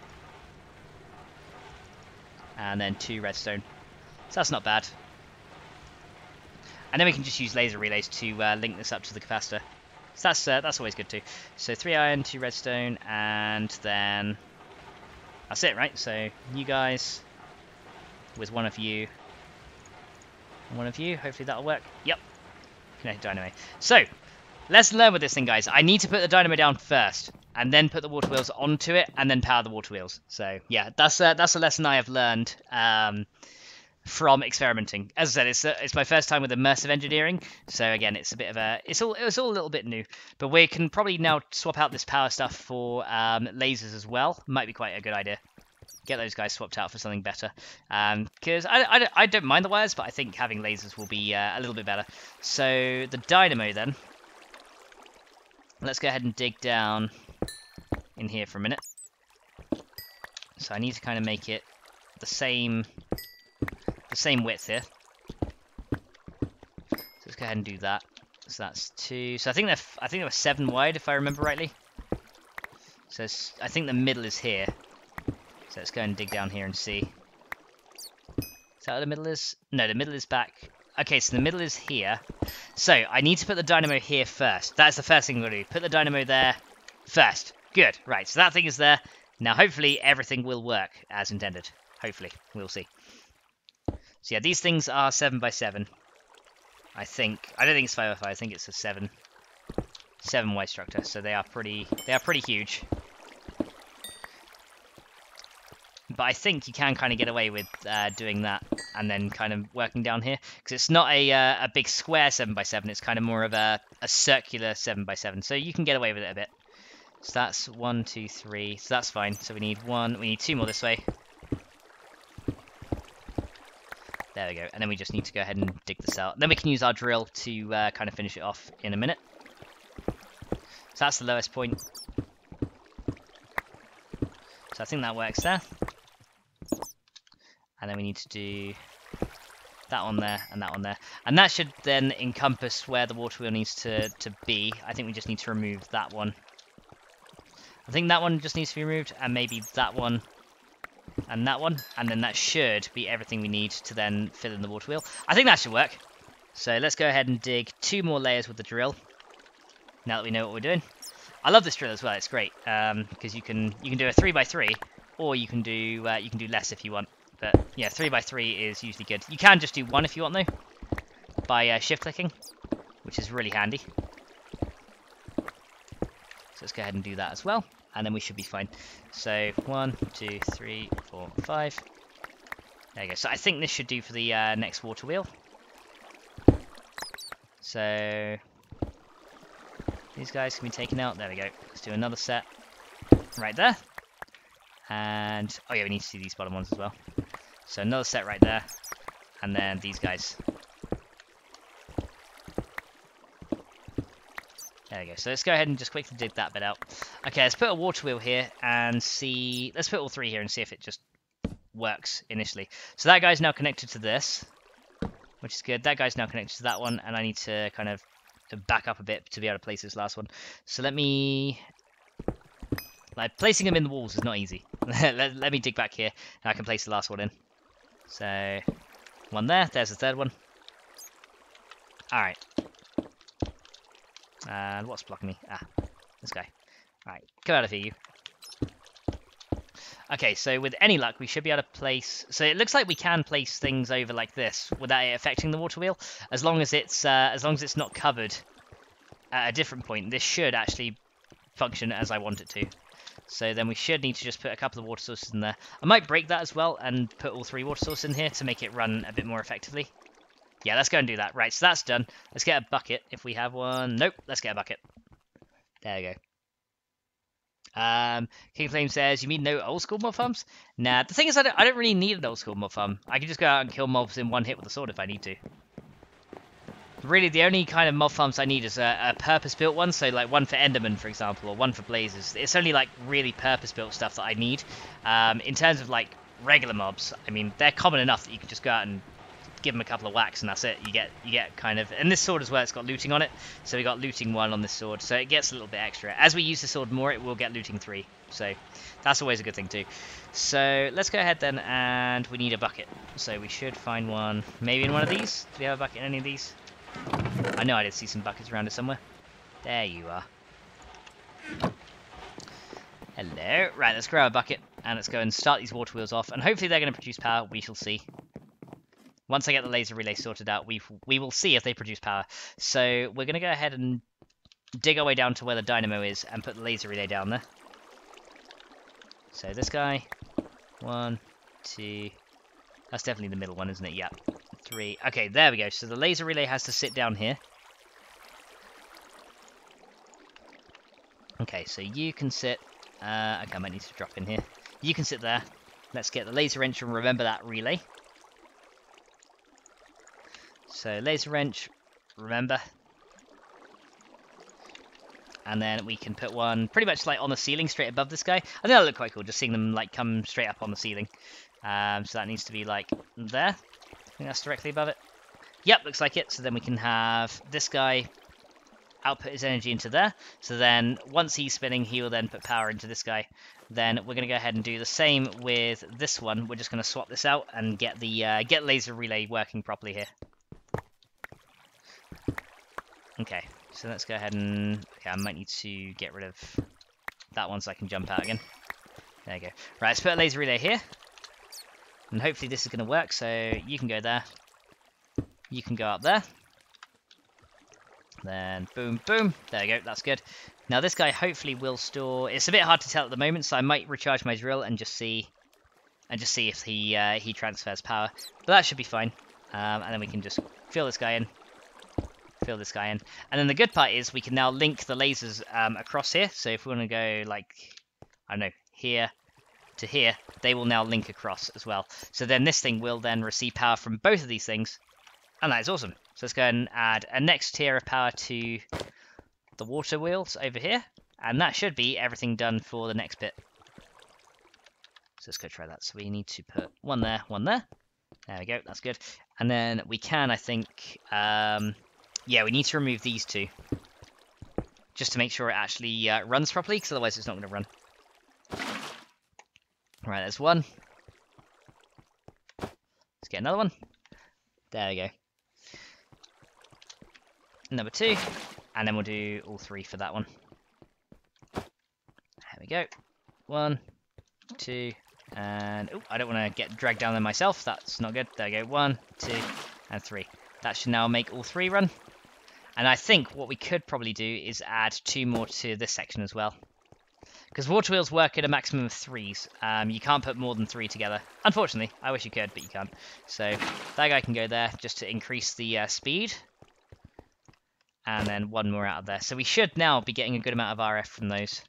And then 2 redstone. So, that's not bad. And then we can just use laser relays to link this up to the capacitor. So that's always good too. So 3 iron, 2 redstone, and then that's it, right? So you guys with one of you, and one of you. Hopefully that'll work. Yep. Kinetic dynamo. So let's learn with this thing, guys. I need to put the dynamo down first, and then put the water wheels onto it, and then power the water wheels. So yeah, that's a lesson I have learned. From experimenting. As I said, it's my first time with immersive engineering, so again, it's a bit of a it's all a little bit new. But we can probably now swap out this power stuff for lasers as well. Might be quite a good idea. Get those guys swapped out for something better. Because I don't mind the wires, but I think having lasers will be a little bit better. So the dynamo then. Let's go ahead and dig down in here for a minute. So I need to kind of make it the same width here. So let's go ahead and do that. So that's 2. So I think they were 7 wide if I remember rightly. So I think the middle is here. So let's go and dig down here and see. Is that what the middle is? No, the middle is back. Okay, so the middle is here. So I need to put the dynamo here first. That's the first thing we're going to do. Put the dynamo there first. Good. Right, so that thing is there. Now hopefully everything will work as intended. Hopefully. We'll see. So yeah, these things are 7x7. I think. I don't think it's 5x5. I think it's a 7 wide structure. So they are pretty huge. But I think you can kind of get away with doing that and then kind of working down here, because it's not a big square 7x7. It's kind of more of a circular 7x7. So you can get away with it a bit. So that's 1, 2, 3. So that's fine. So we need 2 more this way. There we go, and then we just need to go ahead and dig this out. Then we can use our drill to kind of finish it off in a minute. So that's the lowest point. So I think that works there. And then we need to do that one there and that one there. And that should then encompass where the water wheel needs to be. I think we just need to remove that one. I think that one just needs to be removed, and maybe that one. And that one, and then that should be everything we need to then fill in the water wheel. I think that should work. So let's go ahead and dig 2 more layers with the drill. Now that we know what we're doing, I love this drill as well. It's great because you can do a 3x3, or you can do less if you want. But yeah, 3x3 is usually good. You can just do 1 if you want though, by shift clicking, which is really handy. So let's go ahead and do that as well. And then we should be fine. So 1, 2, 3, 4, 5. There you go. So I think this should do for the next water wheel. So these guys can be taken out. There we go. Let's do another set right there. And oh yeah, we need to see these bottom ones as well. So another set right there. And then these guys. There we go. So let's go ahead and just quickly dig that bit out. Okay, let's put a water wheel here and see. Let's put all 3 here and see if it just works initially. So that guy's now connected to this. which is good. That guy's now connected to that one, and I need to kind of back up a bit to be able to place this last one. So let me... Like, placing them in the walls is not easy. let me dig back here, and I can place the last one in. So, one there. There's the third one. Alright. And what's blocking me? Ah, this guy. Alright, come out of here, you. Okay, so with any luck, we should be able to place... So it looks like we can place things over like this without it affecting the water wheel, as long as it's not covered at a different point. This should actually function as I want it to. So then we should need to just put a couple of water sources in there. I might break that as well and put all 3 water sources in here to make it run a bit more effectively. Yeah, let's go and do that. Right, so that's done. Let's get a bucket if we have one. Nope, let's get a bucket. There we go. King Flame says, you mean no old school mob farms? Nah, the thing is I don't really need an old school mob farm. I can just go out and kill mobs in one hit with a sword if I need to. Really, the only kind of mob farms I need is a purpose-built one, so like one for Enderman, for example, or one for Blazers. It's only like really purpose-built stuff that I need. In terms of like regular mobs, I mean, they're common enough that you can just go out and give them a couple of whacks and that's it. You get kind of... And this sword as well, it's got looting on it, so we got looting 1 on this sword, so it gets a little bit extra. As we use the sword more, it will get looting 3, so that's always a good thing too. So let's go ahead then, and we need a bucket. So we should find one, maybe in one of these. Do we have a bucket in any of these? I know I did see some buckets around it somewhere. There you are. Hello. Right, let's grab a bucket and let's go and start these water wheels off. And hopefully they're going to produce power. We shall see. Once I get the laser relay sorted out, we will see if they produce power. So we're going to go ahead and dig our way down to where the dynamo is and put the laser relay down there. So this guy. 1, 2. That's definitely the middle one, isn't it? Yep. 3. Okay, there we go. So the laser relay has to sit down here. Okay, so you can sit... okay, I might need to drop in here. You can sit there. Let's get the laser wrench and remember that relay. So laser wrench, remember. And then we can put one pretty much like on the ceiling straight above this guy. I think that'll look quite cool, just seeing them like come straight up on the ceiling. So that needs to be like there. I think that's directly above it. Yep, looks like it. So then we can have this guy output his energy into there. So then once he's spinning, he will then put power into this guy. Then we're going to go ahead and do the same with this one. We're just going to swap this out and get the laser relay working properly here. Okay, so let's go ahead and... Okay, I might need to get rid of that one so I can jump out again. There you go. Right, let's put a laser relay here. And hopefully this is going to work, so you can go there. You can go up there. Then boom, boom. There we go, that's good. Now this guy hopefully will store... It's a bit hard to tell at the moment, so I might recharge my drill and just see if he transfers power. But that should be fine. And then we can just fill this guy in. Fill this guy in. And then the good part is we can now link the lasers across here. So if we want to go like, I don't know, here to here, they will now link across as well. So then this thing will then receive power from both of these things. And that is awesome. So let's go and add a next tier of power to the water wheels over here. And that should be everything done for the next bit. So let's go try that. So we need to put one there, one there. There we go, that's good. And then we can, I think... yeah, we need to remove these 2. Just to make sure it actually runs properly, because otherwise it's not going to run. Right, there's one. Let's get another one. There we go. Number 2. And then we'll do all 3 for that one. There we go. 1, 2, and... Oh, I don't want to get dragged down there myself. That's not good. There we go. 1, 2, and 3. That should now make all 3 run. And I think what we could probably do is add 2 more to this section as well. Because water wheels work at a maximum of 3s. You can't put more than 3 together. Unfortunately, I wish you could, but you can't. So that guy can go there just to increase the speed. And then 1 more out of there. So we should now be getting a good amount of RF from those.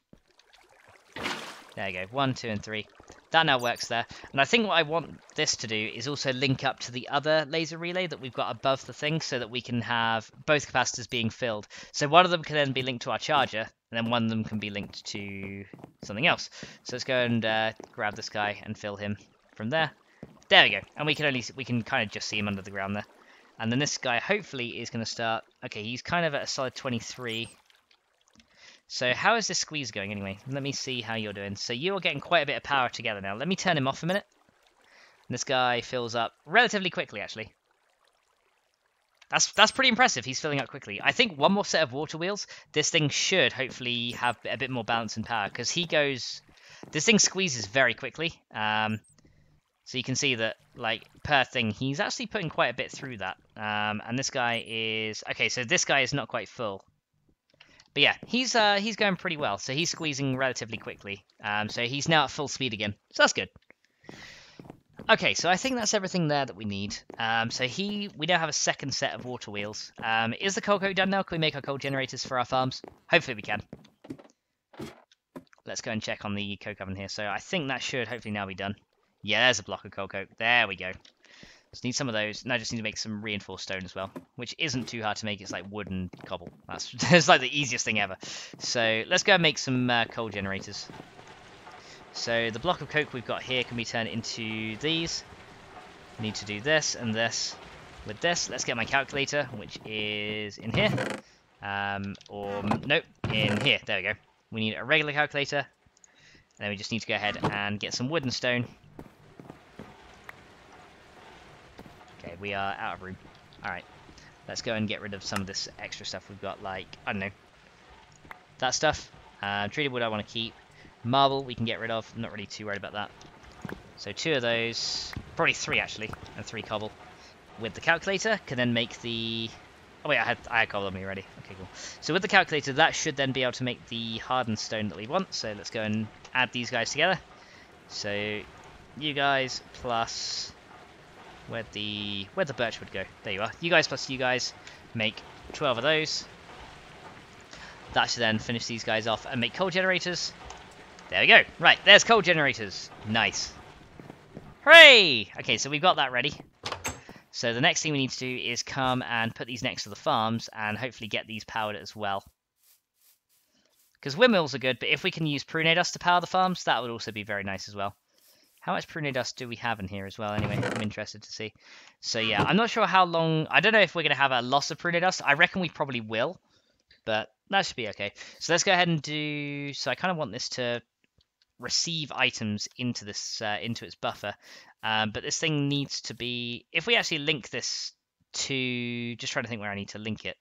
There you go. 1, 2, and 3. That now works there. And I think what I want this to do is also link up to the other laser relay that we've got above the thing so that we can have both capacitors being filled. So one of them can then be linked to our charger, and then one of them can be linked to something else. So let's go and grab this guy and fill him from there. There we go. And we can kind of just see him under the ground there. And then this guy hopefully is going to start... Okay, he's kind of at a solid 23. So how is this squeeze going anyway? Let me see how you're doing. So you're getting quite a bit of power together now. Let me turn him off a minute. This guy fills up relatively quickly, actually. That's pretty impressive. He's filling up quickly. I think one more set of water wheels, this thing should hopefully have a bit more balance and power, because he goes... This thing squeezes very quickly. So you can see that, like, per thing, he's actually putting quite a bit through that. And this guy is... Okay, so this guy is not quite full. But yeah, he's going pretty well. So he's squeezing relatively quickly. So he's now at full speed again. So that's good. Okay, so I think that's everything there that we need. So we now have a second set of water wheels. Is the coal coke done now? Can we make our coal generators for our farms? Hopefully we can. Let's go and check on the coke oven here. So I think that should hopefully now be done. Yeah, there's a block of coal coke. There we go. Just need some of those. And I just need to make some reinforced stone as well, which isn't too hard to make. It's like wood and cobble. That's like the easiest thing ever. So let's go and make some coal generators. So the block of coke we've got here can be turned into these. We need to do this and this with this. Let's get my calculator, which is in here. Or nope, in here. There we go. We need a regular calculator. And then we just need to go ahead and get some wood and stone. Okay, we are out of room. Alright, let's go and get rid of some of this extra stuff we've got, like, I don't know, that stuff. Treated wood I want to keep. Marble we can get rid of. I'm not really too worried about that. So 2 of those, probably 3 actually, and 3 cobble. With the calculator, can then make the... Oh wait, I had cobble on me already. Okay, cool. So with the calculator, that should then be able to make the hardened stone that we want. So let's go and add these guys together. So you guys plus... Where'd the birchwood go? There you are. You guys plus you guys make 12 of those. That should then finish these guys off and make coal generators. There we go. Right, there's coal generators. Nice. Hooray! Okay, so we've got that ready. So the next thing we need to do is come and put these next to the farms and hopefully get these powered as well. Because windmills are good, but if we can use prune dust to power the farms, that would also be very nice as well. How much prune dust do we have in here as well? Anyway, I'm interested to see. So yeah, I'm not sure how long... I don't know if we're going to have a loss of prune dust. I reckon we probably will, but that should be okay. So let's go ahead and do... So I kind of want this to receive items into this into its buffer. But this thing needs to be... If we actually link this to... Just trying to think where I need to link it.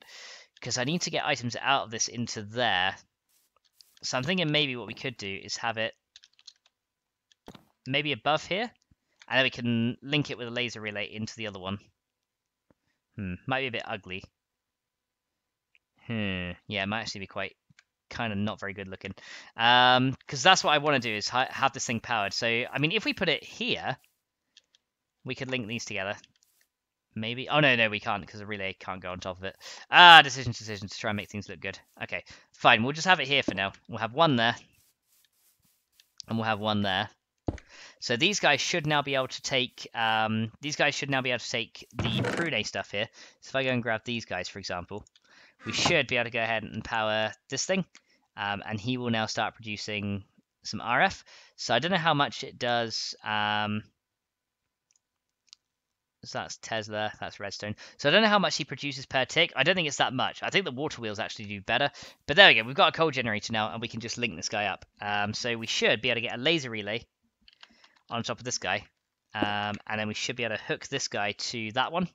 Because I need to get items out of this into there. So I'm thinking maybe what we could do is have it maybe above here, and then we can link it with a laser relay into the other one. Might be a bit ugly. Yeah, it might actually be quite kind of not very good looking. Because that's what I want to do, is have this thing powered. So, I mean, if we put it here, we could link these together. Maybe. Oh, no, we can't, because the relay can't go on top of it. Decisions to try and make things look good. Okay, fine. We'll just have it here for now. We'll have one there, and we'll have one there. So these guys should now be able to take the prune stuff here. So if I go and grab these guys, for example, we should be able to go ahead and power this thing, and he will now start producing some RF. So I don't know how much it does. So that's Tesla, that's redstone. So I don't know how much he produces per tick. I don't think it's that much. I think the water wheels actually do better. But there we go. We've got a coal generator now, and we can just link this guy up. So we should be able to get a laser relay on top of this guy, and then we should be able to hook this guy to that one,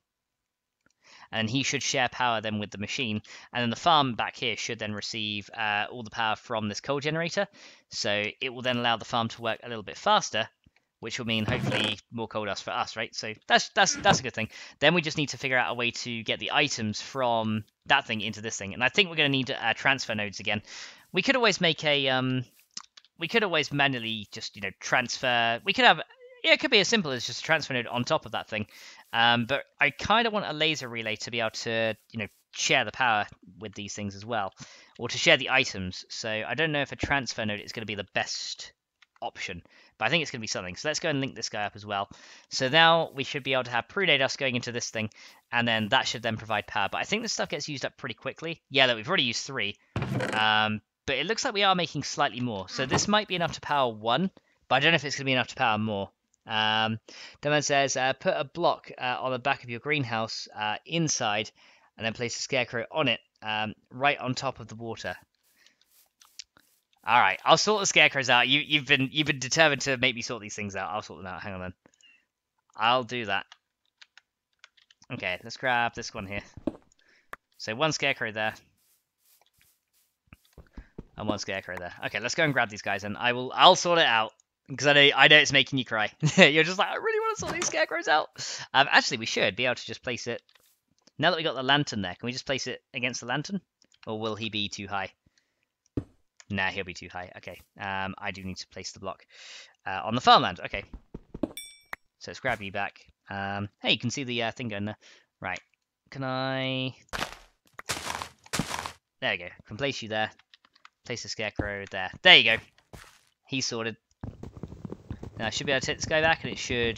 and he should share power then with the machine, and then the farm back here should then receive all the power from this coal generator, so it will then allow the farm to work a little bit faster, which will mean hopefully more coal dust for us, right? So that's a good thing. Then we just need to figure out a way to get the items from that thing into this thing, and I think we're going to need transfer nodes again. We could always make a we could always manually just, transfer. We could have, it could be as simple as just a transfer node on top of that thing. But I kind of want a laser relay to be able to, share the power with these things as well, or to share the items. So I don't know if a transfer node is going to be the best option, but I think it's going to be something. So let's go and link this guy up as well. So now we should be able to have prune dust going into this thing, and then that should then provide power. But I think this stuff gets used up pretty quickly. Yeah, look, we've already used 3. But it looks like we are making slightly more. So this might be enough to power 1, but I don't know if it's going to be enough to power more. Deman says, put a block on the back of your greenhouse inside, and then place a scarecrow on it, right on top of the water. All right, I'll sort the scarecrows out. You've been determined to make me sort these things out. I'll sort them out. Hang on then. I'll do that. Okay, let's grab this one here. So one scarecrow there. And one scarecrow there. Okay, let's go and grab these guys, and I'll sort it out. Because I know it's making you cry. You're just like, I really want to sort these scarecrows out. Actually, we should be able to just place it. Now that we got the lantern there, can we just place it against the lantern? Or will he be too high? Nah, he'll be too high. Okay. I do need to place the block on the farmland. Okay. So let's grab you back. Hey, you can see the thing going there. Right. Can I... There you go. Can place you there. Place the scarecrow there. There you go. He's sorted. Now I should be able to take this guy back, and it should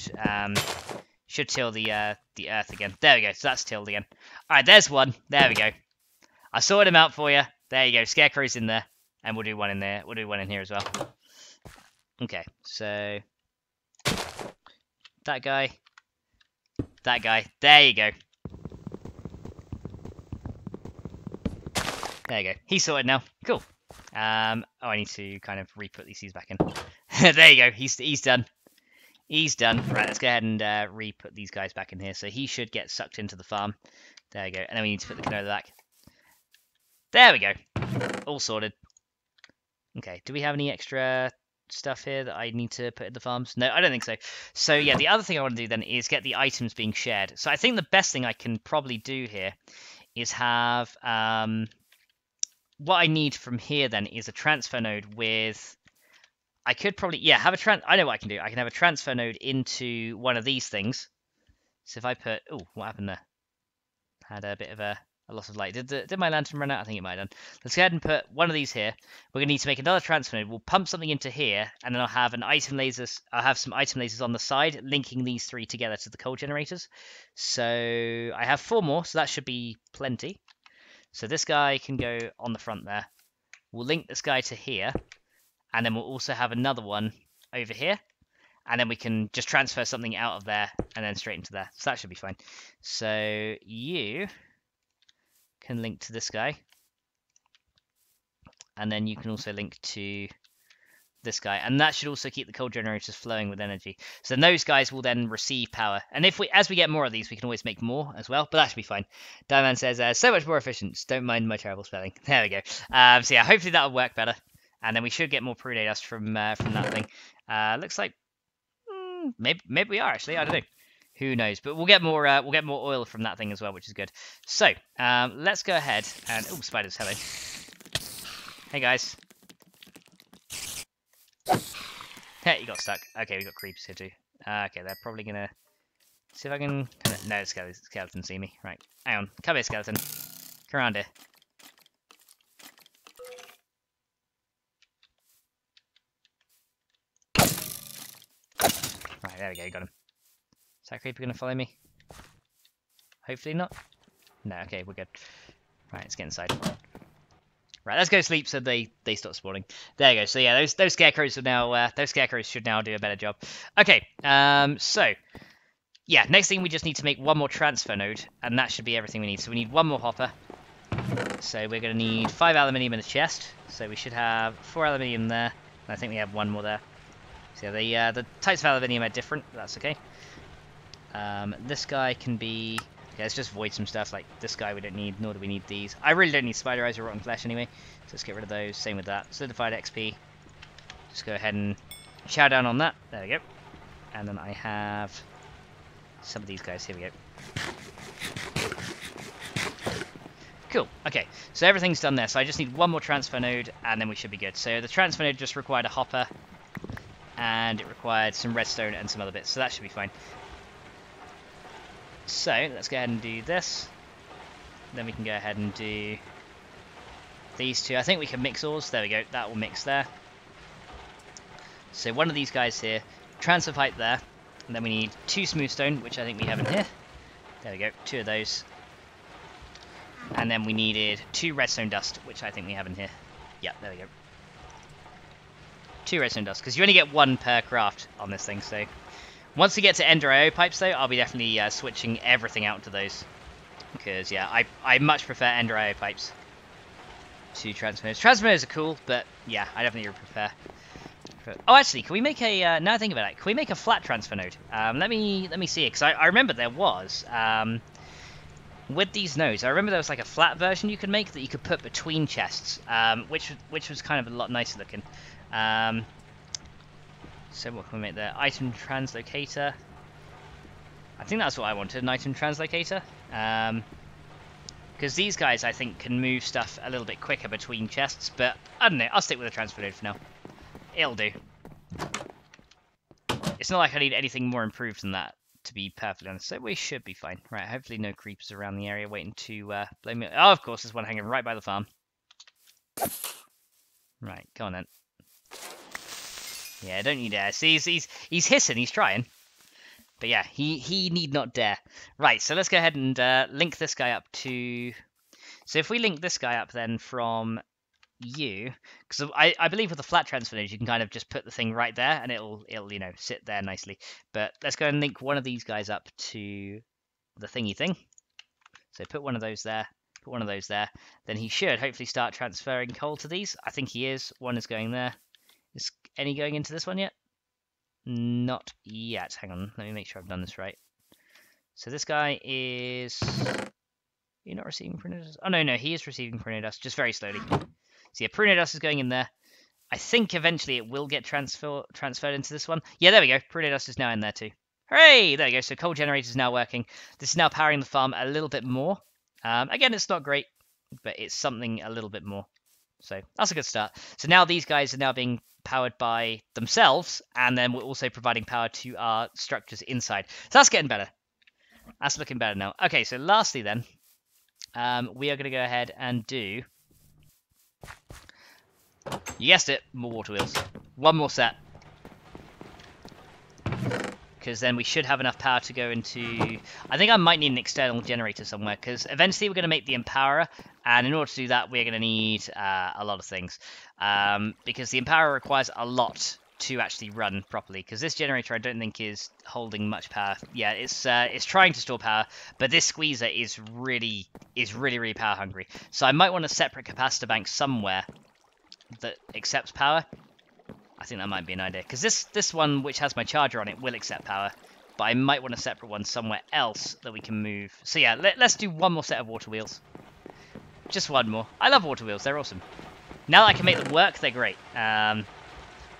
till the earth again. There we go. So that's tilled again. All right, there's one. There we go. I sorted him out for you. There you go. Scarecrow's in there, and we'll do one in there. We'll do one in here as well. Okay, so that guy. There you go. There you go. He's sorted now. Cool. Oh, I need to kind of re-put these seeds back in. There you go. He's done. He's done. Right, let's go ahead and re-put these guys back in here. So he should get sucked into the farm. There you go. And then we need to put the canola back. There we go. All sorted. Okay, do we have any extra stuff here that I need to put in the farms? No, I don't think so. So yeah, the other thing I want to do then is get the items being shared. So I think the best thing I can probably do here is have... what I need from here then is a transfer node with... I could probably... Yeah, have a I know what I can do. I can have a transfer node into one of these things. So if I put... Oh, what happened there? Had a bit of a loss of light. Did my lantern run out? I think it might have done. Let's go ahead and put one of these here. We're going to need to make another transfer node. We'll pump something into here, and then I'll have an item lasers. I'll have some item lasers on the side, linking these three together to the coal generators. So I have 4 more, so that should be plenty. So this guy can go on the front there. We'll link this guy to here. And then we'll also have another one over here. And then we can just transfer something out of there and then straight into there. So that should be fine. So you can link to this guy. And then you can also link to this guy. And that should also keep the coal generators flowing with energy. So then those guys will then receive power. And as we get more of these, we can always make more as well. But that should be fine. Diamond says, so much more efficient. Don't mind my terrible spelling. There we go. So yeah, hopefully that'll work better. And then we should get more prude dust from that thing. Looks like maybe we are actually. I don't know. Who knows? But we'll get more oil from that thing as well, which is good. So let's go ahead and spiders, hello. Hey guys. Hey, you got stuck. Okay, we got creeps here too. Okay, they're probably gonna see if I can. No, skeleton see me. Right, hang on. Come here, skeleton. Come around here. Right, there we go, got him. Is that creeper going to follow me? Hopefully not. No, okay, we're good. Right, let's get inside. Right, let's go sleep so they stop spawning. There you go. So yeah, those scarecrows are now those scarecrows should now do a better job. Okay, so yeah, next thing we just need to make one more transfer node, and that should be everything we need. So we need one more hopper. So we're going to need 5 aluminium in the chest. So we should have 4 aluminium there, and I think we have 1 more there. So yeah, the types of aluminium are different, but that's okay. This guy can be... Okay, let's just void some stuff, like this guy we don't need, nor do we need these. I really don't need spider eyes or rotten flesh anyway, so let's get rid of those. Same with that. Solidified XP. Just go ahead and chow down on that. There we go. And then I have some of these guys. Here we go. Cool. Okay, so everything's done there. So I just need 1 more transfer node, and then we should be good. So the transfer node just required a hopper, and it required some redstone and some other bits, so that should be fine. So let's go ahead and do this. Then we can go ahead and do these 2. I think we can mix ores. There we go. That will mix there. So one of these guys here, transfer pipe there, and then we need 2 smooth stone, which I think we have in here. There we go. 2 of those. And then we needed 2 redstone dust, which I think we have in here. Yeah, there we go. 2 redstone dust, because you only get 1 per craft on this thing, so Once we get to Ender IO pipes, though, I'll be definitely switching everything out to those. Because, yeah, I much prefer Ender IO pipes to transmitters. Transmitters are cool, but, yeah, I definitely prefer. Oh, actually, can we make a... now I think about it, can we make a flat transfer node? Let me see it, because I remember there was... with these nodes, I remember there was like a flat version you could make that you could put between chests, which was kind of a lot nicer looking. So what can we make there? Item translocator. I think that's what I wanted, an item translocator. Because these guys, I think, can move stuff a little bit quicker between chests, but I don't know, I'll stick with a transfer node for now. It'll do. It's not like I need anything more improved than that, to be perfectly honest, so we should be fine. Right, hopefully no creepers around the area waiting to blow me. Oh, of course, there's one hanging right by the farm. Right, go on then. Yeah, don't you dare. See, he's hissing, he's trying. But yeah, he need not dare. Right, so let's go ahead and link this guy up to... So if we link this guy up then from you, because I believe with the flat transfer node you can kind of just put the thing right there and it'll you know sit there nicely. But let's go and link one of these guys up to the thingy thing. So put one of those there, put one of those there. Then he should hopefully start transferring coal to these. I think he is. One is going there. Is any going into this one yet? Not yet. Hang on, let me make sure I've done this right. So this guy is... You're not receiving printed dust? Oh, no, he is receiving printed dust, just very slowly. So yeah, printed dust is going in there. I think eventually it will get transferred into this one. Yeah, there we go. Printed dust is now in there too. Hooray! There we go. So coal generator is now working. This is now powering the farm a little bit more. Again, it's not great, but it's something a little bit more. So that's a good start. So now these guys are now being powered by themselves, and then we're also providing power to our structures inside. So that's getting better. That's looking better now. Okay, so lastly then, we are going to go ahead and do... You guessed it, more water wheels. One more set. Because then we should have enough power to go into... I think I might need an external generator somewhere, because eventually we're going to make the Empowerer, and in order to do that, we're going to need a lot of things. Because the Empowerer requires a lot to actually run properly, because this generator I don't think is holding much power. Yeah, it's trying to store power, but this squeezer is really power hungry. So I might want a separate capacitor bank somewhere that accepts power. I think that might be an idea, because this one, which has my charger on it, will accept power, but I might want a separate one somewhere else that we can move. So yeah, let's do one more set of water wheels. Just one more. I love water wheels, they're awesome. Now that I can make them work, they're great.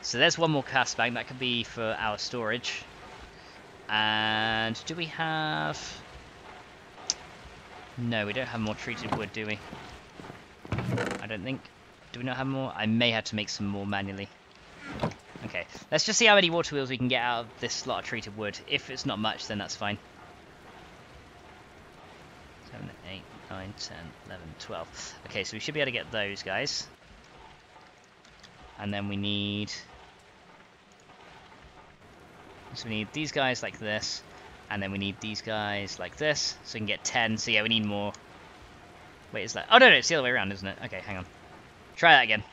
So there's one more cast bank, that could be for our storage. And do we have... No, we don't have more treated wood, do we? I don't think. Do we not have more? I may have to make some more manually. Okay, let's just see how many water wheels we can get out of this lot of treated wood. If it's not much, then that's fine. 7, 8, 9, 10, 11, 12. Okay, so we should be able to get those guys. And then we need... So we need these guys like this. And then we need these guys like this. So we can get 10. So yeah, we need more. Wait, is that... Oh, no, it's the other way around, isn't it? Okay, hang on. Try that again.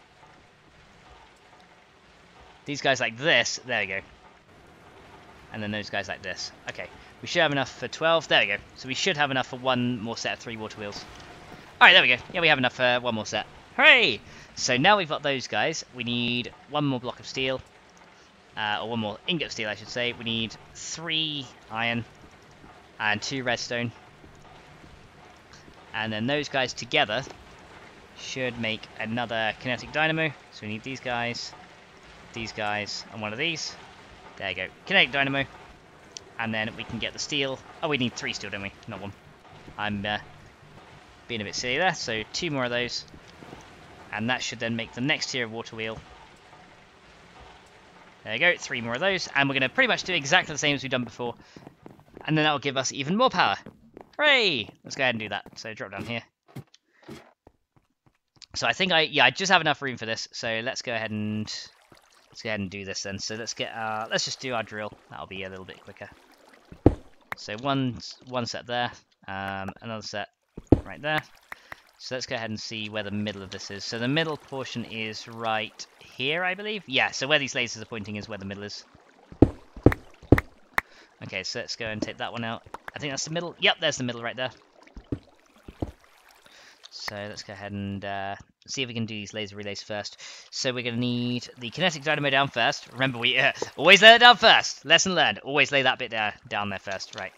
These guys like this. There we go. And then those guys like this. Okay. We should have enough for 12. There we go. So we should have enough for one more set of 3 water wheels. Alright, there we go. Yeah, we have enough for one more set. Hooray! So now we've got those guys. We need one more block of steel. Or one more ingot of steel, I should say. We need 3 iron. And 2 redstone. And then those guys together should make another kinetic dynamo. So we need these guys, and one of these. There you go. Kinetic dynamo. And then we can get the steel. Oh, we need 3 steel, don't we? Not 1. I'm being a bit silly there. So 2 more of those. And that should then make the next tier of water wheel. There you go. 3 more of those. And we're going to pretty much do exactly the same as we've done before. And then that will give us even more power. Hooray! Let's go ahead and do that. So drop down here. So I think I just have enough room for this. So let's go ahead and do this then. So let's just do our drill. That'll be a little bit quicker. So one set there, another set right there. So let's go ahead and see where the middle of this is. So the middle portion is right here, I believe. Yeah. So where these lasers are pointing is where the middle is. Okay, so let's go and take that one out. I think that's the middle. Yep, there's the middle right there. So let's go ahead and see if we can do these laser relays first. So we're going to need the kinetic dynamo down first. Remember, we always lay it down first. Lesson learned. Always lay that bit down there first. Right.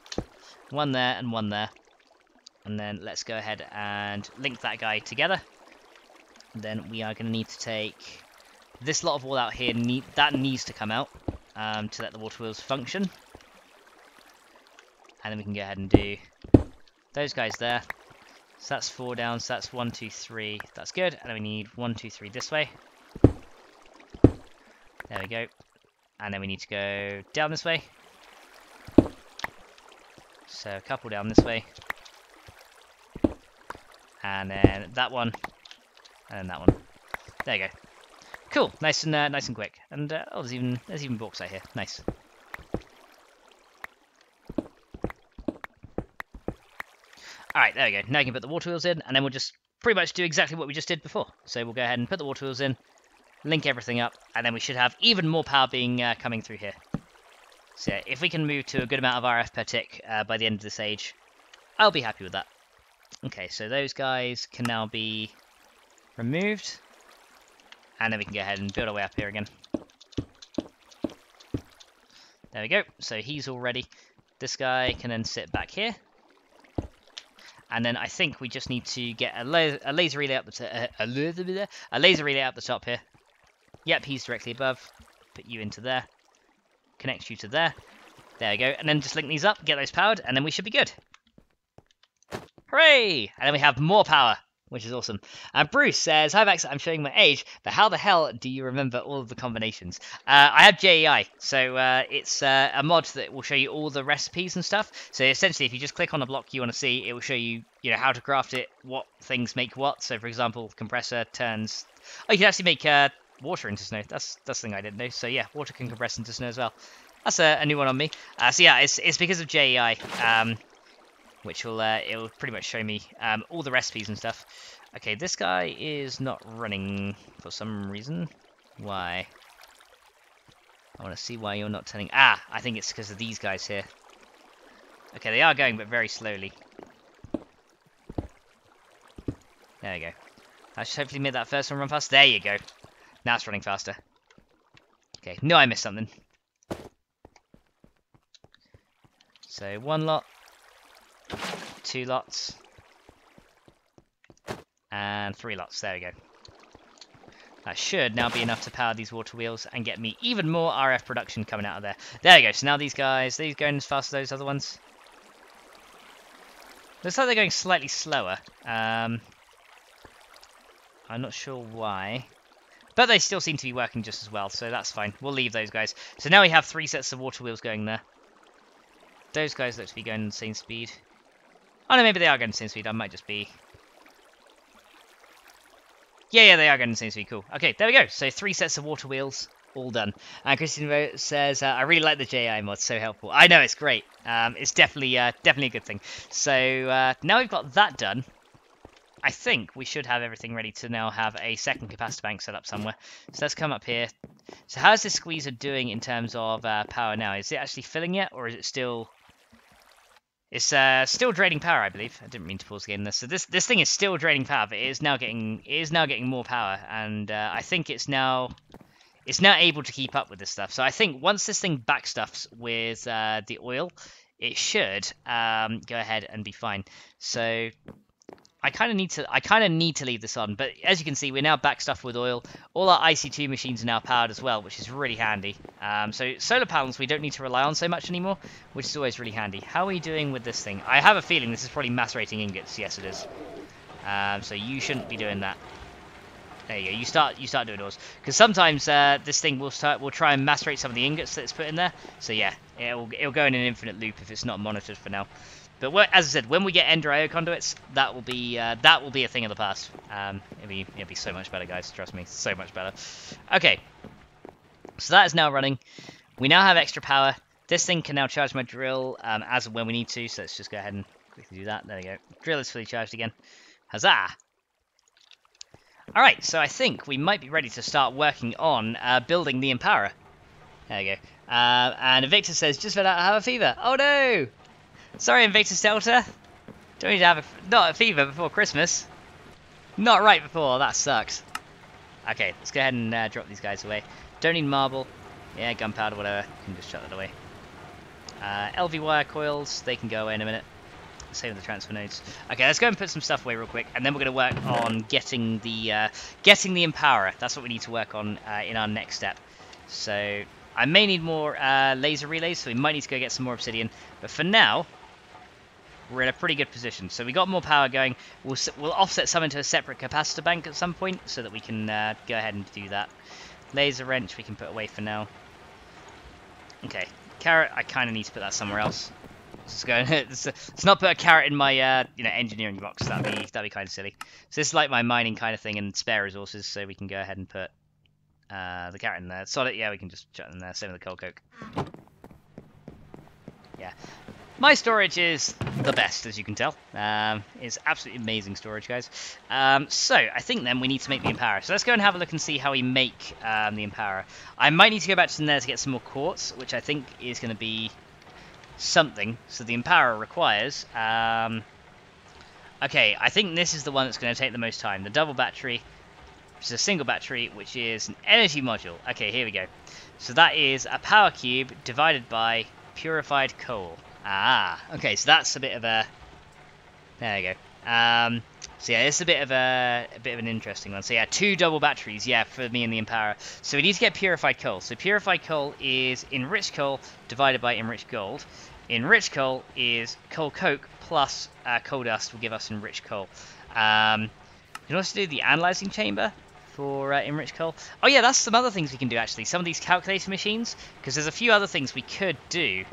One there and one there. And then let's go ahead and link that guy together. And then we are going to need to take this lot of wall out here. That needs to come out to let the water wheels function. And then we can go ahead and do those guys there. So that's 4 down, so that's 1, 2, 3. That's good. And then we need 1, 2, 3 this way. There we go. And then we need to go down this way. So a couple down this way. And then that one. And then that one. There you go. Cool. Nice and quick. And oh, there's even bauxite here. Nice. Alright, there we go. Now you can put the water wheels in, and then we'll just pretty much do exactly what we just did before. So we'll go ahead and put the water wheels in, link everything up, and then we should have even more power being coming through here. So yeah, if we can move to a good amount of RF per tick by the end of this age, I'll be happy with that. Okay, so those guys can now be removed, and then we can go ahead and build our way up here again. There we go. So he's all ready. This guy can then sit back here. And then I think we just need to get a laser relay up the laser relay up the top here. Yep, he's directly above. Put you into there. Connect you to there. There we go. And then just link these up, get those powered, and then we should be good. Hooray! And then we have more power, which is awesome. And Bruce says, "Hi Max, I'm showing my age, but how the hell do you remember all of the combinations?" I have JEI, so it's a mod that will show you all the recipes and stuff. So essentially, if you just click on a block you want to see, it will show you, how to craft it, what things make what. So for example, compressor turns. Oh, you can actually make water into snow. That's the thing I didn't know. So yeah, water can compress into snow as well. That's a new one on me. So yeah, it's because of JEI. Which will it will pretty much show me all the recipes and stuff. Okay, this guy is not running for some reason. Why? I want to see why you're not turning. Ah, I think it's because of these guys here. Okay, they are going, but very slowly. There we go. I should hopefully make that first one run fast. There you go. Now it's running faster. Okay, no, I missed something. So 1 lot. 2 lots. And 3 lots. There we go. That should now be enough to power these water wheels and get me even more RF production coming out of there. There we go. So now these guys, these going as fast as those other ones. Looks like they're going slightly slower. I'm not sure why. But they still seem to be working just as well, so that's fine. We'll leave those guys. So now we have 3 sets of water wheels going there. Those guys look to be going at the same speed. Oh no, maybe they are going the same speed. I might just be... Yeah, they are going the same speed. Cool. Okay, there we go. So 3 sets of water wheels, all done. And Christine says, I really like the JI mod. So helpful. I know, it's great. It's definitely a good thing. So now we've got that done. I think we should have everything ready to now have a second capacitor bank set up somewhere. So let's come up here. So how's this squeezer doing in terms of power now? Is it actually filling yet, or is it still... It's still draining power, I believe. I didn't mean to pause the game there. So this thing is still draining power, but it is now getting more power, and I think it's now able to keep up with this stuff. So I think once this thing backstuffs with the oil, it should go ahead and be fine. So I kind of need to leave this on, but as you can see, we're now backstuffed with oil. All our IC2 machines are now powered as well, which is really handy. So solar panels we don't need to rely on so much anymore, which is always really handy. How are we doing with this thing? I have a feeling this is probably macerating ingots. Yes, it is. So you shouldn't be doing that. There you go. You start doing yours, because sometimes this thing will try and macerate some of the ingots that it's put in there. So yeah, it'll go in an infinite loop if it's not monitored for now. But as I said, when we get Ender IO conduits, that will be a thing of the past. It'll be so much better, guys. Trust me, so much better. Okay, so that is now running. We now have extra power. This thing can now charge my drill as and when we need to. So let's just go ahead and quickly do that. There we go. Drill is fully charged again. Huzzah! All right, so I think we might be ready to start working on building the Empowerer. There we go. And Invictus says, just found out I have a fever. Oh no! Sorry, Invictus Delta. Don't need to have not a fever before Christmas. Not right before, that sucks. Okay, let's go ahead and drop these guys away. Don't need marble. Yeah, gunpowder, whatever. You can just chuck that away. LV wire coils, they can go away in a minute. Same with the transfer nodes. Okay, let's go and put some stuff away real quick, and then we're going to work on getting the Empowerer. That's what we need to work on in our next step. So I may need more laser relays, so we might need to go get some more obsidian. But for now, we're in a pretty good position. So we got more power going. We'll offset some into a separate capacitor bank at some point, so that we can go ahead and do that. Laser wrench we can put away for now. Okay, carrot. I kind of need to put that somewhere else. Let's go. Let's not put a carrot in my engineering box. That'd be kind of silly. So this is like my mining kind of thing and spare resources, so we can go ahead and put the carrot in there. Solid. Yeah, we can just chuck it in there. Same with the coal coke. Yeah. My storage is the best, as you can tell. It's absolutely amazing storage, guys. So, I think then we need to make the Empowerer. So let's go and have a look and see how we make the Empowerer. I might need to go back to there to get some more quartz, which I think is going to be something. So the Empowerer requires... okay, I think this is the one that's going to take the most time. The double battery, which is a single battery, which is an energy module. Okay, here we go. So that is a power cube divided by purified coal. Ah, okay, so that's a bit of a... There you go. So yeah, it's a bit of an interesting one. So yeah, 2 double batteries, yeah, for me and the Empowerer. So we need to get purified coal. So purified coal is enriched coal divided by enriched gold. Enriched coal is coal coke plus coal dust will give us enriched coal. You can also do the analyzing chamber for enriched coal. Oh yeah, that's some other things we can do actually. Some of these calculator machines, because there's a few other things we could do.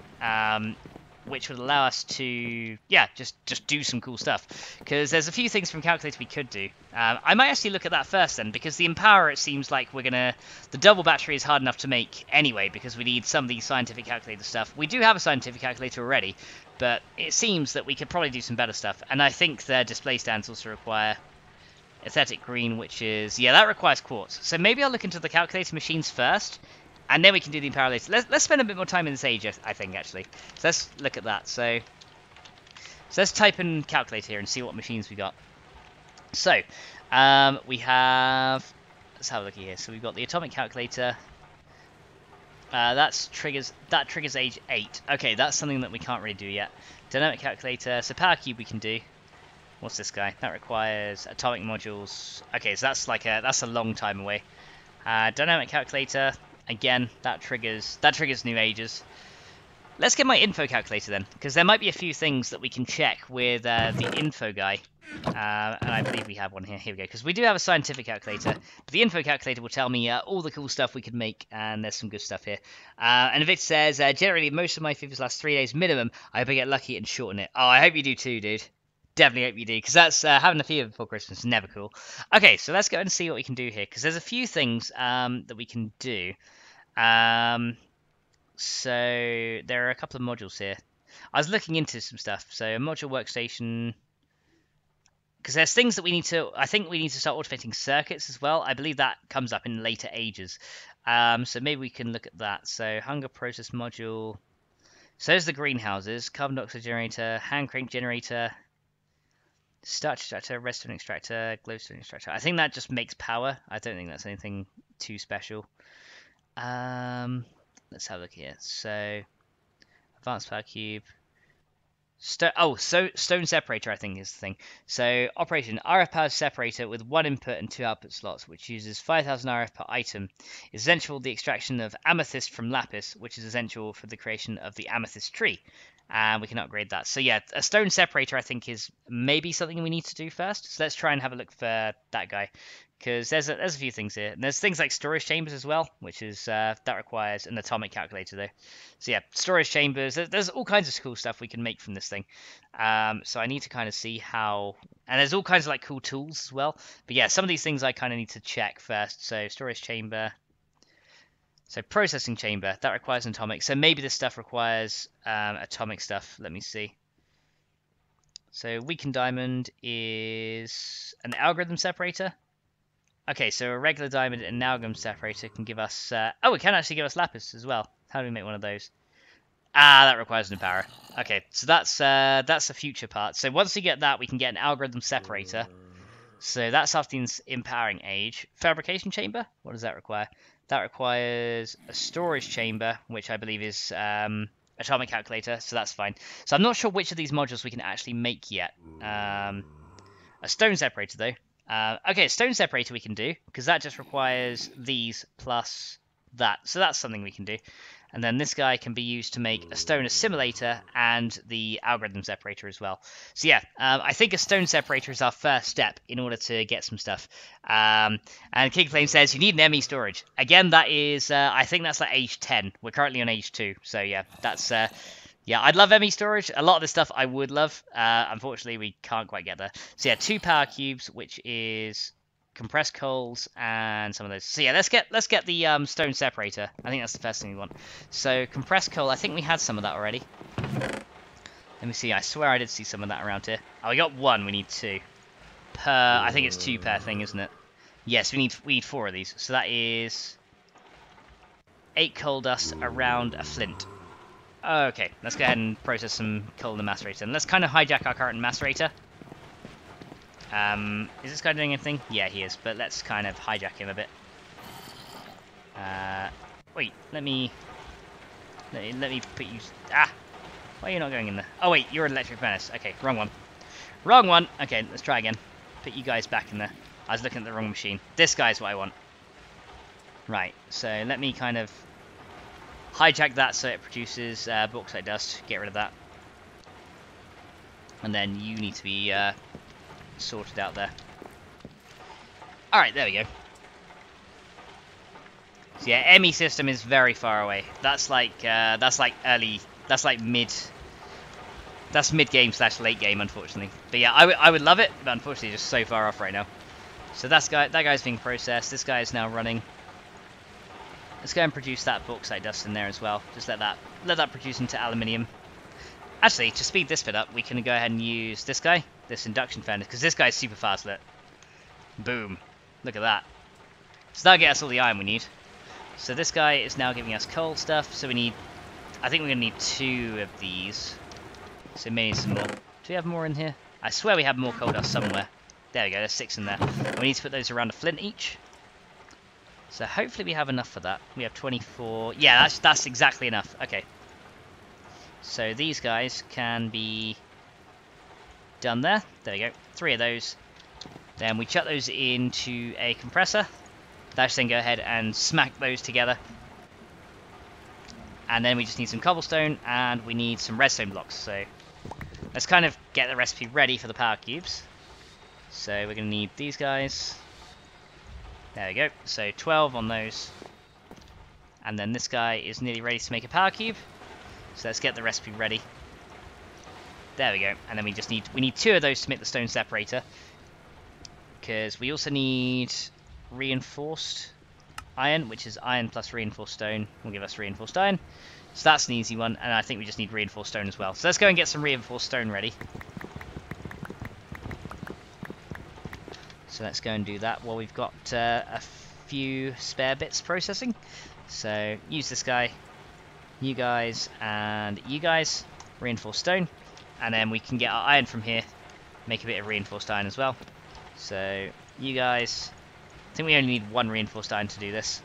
Which would allow us to, yeah, just do some cool stuff. Because there's a few things from Calculator we could do. I might actually look at that first then, because the Empowerer, it seems like we're going to... The double battery is hard enough to make anyway, because we need some of the scientific calculator stuff. We do have a scientific calculator already, but it seems that we could probably do some better stuff. And I think the display stands also require aesthetic green, which is... Yeah, that requires quartz. So maybe I'll look into the calculator machines first, and then we can do the Empowerer later. Let's spend a bit more time in this age, I think, actually. So let's look at that. So let's type in calculator here and see what machines we got. So, we have... Let's have a look here. So we've got the atomic calculator. That triggers age 8. Okay, that's something that we can't really do yet. Dynamic calculator. So power cube we can do. What's this guy? That requires atomic modules. Okay, so that's a long time away. Dynamic calculator... Again, that triggers new ages. Let's get my info calculator then, because there might be a few things that we can check with the info guy. And I believe we have one here. Here we go, because we do have a scientific calculator. But the info calculator will tell me all the cool stuff we could make, and there's some good stuff here. And Vic says, generally, most of my fevers last 3 days minimum. I hope I get lucky and shorten it. Oh, I hope you do too, dude. Definitely hope you do, because that's having a fever before Christmas is never cool. Okay, so let's go and see what we can do here, because there's a few things that we can do. So there are a couple of modules here. I was looking into some stuff. So a module workstation, because there's things that we need to. I think we need to start automating circuits as well. I believe that comes up in later ages. So maybe we can look at that. So hunger process module. So there's the greenhouses, carbon dioxide generator, hand crank generator. Starch extractor, redstone extractor, glowstone extractor. I think that just makes power. I don't think that's anything too special. Let's have a look here. So, advanced power cube. Stone separator, I think is the thing. So, operation RF powered separator with 1 input and 2 output slots, which uses 5,000 RF per item. Is essential for the extraction of amethyst from lapis, which is essential for the creation of the amethyst tree. And we can upgrade that. So yeah, a stone separator I think is maybe something we need to do first. So let's try and have a look for that guy, because there's a few things here. And there's things like storage chambers as well, which is that requires an atomic calculator though. So yeah, storage chambers. There's all kinds of cool stuff we can make from this thing. So I need to kind of see how. And there's all kinds of like cool tools as well. But yeah, some of these things I kind of need to check first. So storage chamber. So processing chamber, that requires an atomic. So maybe this stuff requires atomic stuff. Let me see. So weakened diamond is an algorithm separator. Okay, so a regular diamond and an algorithm separator can give us... oh, it can actually give us lapis as well. How do we make one of those? Ah, that requires an empower. Okay, so that's a future part. So once we get that, we can get an algorithm separator. So that's after the empowering age. Fabrication chamber? What does that require? That requires a storage chamber, which I believe is atomic calculator, so that's fine. So I'm not sure which of these modules we can actually make yet. A stone separator, though. Okay, stone separator we can do, because that just requires these plus that. So that's something we can do. And then this guy can be used to make a stone assimilator and the algorithm separator as well. So yeah, I think a stone separator is our first step in order to get some stuff. And King Flame says you need an ME storage. Again, that is, I think that's like age 10. We're currently on age 2. So yeah, that's, yeah, I'd love ME storage. A lot of this stuff I would love. Unfortunately, we can't quite get there. So yeah, 2 power cubes, which is compressed coals and some of those. So yeah, let's get the stone separator. I think that's the first thing we want. So compressed coal, I think we had some of that already. Let me see. I swear I did see some of that around here. Oh, we got 1. We need 2 per. I think it's 2 per thing, isn't it? Yes, we need 4 of these. So that is 8 coal dust around a flint. Okay, let's go ahead and process some coal in the macerator. And let's kind of hijack our current macerator. Is this guy doing anything? Yeah, he is, but let's kind of hijack him a bit. Wait, let me put you... Ah! Why are you not going in there? Oh wait, you're an electric furnace. Okay, wrong one. Wrong one! Okay, let's try again. Put you guys back in there. I was looking at the wrong machine. This guy's what I want. Right, so let me kind of hijack that so it produces bauxite dust. Get rid of that. And then you need to be... sorted out there. Alright, there we go. So yeah, ME system is very far away. That's like early, that's like mid game / late game, unfortunately. But yeah, I would love it, but unfortunately just so far off right now. So that guy's being processed. This guy is now running. Let's go and produce that bauxite dust in there as well. Just let that produce into aluminium. Actually, to speed this bit up, we can go ahead and use this guy, this induction furnace, because this guy's super fast lit. Boom. Look at that. So that'll get us all the iron we need. So this guy is now giving us coal stuff, so we need... I think we're going to need 2 of these. So maybe some more. Do we have more in here? I swear we have more coal dust somewhere. There we go, there's 6 in there. And we need to put those around a flint each. So hopefully we have enough for that. We have 24... Yeah, that's exactly enough. Okay. So these guys can be done there. There we go. 3 of those. Then we chuck those into a compressor. Let's then go ahead and smack those together. And then we just need some cobblestone and we need some redstone blocks. So let's kind of get the recipe ready for the power cubes. So we're going to need these guys. There we go. So 12 on those. And then this guy is nearly ready to make a power cube. So let's get the recipe ready. There we go. And then we need 2 of those to make the stone separator. Because we also need reinforced iron, which is iron plus reinforced stone will give us reinforced iron. So that's an easy one, and I think we just need reinforced stone as well. So let's go and get some reinforced stone ready. So let's go and do that while we've got a few spare bits processing. So use this guy, you guys, and you guys, reinforced stone, and then we can get our iron from here, make a bit of reinforced iron as well. So you guys, I think we only need 1 reinforced iron to do this.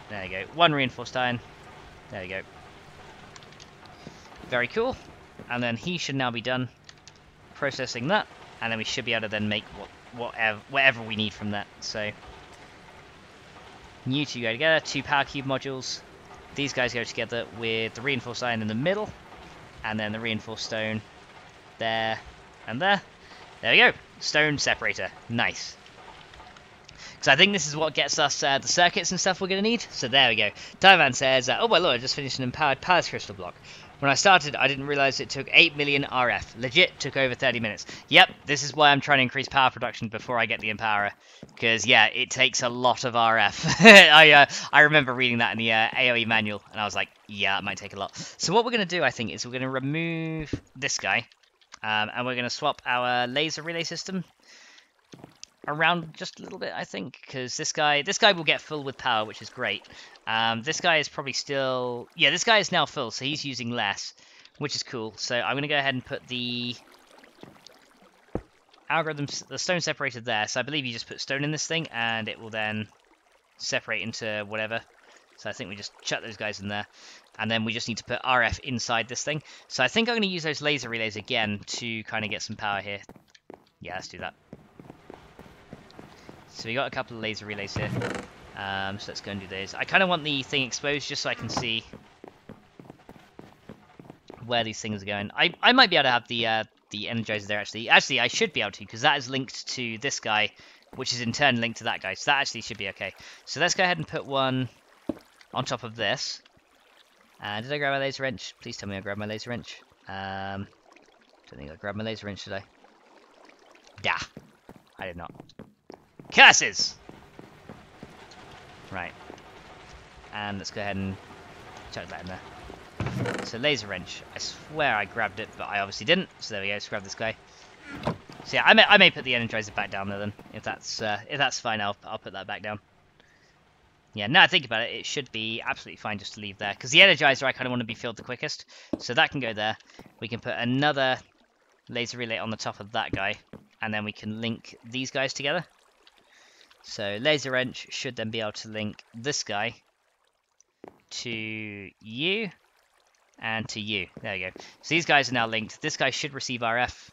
There you go, 1 reinforced iron. There you go. Very cool. And then he should now be done processing that, and then we should be able to then make whatever we need from that. So you 2 go together, 2 power cube modules. These guys go together with the reinforced iron in the middle, and then the reinforced stone there and there. There we go. Stone separator. Nice. Because I think this is what gets us the circuits and stuff we're going to need. So there we go. Divan says, oh my lord, I just finished an empowered Palace Crystal block. When I started, I didn't realise it took 8 million RF. Legit took over 30 minutes. Yep, this is why I'm trying to increase power production before I get the Empowerer. Because, yeah, it takes a lot of RF. I remember reading that in the AoE manual, and I was like, yeah, it might take a lot. So what we're going to do, I think, is we're going to remove this guy. And we're going to swap our laser relay system around just a little bit, I think, because this guy will get full with power, which is great. This guy is probably still... Yeah, this guy is now full, so he's using less, which is cool. So I'm going to go ahead and put the the stone separator there. So I believe you just put stone in this thing, and it will then separate into whatever. So I think we just chuck those guys in there. And then we just need to put RF inside this thing. So I think I'm going to use those laser relays again to kind of get some power here. Yeah, let's do that. So we got a couple of laser relays here. So let's go and do those. I kind of want the thing exposed just so I can see where these things are going. I might be able to have the energizer there actually. Actually, I should be able to, because that is linked to this guy, which is in turn linked to that guy. So that actually should be okay. So let's go ahead and put one on top of this. Did I grab my laser wrench? Please tell me I grabbed my laser wrench. Don't think I grabbed my laser wrench, did I? Yeah, I did not. Curses! Right. And let's go ahead and chuck that in there. So laser wrench. I swear I grabbed it, but I obviously didn't. So there we go. Let's grab this guy. So yeah, I may put the energizer back down there then. If that's fine, I'll put that back down. Yeah, now I think about it, it should be absolutely fine just to leave there. Because the energizer I kind of want to be filled the quickest. So that can go there. We can put another laser relay on the top of that guy. And then we can link these guys together. So laser wrench should then be able to link this guy to you and to you. There we go. So these guys are now linked. This guy should receive RF.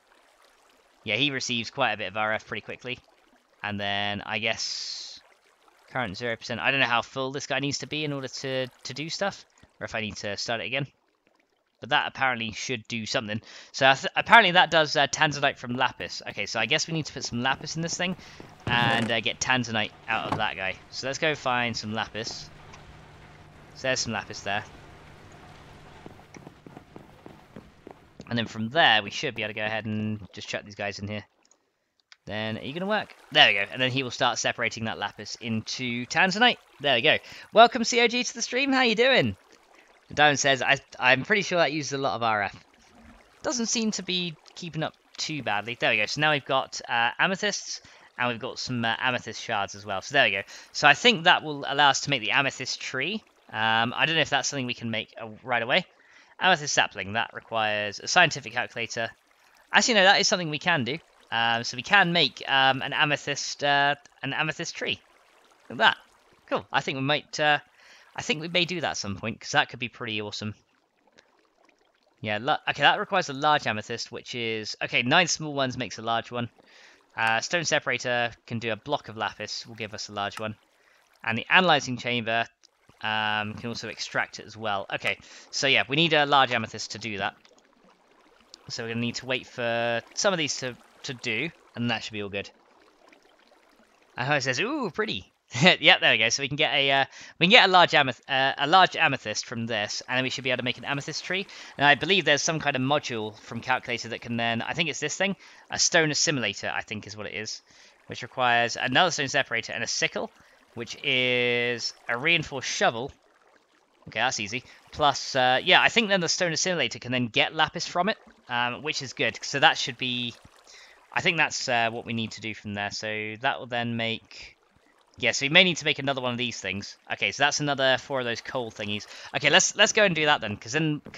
Yeah, he receives quite a bit of RF pretty quickly. And then I guess current 0%. I don't know how full this guy needs to be in order to do stuff, or if I need to start it again. But that apparently should do something. So apparently that does tanzanite from lapis. Okay, so I guess we need to put some lapis in this thing and get tanzanite out of that guy. So let's go find some lapis. So there's some lapis there. And then from there, we should be able to go ahead and just chuck these guys in here. Then, are you going to work? There we go. And then he will start separating that lapis into tanzanite. There we go. Welcome, COG, to the stream. How you doing? Diamond says, I'm pretty sure that uses a lot of RF. Doesn't seem to be keeping up too badly. There we go. So now we've got amethysts, and we've got some amethyst shards as well. So there we go. So I think that will allow us to make the amethyst tree. I don't know if that's something we can make right away. Amethyst sapling, that requires a scientific calculator. Actually, no, that is something we can do. So we can make an amethyst tree. Look at that. Cool. I think we may do that at some point, because that could be pretty awesome. Yeah, okay, that requires a large amethyst, which is... Okay, 9 small ones makes a large one. Stone separator can do a block of lapis, will give us a large one. And the analyzing chamber can also extract it as well. Okay, so yeah, we need a large amethyst to do that. So we're going to need to wait for some of these to do, and that should be all good. And it says, "Ooh, pretty." Yep, there we go. So we can get a large amethyst from this, and then we should be able to make an amethyst tree. And I believe there's some kind of module from Calculator that can then, I think it's this thing, a stone assimilator, I think is what it is, which requires another stone separator and a sickle, which is a reinforced shovel. Okay, that's easy. Plus, yeah, I think then the stone assimilator can then get lapis from it, which is good. So that should be, I think that's what we need to do from there. So that will then make... Yeah, so we may need to make another one of these things. Okay, so that's another 4 of those coal thingies. Okay, let's go and do that then, because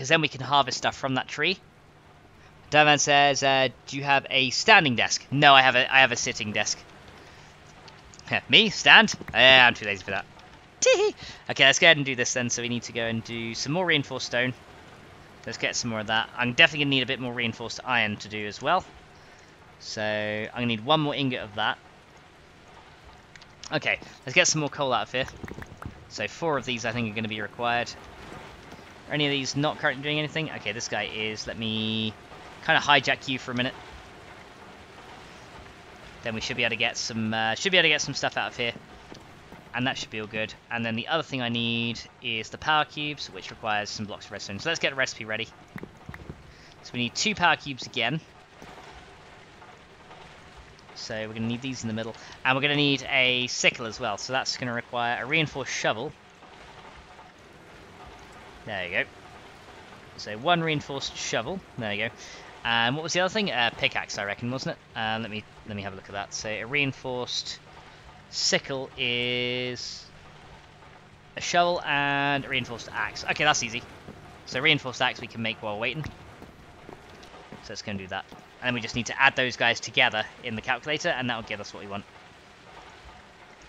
then we can harvest stuff from that tree. Doman says, do you have a standing desk? No, I have a sitting desk. Me? Stand? I'm too lazy for that. Okay, let's go ahead and do this then. So we need to go and do some more reinforced stone. Let's get some more of that. I'm definitely going to need a bit more reinforced iron to do as well. So I'm going to need 1 more ingot of that. Okay, let's get some more coal out of here. So 4 of these I think are going to be required. Are any of these not currently doing anything? Okay, this guy is. Let me kind of hijack you for a minute. Then we should be able to get some stuff out of here. And that should be all good. And then the other thing I need is the power cubes, which requires some blocks of redstone. So let's get a recipe ready. So we need 2 power cubes again. So we're going to need these in the middle. And we're going to need a sickle as well. So that's going to require a reinforced shovel. There you go. So 1 reinforced shovel. There you go. And what was the other thing? Pickaxe, I reckon, wasn't it? Let me have a look at that. So a reinforced sickle is a shovel and a reinforced axe. Okay, that's easy. So reinforced axe we can make while waiting. So let's go and do that. And then we just need to add those guys together in the calculator, and that'll give us what we want.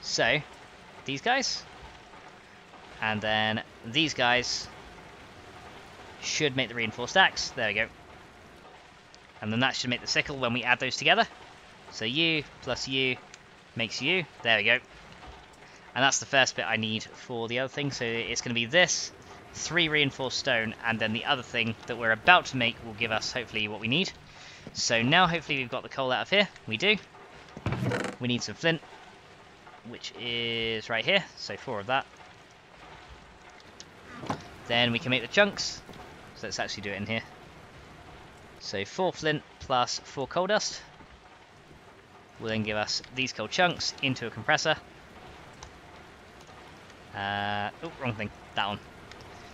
So these guys, and then these guys should make the reinforced axe. There we go. And then that should make the sickle when we add those together. So U plus U makes U. There we go. And that's the first bit I need for the other thing. So it's going to be this, 3 reinforced stone, and then the other thing that we're about to make will give us hopefully what we need. So now hopefully we've got the coal out of here. We do. We need some flint, which is right here. So 4 of that. Then we can make the chunks. So let's actually do it in here. So 4 flint plus 4 coal dust will then give us these coal chunks into a compressor. Oh, wrong thing. That one.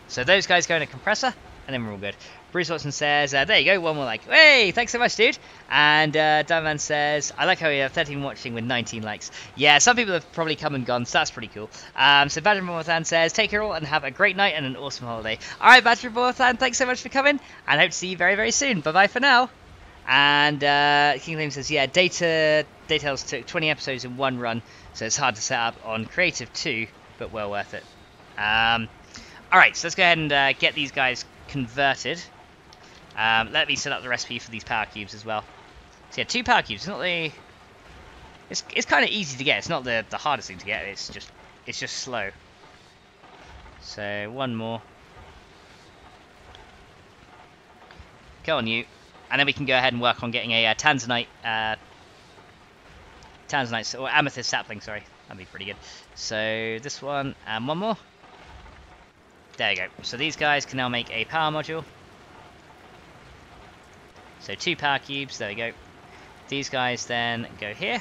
So those guys go in a compressor, and then we're all good. Bruce Watson says, there you go, one more like. Hey, thanks so much, dude. And Danman says, I like how we have 13 watching with 19 likes. Yeah, some people have probably come and gone, so that's pretty cool. So Badger Morthan says, take care all and have a great night and an awesome holiday. Alright, Badger Morthan, thanks so much for coming, and hope to see you very, very soon. Bye-bye for now. And King Liam says, yeah, Details took 20 episodes in one run, so it's hard to set up on Creative 2, but well worth it. Alright, so let's go ahead and get these guys converted. Let me set up the recipe for these power cubes as well. So yeah, 2 power cubes. It's not the. It's kind of easy to get. It's not the hardest thing to get. It's just slow. So 1 more. Go on you, and then we can go ahead and work on getting a tanzanite, or amethyst sapling. Sorry, that'd be pretty good. So this one and 1 more. There you go. So these guys can now make a power module. So 2 power cubes, there we go. These guys then go here.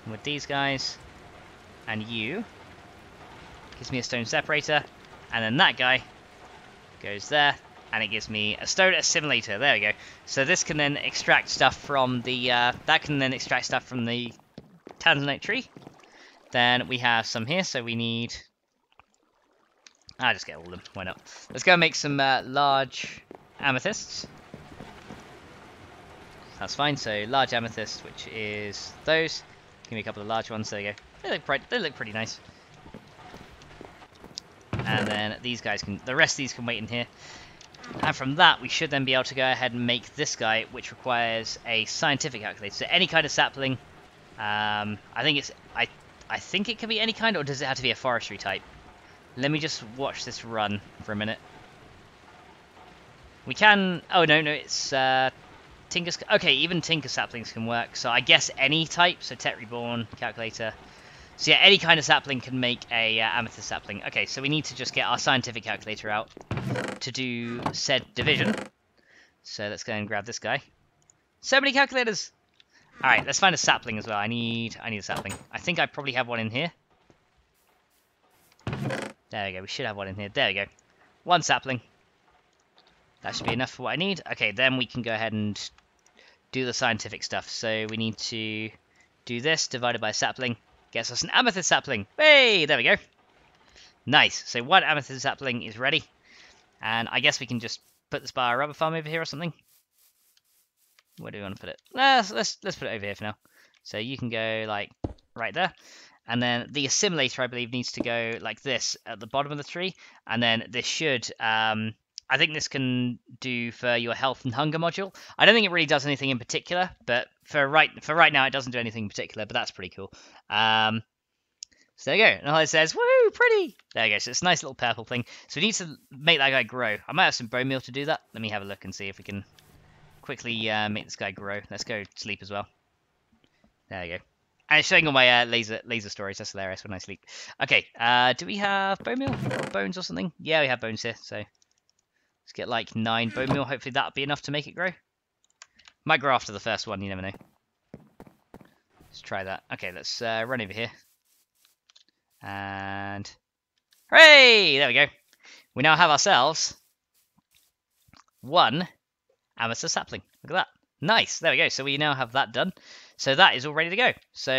And with these guys, and you, gives me a stone separator. And then that guy goes there, and it gives me a stone assimilator. There we go. So this can then extract stuff from the, tanzanite tree. Then we have some here, so we need... I'll just get all of them, why not? Let's go and make some large amethysts. That's fine, so large amethyst, which is those. Give me a couple of large ones, there you go. They look pretty nice. And then these guys can, the rest of these can wait in here. And from that, we should then be able to go ahead and make this guy, which requires a scientific calculator. So any kind of sapling, I think it can be any kind, or does it have to be a forestry type? Let me just watch this run for a minute. We can... Oh, no, it's... Tinker's... Okay, even Tinker saplings can work. So I guess any type. So Tet Reborn, calculator. So yeah, any kind of sapling can make a amethyst sapling. Okay, so we need to just get our scientific calculator out to do said division. So let's go and grab this guy. So many calculators! Alright, let's find a sapling as well. I need a sapling. I think I probably have one in here. There we go, we should have one in here. There we go. 1 sapling. That should be enough for what I need. Okay, then we can go ahead and do the scientific stuff. So we need to do this, divided by sapling. Gets us an amethyst sapling. Hey, there we go. Nice. So 1 amethyst sapling is ready. And I guess we can just put this by a rubber farm over here or something. Where do we want to put it? Let's put it over here for now. So you can go, like, right there. And then the assimilator, I believe, needs to go like this at the bottom of the tree. And then this should, I think this can do for your health and hunger module. I don't think it really does anything in particular, but for right now, it doesn't do anything in particular, but that's pretty cool. So there you go. And all it says, woohoo, pretty. There you go. So it's a nice little purple thing. So we need to make that guy grow. I might have some bone meal to do that. Let me have a look and see if we can quickly make this guy grow. Let's go sleep as well. There you go. And it's showing all my laser stories. That's hilarious when I sleep. Okay, do we have bone meal or bones or something? Yeah, we have bones here. So let's get like 9 bone meal. Hopefully that'll be enough to make it grow. Might grow after the first one. You never know. Let's try that. Okay, let's run over here. And hooray! There we go. We now have ourselves 1 amethyst sapling. Look at that. Nice. There we go. So we now have that done. So that is all ready to go. So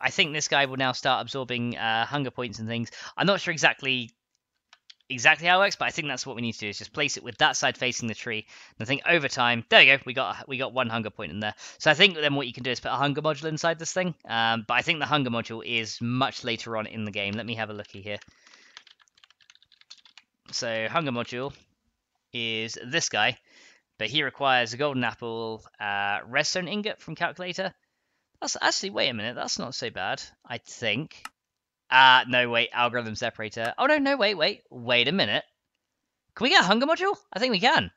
I think this guy will now start absorbing hunger points and things. I'm not sure exactly how it works, but I think that's what we need to do, is just place it with that side facing the tree. And I think over time, there we go, we got 1 hunger point in there. So I think then what you can do is put a hunger module inside this thing. But I think the hunger module is much later on in the game. Let me have a looky here. So hunger module is this guy, but he requires a golden apple, redstone ingot from calculator. That's actually, wait a minute, that's not so bad, I think. No, wait, algorithm separator. Oh, no, wait a minute. Can we get a hunger module? I think we can.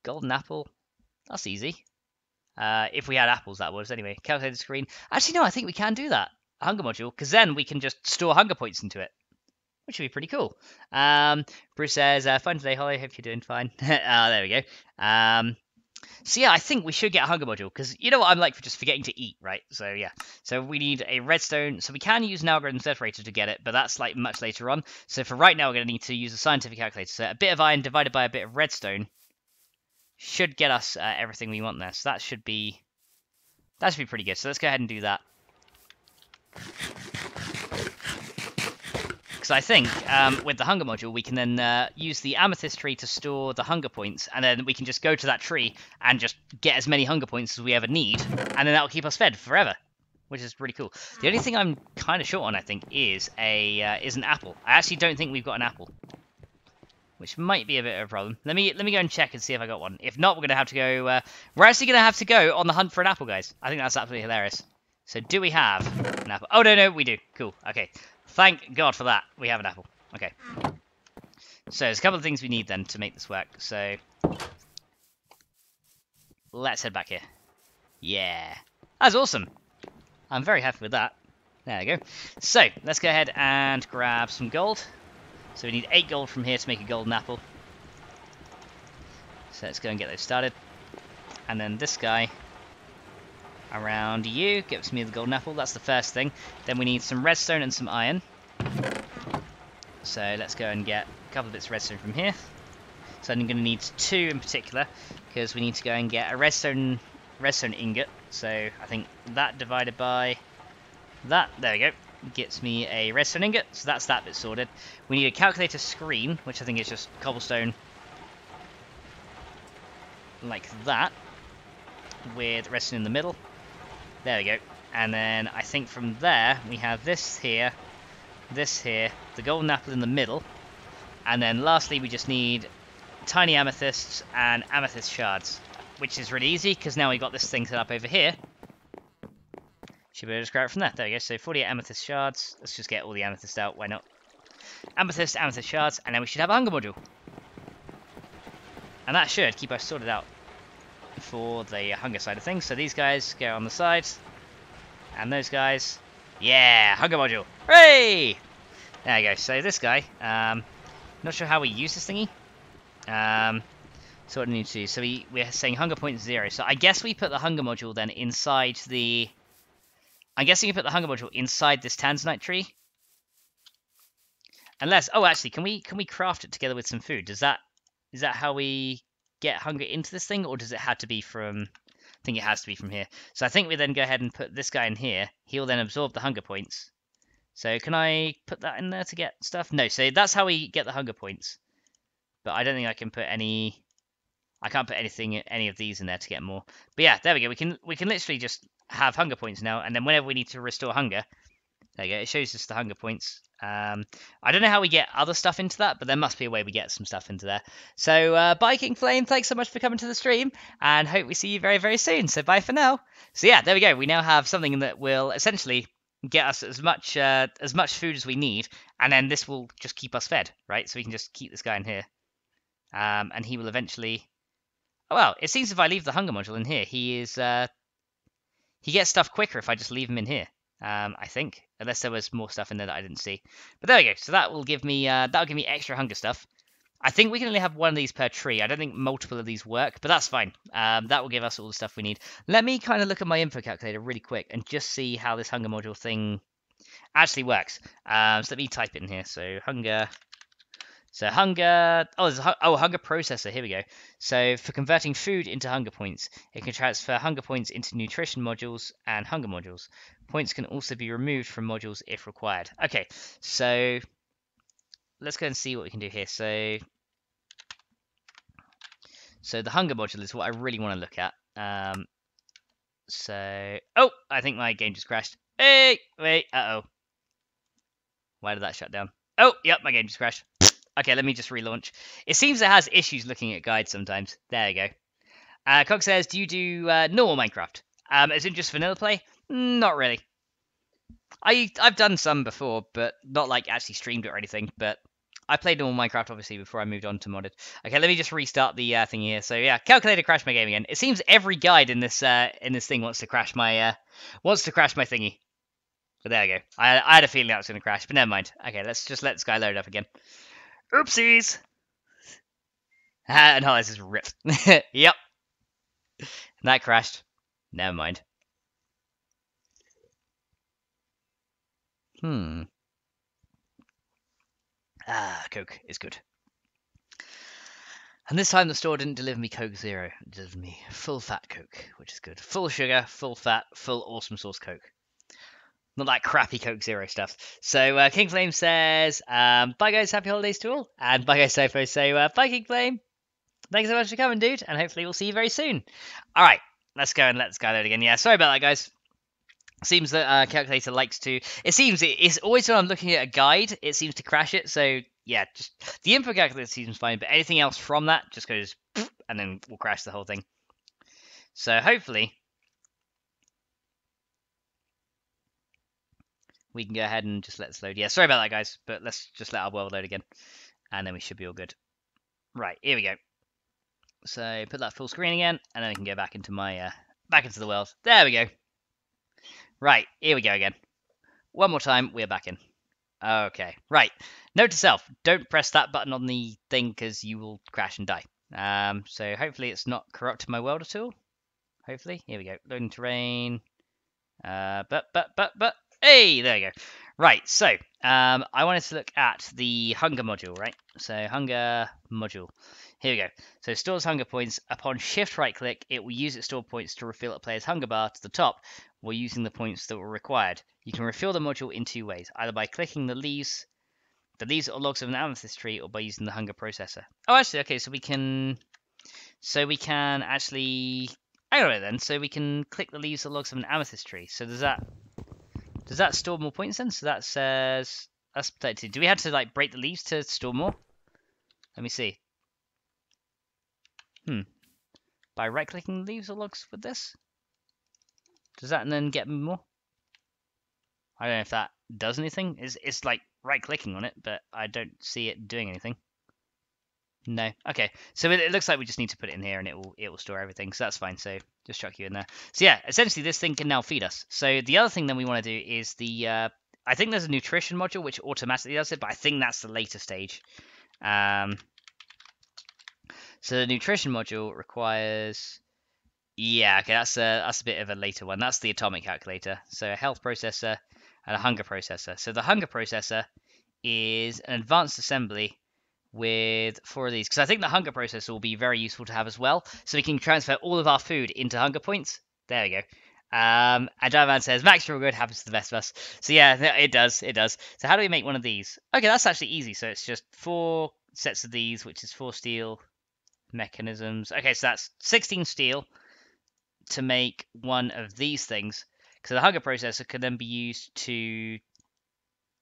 Golden apple. That's easy. If we had apples, that was. Anyway, calculator screen. Actually, no, I think we can do that. A hunger module, because then we can just store hunger points into it, which would be pretty cool. Bruce says, fine today, Holly. Hope you're doing fine. There we go. So yeah, I think we should get a hunger module, because you know what I'm like for just forgetting to eat, right? So yeah, so we need a redstone. So we can use an algorithm separator to get it, but that's like much later on. So for right now, we're going to need to use a scientific calculator. So a bit of iron divided by a bit of redstone should get us everything we want there. So that should be pretty good. So let's go ahead and do that. Because I think with the hunger module, we can then use the amethyst tree to store the hunger points, and then we can just go to that tree and just get as many hunger points as we ever need, and then that will keep us fed forever, which is pretty cool. The only thing I'm kind of short on, I think, is an apple. I actually don't think we've got an apple, which might be a bit of a problem. Let me go and check and see if I got one. If not, we're gonna have to go. We're actually gonna have to go on the hunt for an apple, guys. I think that's absolutely hilarious. So do we have an apple? Oh no, we do. Cool. Okay. Thank God for that. We have an apple. Okay. So there's a couple of things we need then to make this work. So let's head back here. Yeah. That's awesome. I'm very happy with that. There we go. So let's go ahead and grab some gold. So we need 8 gold from here to make a golden apple. So let's go and get those started. And then this guy around you gives me the golden apple. That's the first thing. Then we need some redstone and some iron. So let's go and get a couple of bits of redstone from here. So I'm going to need 2 in particular, because we need to go and get a redstone ingot. So I think that divided by that, there we go, gets me a redstone ingot. So that's that bit sorted. We need a calculator screen, which I think is just cobblestone like that, with redstone in the middle. There we go. And then I think from there we have this here, the golden apple in the middle, and then lastly we just need tiny amethysts and amethyst shards, which is really easy because now we've got this thing set up over here. Should be able to just grab it from there. There we go. So 48 amethyst shards. Let's just get all the amethyst out. Why not? Amethyst shards, and then we should have a hunger module. And that should keep us sorted out for the hunger side of things. So these guys go on the sides, and those guys, yeah, hunger module. Hooray! There we go. So this guy, not sure how we use this thingy. So what do we need to do? So we're saying hunger point 0. So I guess we put the hunger module then inside the. I'm guessing you put the hunger module inside this tanzanite tree. Unless, oh, actually, can we craft it together with some food? Is that how we get hunger into this thing, or does it have to be from? I think it has to be from here. So I think we then go ahead and put this guy in here. He'll then absorb the hunger points. So can I put that in there to get stuff? No. So that's how we get the hunger points. But I don't think I can put any. I can't put any of these in there to get more. But yeah, there we go. We can literally just have hunger points now, and then whenever we need to restore hunger, there you go. It shows us the hunger points. I don't know how we get other stuff into that, but there must be a way we get some stuff into there. So, Biking Flame, thanks so much for coming to the stream, and hope we see you very, very soon. So, bye for now. So, yeah, there we go. We now have something that will essentially get us as much food as we need, and then this will just keep us fed, right? So we can just keep this guy in here, and he will eventually. Oh, well, it seems if I leave the hunger module in here, he gets stuff quicker if I just leave him in here. I think, unless there was more stuff in there that I didn't see. But there we go. So that will give me extra hunger stuff. I think we can only have one of these per tree. I don't think multiple of these work, but that's fine. That will give us all the stuff we need. Let me kind of look at my info calculator really quick and just see how this hunger module thing actually works. So let me type it in here. So hunger So hunger. Oh, there's a hunger processor. Here we go. So for converting food into hunger points, it can transfer hunger points into nutrition modules and hunger modules. Points can also be removed from modules if required. Okay, so let's go and see what we can do here. So the hunger module is what I really want to look at. Oh, I think my game just crashed. Hey, wait, uh-oh. Why did that shut down? Oh, yep, my game just crashed. Okay, let me just relaunch. It seems it has issues looking at guides sometimes. There you go. Cog says, do you do normal Minecraft? As in just vanilla play? Not really. I've done some before, but not like actually streamed it or anything. But I played normal Minecraft obviously before I moved on to modded. Okay, let me just restart the thing here. So yeah, calculator crashed my game again. It seems every guide in this thing wants to crash my thingy. But there we go. I had a feeling that was going to crash, but never mind. Okay, let's just let this guy load up again. Oopsies! No, this is ripped. Yep. That crashed. Never mind. Coke is good. And this time the store didn't deliver me Coke Zero. It delivered me full fat Coke, which is good. Full sugar, full fat, full awesome sauce Coke. Not that crappy Coke Zero stuff. So King Flame says, bye guys, happy holidays to all. And bye guys, Sofo. So bye King Flame. Thanks so much for coming, dude. And hopefully we'll see you very soon. Alright, let's go and let this guy load again. Yeah, sorry about that, guys. Seems that calculator likes to. It seems it's always when I'm looking at a guide, it seems to crash it. So yeah, just the input calculator seems fine, but anything else from that just goes and then will crash the whole thing. So hopefully we can go ahead and just let this load. Yeah, sorry about that, guys, but let's just let our world load again, and then we should be all good. Right, here we go. So put that full screen again, and then we can go back into my back into the world. There we go. Right, here we go again. One more time, we're back in. Okay, right. Note to self, don't press that button on the thing because you will crash and die. So hopefully it's not corrupted my world at all. Hopefully. Here we go. Loading terrain. Hey, there you go. Right, so I wanted to look at the hunger module, right? So hunger module. Here we go. So it stores hunger points. Upon shift right click, it will use its stored points to refill a player's hunger bar to the top while using the points that were required. You can refill the module in two ways, either by clicking the leaves or logs of an amethyst tree, or by using the hunger processor. Oh, actually, okay, so we can actually, hang on a minute then, so we can click the leaves or logs of an amethyst tree. So does that store more points then? So that says that's 32. Do we have to like break the leaves to store more? Let me see. By right-clicking the leaves or logs with this? Does that then get me more? I don't know if that does anything. It's like right-clicking on it, but I don't see it doing anything. No. Okay. So it looks like we just need to put it in here, and it will store everything. So that's fine. So just chuck you in there. So yeah, essentially this thing can now feed us. So the other thing that we want to do is the I think there's a nutrition module which automatically does it, but I think that's the later stage. So the nutrition module requires, yeah, okay, that's a bit of a later one. That's the atomic calculator. So a health processor and a hunger processor. So the hunger processor is an advanced assembly with 4 of these, because I think the hunger processor will be very useful to have as well. So we can transfer all of our food into hunger points. There we go. And Diamond says, Max, you're good, happens to the best of us. So yeah, it does. So how do we make one of these? Okay, that's actually easy. So it's just 4 sets of these, which is 4 steel mechanisms. Okay, so that's 16 steel to make one of these things. Because the hunger processor can then be used to,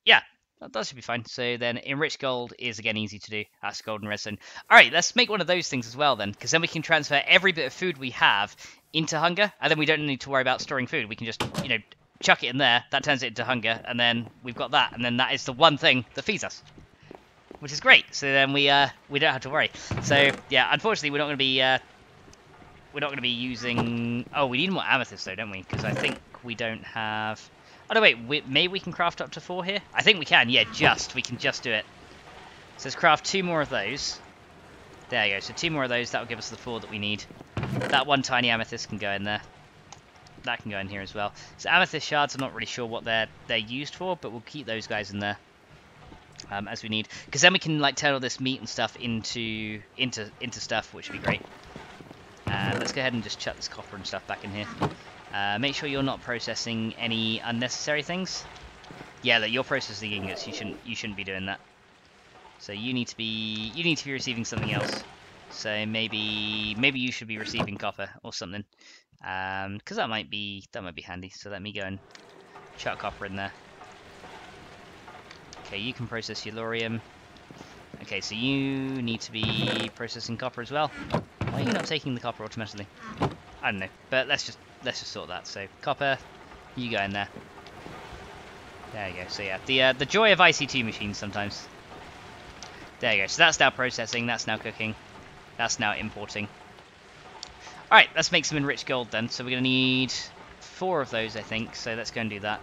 yeah, that should be fine. So then enriched gold is again easy to do. That's gold and redstone. All right, let's make one of those things as well then, because then we can transfer every bit of food we have into hunger, and then we don't need to worry about storing food. We can just, chuck it in there. That turns it into hunger, and then we've got that, and then that is the one thing that feeds us, which is great. So then we don't have to worry. So yeah, unfortunately we're not going to be using. Oh, we need more amethyst though, don't we? Because I think we don't have. Oh no, wait. Maybe we can craft up to 4 here. I think we can. Yeah, we can just do it. So let's craft 2 more of those. There you go. So 2 more of those. That will give us the 4 that we need. That one tiny amethyst can go in there. That can go in here as well. So amethyst shards, I'm not really sure what they're used for, but we'll keep those guys in there. as we need, because then we can like turn all this meat and stuff into stuff, which would be great. Let's go ahead and just chuck this copper and stuff back in here. Make sure you're not processing any unnecessary things. Yeah, look, you're processing ingots. You shouldn't be doing that. So you need to be receiving something else. So maybe you should be receiving copper or something, because that might be handy. So let me go and chuck copper in there. Okay, you can process your lorium. Okay, so you need to be processing copper as well. Why are you not taking the copper automatically? I don't know, but let's just sort that. So copper, you go in there. There you go. So yeah, the joy of IC2 machines sometimes. There you go. So that's now processing. That's now cooking. That's now importing. All right, let's make some enriched gold then. So we're gonna need 4 of those, I think. So let's go and do that.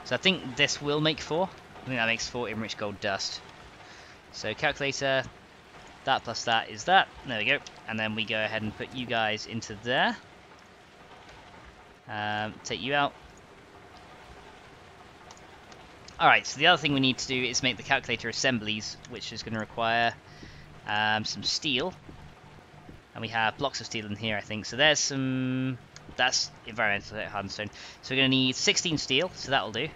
So I think this will make 4. I think that makes 4 enriched gold dust. So calculator, that plus that is that. There we go. And then we go ahead and put you guys into there. Take you out. Alright, so the other thing we need to do is make the calculator assemblies, which is going to require some steel. And we have blocks of steel in here, I think. So there's some... That's environmental hardened stone. So we're going to need 16 steel, so that'll do. And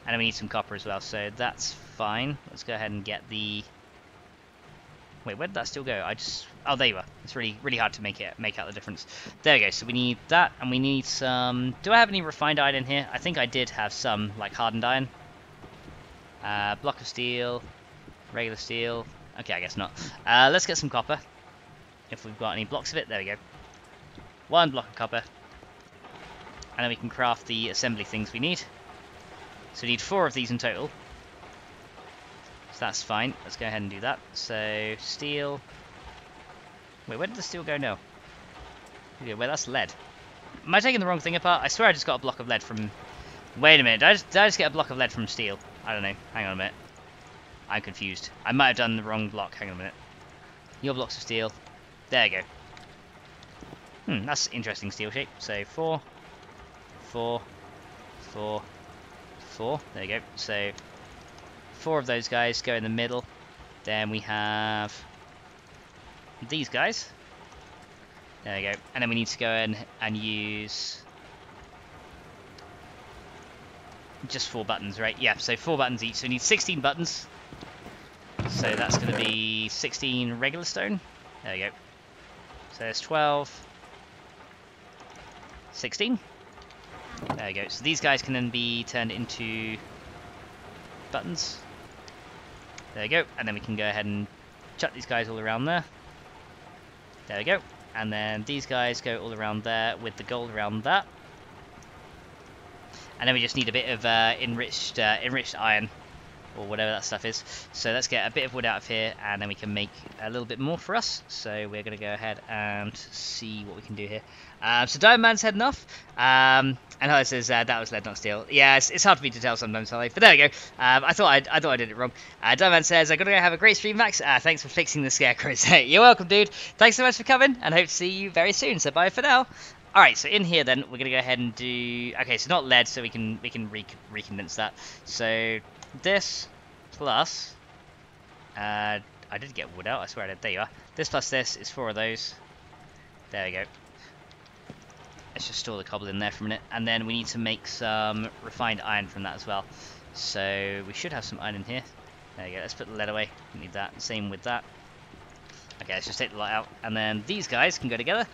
then we need some copper as well, so that's fine. Let's go ahead and get the... Wait, where did that still go? Oh, there you are. It's really hard to make out the difference. There we go. So we need that, and we need some... Do I have any refined iron in here? I think I did have some, like hardened iron. Block of steel, regular steel. Okay, I guess not. Let's get some copper. If we've got any blocks of it, there we go. 1 block of copper. And then we can craft the assembly things we need. So we need 4 of these in total. So that's fine. Let's go ahead and do that. So, steel. Wait, where did the steel go now? Okay, well, that's lead. Am I taking the wrong thing apart? I swear I just got a block of lead from... Wait a minute. Did I just get a block of lead from steel? I don't know. Hang on a minute. I'm confused. I might have done the wrong block. Hang on a minute. Your blocks of steel. There you go. That's interesting steel shape. So, 4, 4, 4, 4. There you go. So... 4 of those guys go in the middle. Then we have these guys. There we go. And then we need to go in and use just 4 buttons, right? Yeah, so 4 buttons each. So we need 16 buttons. So that's going to be 16 regular stone. There we go. So there's 12. 16. There we go. So these guys can then be turned into buttons. There we go, and then we can go ahead and chuck these guys all around there. There we go, and then these guys go all around there with the gold around that. And then we just need a bit of enriched iron, or whatever that stuff is. So let's get a bit of wood out of here, and then we can make a little bit more for us. So we're going to go ahead and see what we can do here. So Diamond Man's heading off. And Holly says that was lead, not steel. Yeah, it's hard for me to tell sometimes, Holly. But there we go. I thought I did it wrong. Diamond Man says, I'm going to go have a great stream, Max. Thanks for fixing the scarecrows. You're welcome, dude. Thanks so much for coming, and hope to see you very soon. So bye for now. Alright, so in here then, we're going to go ahead and do... Okay, so not lead, so we can recondense that. So this plus... I did get wood out, I swear I did. There you are. This plus this is 4 of those. There we go. Let's just store the cobble in there for a minute. And then we need to make some refined iron from that as well. So we should have some iron in here. There you go. Let's put the lead away. We need that. Same with that. Okay, let's just take the light out. And then these guys can go together.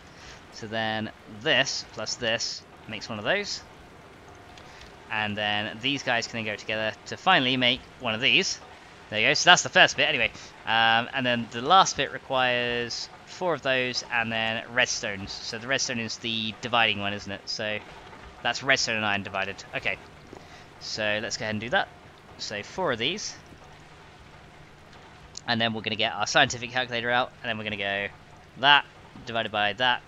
So then this plus this makes 1 of those. And then these guys can then go together to finally make 1 of these. There you go. So that's the first bit anyway. And then the last bit requires 4 of those and then redstones. So the redstone is the dividing one, isn't it? So that's redstone and iron divided. Okay. So let's go ahead and do that. So 4 of these. And then we're going to get our scientific calculator out. And then we're going to go that divided by that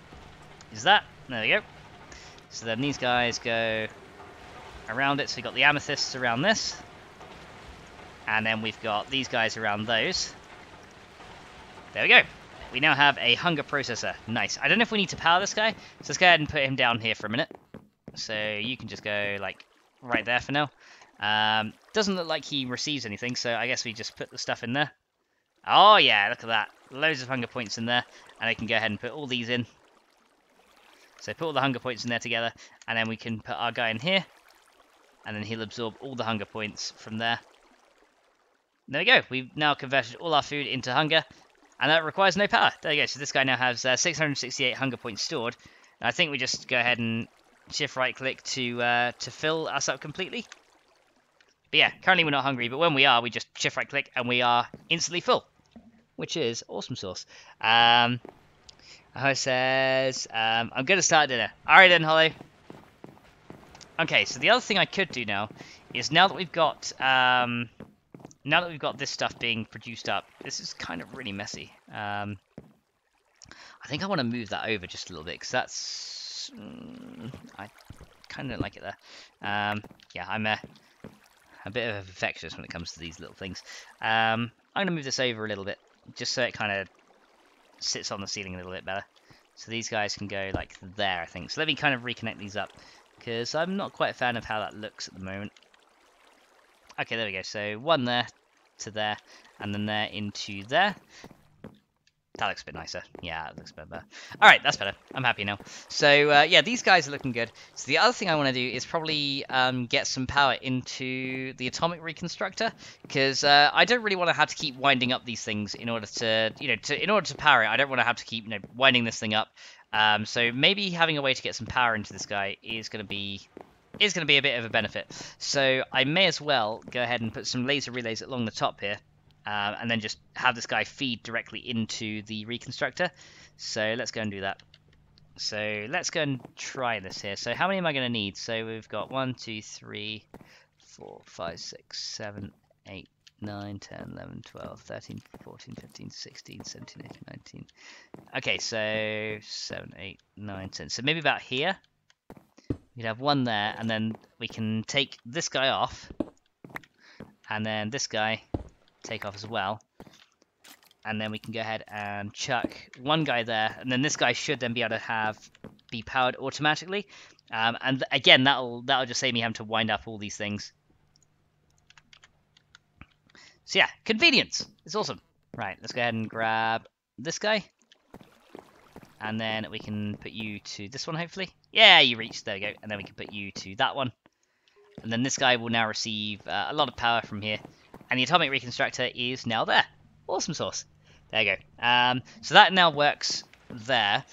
is that. There we go. So then these guys go around it. So we've got the amethysts around this. And then we've got these guys around those. There we go. We now have a hunger processor. Nice. I don't know if we need to power this guy. So let's go ahead and put him down here for a minute. So you can just go, like, right there for now. Doesn't look like he receives anything, so I guess we just put the stuff in there. Oh yeah, look at that. Loads of hunger points in there, and I can go ahead and put all these in. So put all the hunger points in there together, and then we can put our guy in here, and then he'll absorb all the hunger points from there. There we go. We've now converted all our food into hunger, and that requires no power. There you go. So this guy now has 668 hunger points stored. And I think we just go ahead and shift right click to fill us up completely. But yeah, currently we're not hungry, but when we are, we just shift right click and we are instantly full, which is awesome sauce. Holly says, I'm going to start dinner. Alright then, Holly. Okay, so the other thing I could do now is now that we've got this stuff being produced up, this is kind of really messy. I think I want to move that over just a little bit, because that's... I kind of don't like it there. Yeah, I'm a bit of a perfectionist when it comes to these little things. I'm going to move this over a little bit, just so it kind of sits on the ceiling a little bit better. So these guys can go like there, I think. So let me kind of reconnect these up, because I'm not quite a fan of how that looks at the moment. Okay, there we go. So one there to there, and then there into there. That looks a bit nicer. Yeah, that looks a bit better. Alright, that's better. I'm happy now. So, yeah, these guys are looking good. So the other thing I want to do is probably get some power into the atomic reconstructor, because I don't really want to have to keep winding up these things in order to, in order to power it. I don't want to have to keep, winding this thing up. So maybe having a way to get some power into this guy is going to be a bit of a benefit. So I may as well go ahead and put some laser relays along the top here. And then just have this guy feed directly into the reconstructor. So let's go and do that. So let's go and try this here. So how many am I going to need? So we've got 1, 2, 3, 4, 5, 6, 7, 8, 9, 10, 11, 12, 13, 14, 15, 16, 17, 18, 19. Okay, so 7, 8, 9, 10. So maybe about here. We'd have one there, and then we can take this guy off. And then this guy take off as well, and then we can go ahead and chuck one guy there, and then this guy should then be able to be powered automatically, and again that'll just save me having to wind up all these things. So yeah, convenience, it's awesome. Right, let's go ahead and grab this guy, and then we can put you to this one, hopefully. Yeah, you reached, there we go, and then we can put you to that one, and then this guy will now receive a lot of power from here. And the atomic reconstructor is now there. Awesome sauce. There you go. So that now works there.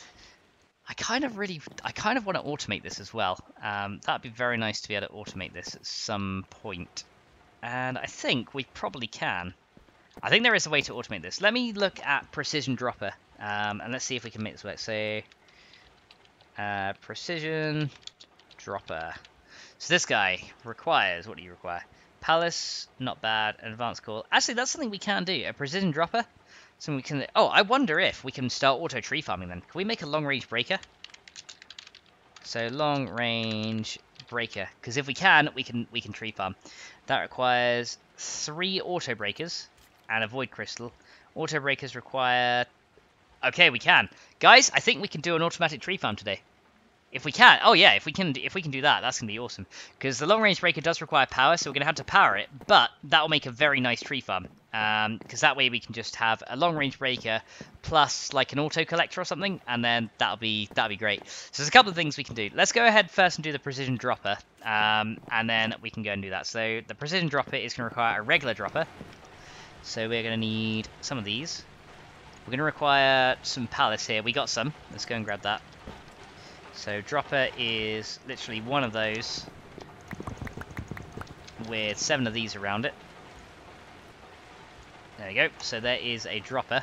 I kind of want to automate this as well. That'd be very nice to be able to automate this at some point. And I think we probably can. I think there is a way to automate this. Let me look at precision dropper. And let's see if we can make this work. So, precision dropper. So this guy requires, what do you require? Palace, not bad. Advanced call. Actually, that's something we can do. A precision dropper. Something we can. Oh, I wonder if we can start auto tree farming then. Can we make a long range breaker? So long range breaker. Because if we can, we can tree farm. That requires 3 auto breakers and a void crystal. Auto breakers require. Okay, we can. Guys, I think we can do an automatic tree farm today. If we can, oh yeah, if we can do that, that's gonna be awesome. Because the long range breaker does require power, so we're gonna have to power it. But that will make a very nice tree farm. Because that way we can just have a long range breaker plus like an auto collector or something, and then that'll be great. So there's a couple of things we can do. Let's go ahead first and do the precision dropper, and then we can go and do that. So the precision dropper is gonna require a regular dropper. So we're gonna need some of these. We're gonna require some pallets here. We got some. Let's go and grab that. So dropper is literally one of those with 7 of these around it. There we go. So there is a dropper.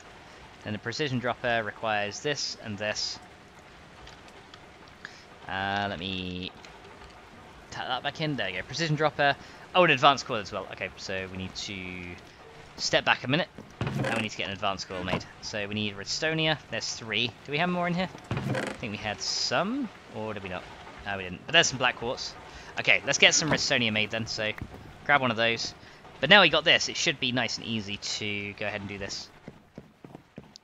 And the precision dropper requires this and this. Let me tap that back in. There we go. Precision dropper. Oh, an advanced coil as well. Okay, so we need to step back a minute. And we need to get an advanced coil made. So we need redstonia. There's 3. Do we have more in here? I think we had some, or did we not? No, we didn't. But there's some black quartz. Okay, let's get some redstonia made then. So grab one of those. But now we got this, it should be nice and easy to go ahead and do this.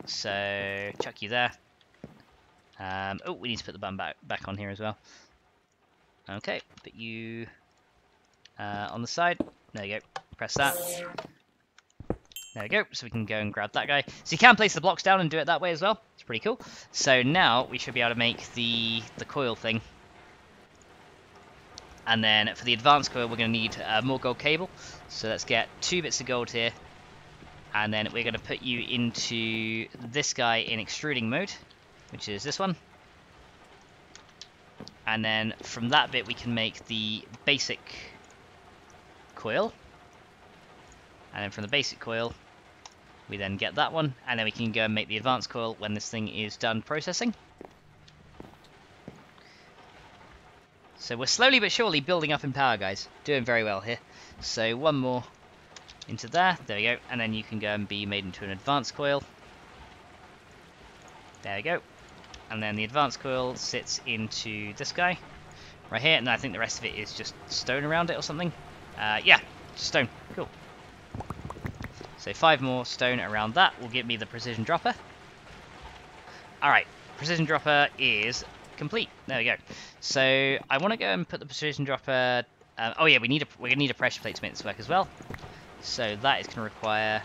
So chuck you there. Oh, we need to put the button back on here as well. Okay, put you on the side. There you go. Press that. There we go. So we can go and grab that guy. So you can place the blocks down and do it that way as well. It's pretty cool. So now we should be able to make the coil thing. And then for the advanced coil, we're going to need more gold cable. So let's get 2 bits of gold here. And then we're going to put you into this guy in extruding mode, which is this one. And then from that bit, we can make the basic coil. And then from the basic coil, we then get that one. And then we can go and make the advanced coil when this thing is done processing. So we're slowly but surely building up in power, guys. Doing very well here. So one more into there. There we go. And then you can go and be made into an advanced coil. There we go. And then the advanced coil sits into this guy right here. And I think the rest of it is just stone around it or something. Yeah, stone. Cool. So 5 more stone around that will give me the precision dropper. Alright, precision dropper is complete. There we go. So I want to go and put the precision dropper. Oh yeah, we're gonna need a pressure plate to make this work as well. So that is going to require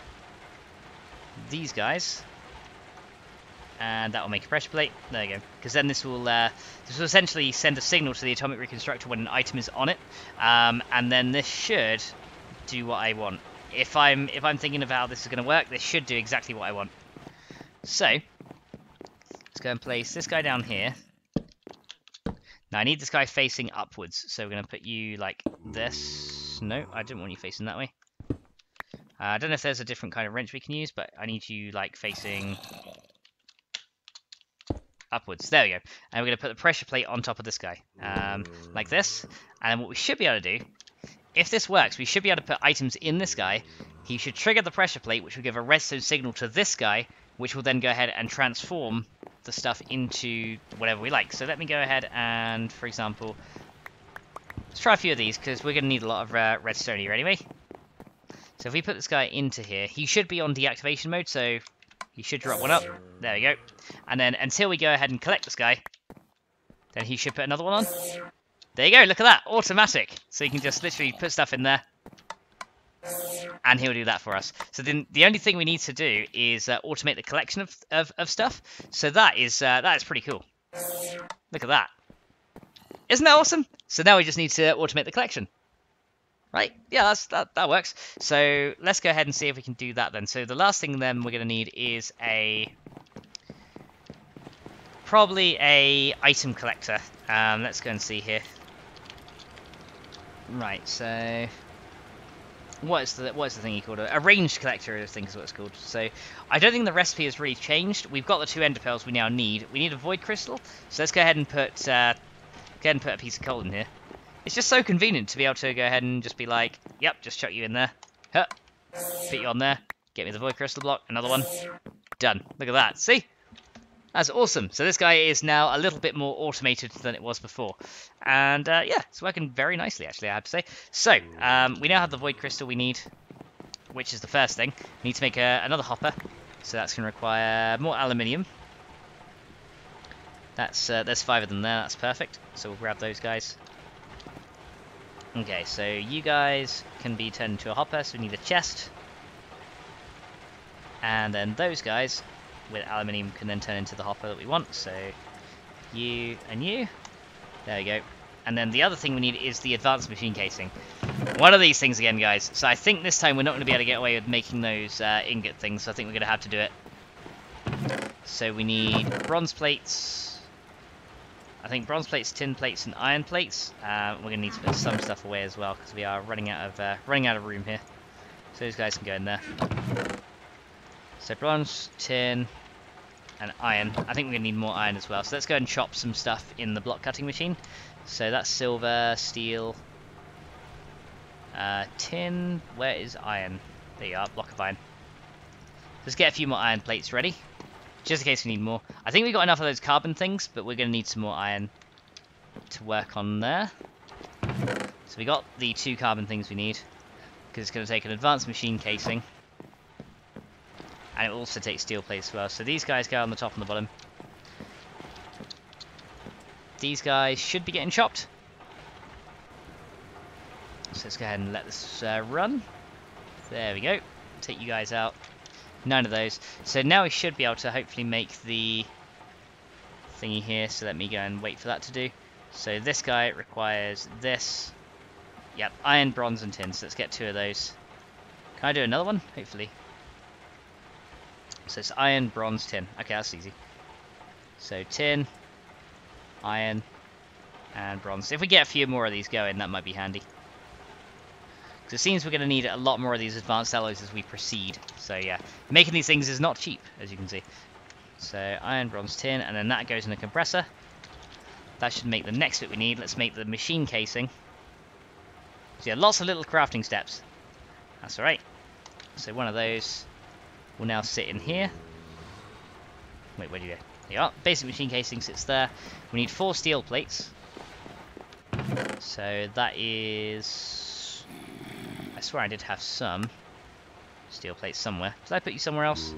these guys, and that will make a pressure plate. There you go. Because then this will essentially send a signal to the atomic reconstructor when an item is on it, and then this should do what I want. If I'm thinking of how this is going to work, this should do exactly what I want. So let's go and place this guy down here. Now I need this guy facing upwards, so we're going to put you like this. No, I didn't want you facing that way. I don't know if there's a different kind of wrench we can use, but I need you like facing upwards. There we go. And we're going to put the pressure plate on top of this guy, like this. And what we should be able to do, if this works, we should be able to put items in this guy. He should trigger the pressure plate, which will give a redstone signal to this guy, which will then go ahead and transform the stuff into whatever we like. So let me go ahead and, for example, let's try a few of these, because we're going to need a lot of redstone here anyway. So if we put this guy into here, he should be on deactivation mode, so he should drop one up. There we go. And then until we go ahead and collect this guy, then he should put another one on. There you go, look at that, automatic. So you can just literally put stuff in there, and he'll do that for us. So then the only thing we need to do is automate the collection of stuff. So that is pretty cool. Look at that. Isn't that awesome? So now we just need to automate the collection. Right, yeah, that works. So let's go ahead and see if we can do that then. So the last thing then we're going to need is probably a item collector. Let's go and see here. Right, so what is the thing you called it? A ranged collector, I think is what it's called. So I don't think the recipe has really changed. We've got the 2 ender pearls we now need. We need a void crystal. So let's go ahead and put a piece of coal in here. It's just so convenient to be able to go ahead and just be like, yep, just chuck you in there. Huh. Put you on there. Get me the void crystal block. Another one. Done. Look at that. See? That's awesome. So this guy is now a little bit more automated than it was before. And yeah, it's working very nicely, actually, I have to say. So, we now have the void crystal we need, which is the first thing. We need to make another hopper. So that's going to require more aluminium. There's 5 of them there. That's perfect. So we'll grab those guys. Okay, so you guys can be turned into a hopper, so we need a chest. And then those guys with aluminium can then turn into the hopper that we want. So you and you. There we go. And then the other thing we need is the advanced machine casing. One of these things again, guys. So I think this time we're not going to be able to get away with making those ingot things, so I think we're going to have to do it. So we need bronze plates. I think bronze plates, tin plates, and iron plates. We're going to need to put some stuff away as well, because we are running out of room here. So those guys can go in there. So bronze, tin, and iron. I think we're going to need more iron as well. So let's go and chop some stuff in the block cutting machine. So that's silver, steel, tin. Where is iron? There you are, block of iron. Let's get a few more iron plates ready, just in case we need more. I think we got enough of those carbon things, but we're going to need some more iron to work on there. So we got the 2 carbon things we need, because it's going to take an advanced machine casing. And it also takes steel plates as well. So these guys go on the top and the bottom. These guys should be getting chopped. So So let's go ahead and let this run. There we go. Take you guys out. 9 of those. So now we should be able to hopefully make the thingy here. So let me go and wait for that to do. So this guy requires this. Yep, iron, bronze, and tin. So let's get 2 of those. Can I do another one? Hopefully. So it's iron, bronze, tin. Okay, that's easy. So tin, iron, and bronze. If we get a few more of these going, that might be handy. Because it seems we're going to need a lot more of these advanced alloys as we proceed. So yeah, making these things is not cheap, as you can see. So iron, bronze, tin, and then that goes in a compressor. That should make the next bit we need. Let's make the machine casing. So yeah, lots of little crafting steps. That's alright. So one of those will now sit in here. Wait, where do you go? There you are. Basic machine casing sits there. We need 4 steel plates. So that is... I swear I did have some steel plates somewhere. Did I put you somewhere else?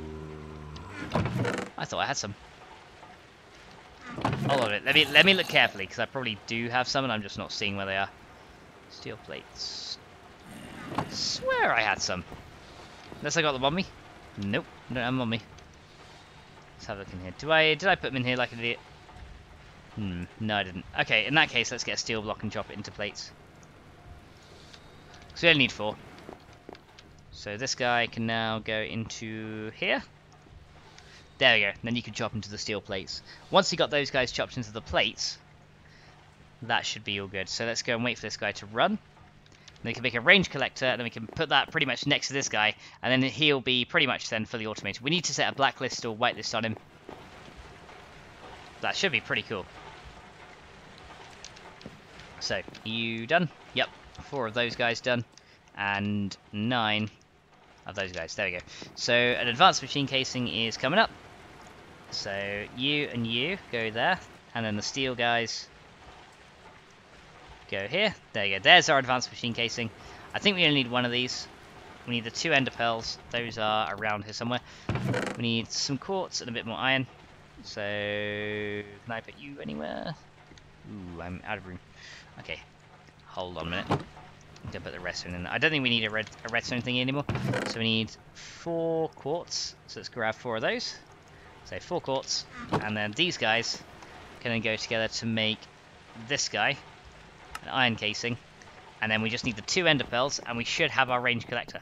I thought I had some. Hold on a minute. Let me look carefully, because I probably do have some and I'm just not seeing where they are. Steel plates. I swear I had some. Unless I got them on me. Nope, I don't have them on me. Let's have a look in here. Did I put them in here like an idiot? No I didn't. Okay, in that case let's get a steel block and chop it into plates. So we only need 4. So this guy can now go into here. There we go. Then you can chop into the steel plates. Once you got those guys chopped into the plates, that should be all good. So let's go and wait for this guy to run. Then we can make a range collector, and then we can put that pretty much next to this guy, and then he'll be pretty much then fully automated. We need to set a blacklist or whitelist on him. That should be pretty cool. So, you done? Yep. 4 of those guys done. And 9 of those guys. There we go. So, an advanced machine casing is coming up. So, you and you go there. And then the steel guys go here. There you go. There's our advanced machine casing. I think we only need 1 of these. We need the 2 ender pearls. Those are around here somewhere. We need some quartz and a bit more iron. So, can I put you anywhere? Ooh, I'm out of room. Okay. Hold on a minute. I'm gonna put the redstone in. I don't think we need a redstone thing anymore. So we need 4 quartz. So let's grab 4 of those. So 4 quartz, and then these guys can then go together to make this guy, an iron casing, and then we just need the 2 ender pearls, and we should have our range collector.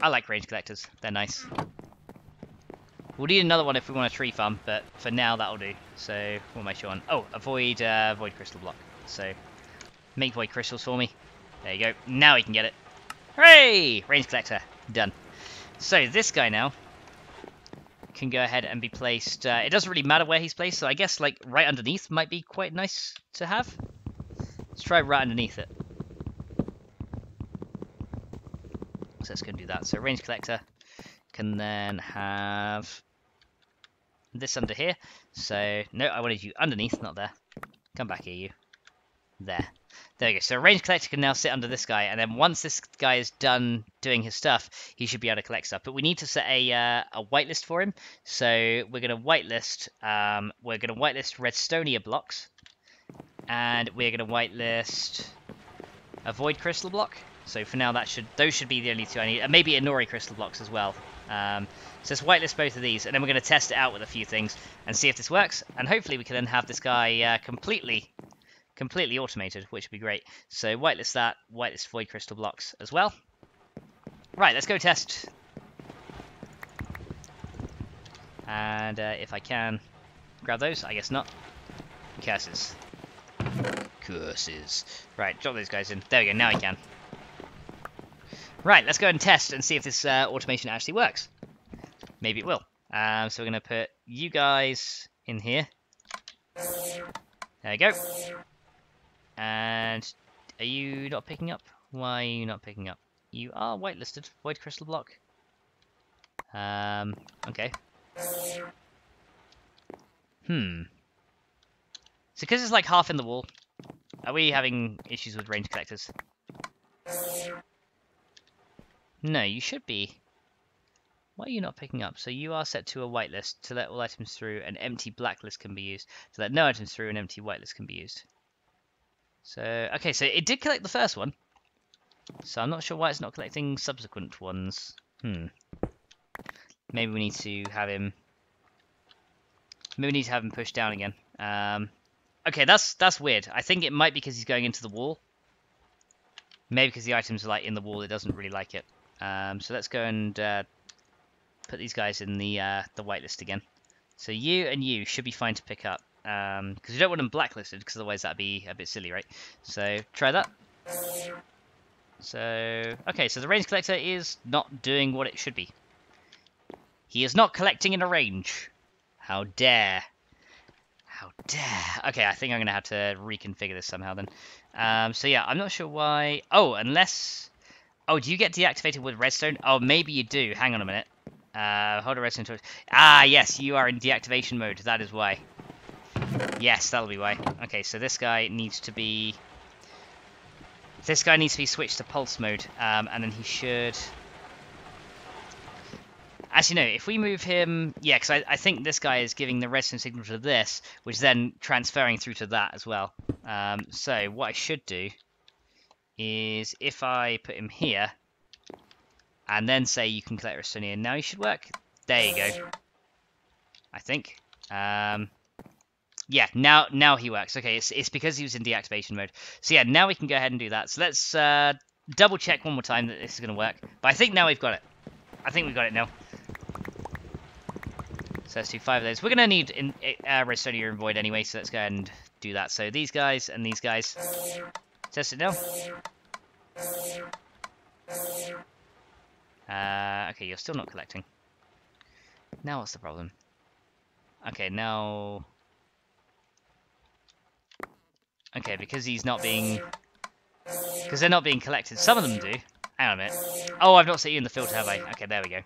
I like range collectors; they're nice. We'll need another one if we want a tree farm, but for now that'll do. So what am I showing? Oh, a void crystal block. So make void crystals for me. There you go. Now we can get it. Hooray! Range collector done. So this guy now can go ahead and be placed. It doesn't really matter where he's placed, so I guess like right underneath might be quite nice to have. Let's try right underneath it. So let's go and do that. So range collector can then have this under here. So no, I wanted you underneath, not there. Come back here, you. There. There we go. So range collector can now sit under this guy, and then once this guy is done doing his stuff, he should be able to collect stuff. But we need to set a whitelist for him. So we're going to whitelist. We're going to whitelist redstonia blocks, and we're going to whitelist a void crystal block. So for now, those should be the only 2 I need. And maybe Inori crystal blocks as well. So let's whitelist both of these, and then we're going to test it out with a few things and see if this works. And hopefully we can then have this guy completely automated, which would be great. So whitelist that, whitelist void crystal blocks as well. Right, let's go test. And if I can grab those, I guess not. Curses. Curses. Right, drop those guys in. There we go, now I can. Right, let's go and test and see if this automation actually works. Maybe it will. So we're going to put you guys in here. There we go. And are you not picking up? Why are you not picking up? You are whitelisted. Void crystal block. Okay. So because it's like half in the wall, are we having issues with range collectors? No, you should be. Why are you not picking up? So you are set to a whitelist. To let all items through, an empty blacklist can be used. To let no items through, an empty whitelist can be used. So, okay, so it did collect the first one. So I'm not sure why it's not collecting subsequent ones. Maybe we need to have him... Maybe we need to have him pushed down again. Okay, that's weird. I think it might be because he's going into the wall. Maybe because the items are like in the wall, it doesn't really like it. So let's go and put these guys in the whitelist again. So you and you should be fine to pick up. Because you don't want them blacklisted, because otherwise that'd be a bit silly, right? So try that. So, okay, so the range collector is not doing what it should be. He is not collecting in a range. How dare. How dare. Okay, I think I'm going to have to reconfigure this somehow then. So yeah, I'm not sure why... Oh, unless... Oh, do you get deactivated with redstone? Oh, maybe you do. Hang on a minute. Hold a redstone torch. Ah, yes, you are in deactivation mode. That is why. Yes, that'll be why. Okay, so this guy needs to be... This guy needs to be switched to pulse mode, and then he should... Actually, no, if we move him... Yeah, because I think this guy is giving the redstone signal to this, which is then transferring through to that as well. So what I should do is if I put him here, and then say you can collect redstone here, now he should work. There you go. I think. Yeah, now he works. Okay, it's because he was in deactivation mode. So yeah, now we can go ahead and do that. So let's double check one more time that this is going to work. But I think now we've got it. I think we've got it now. So let's do 5 of those. We're going to need redstone here in void anyway, so let's go ahead and do that. So these guys and these guys. Test it now. Okay, you're still not collecting. Now what's the problem? Okay, now... Okay, because he's not being... Because they're not being collected. Some of them do. Hang on a minute. Oh, I've not set you in the filter, have I? Okay, there we go.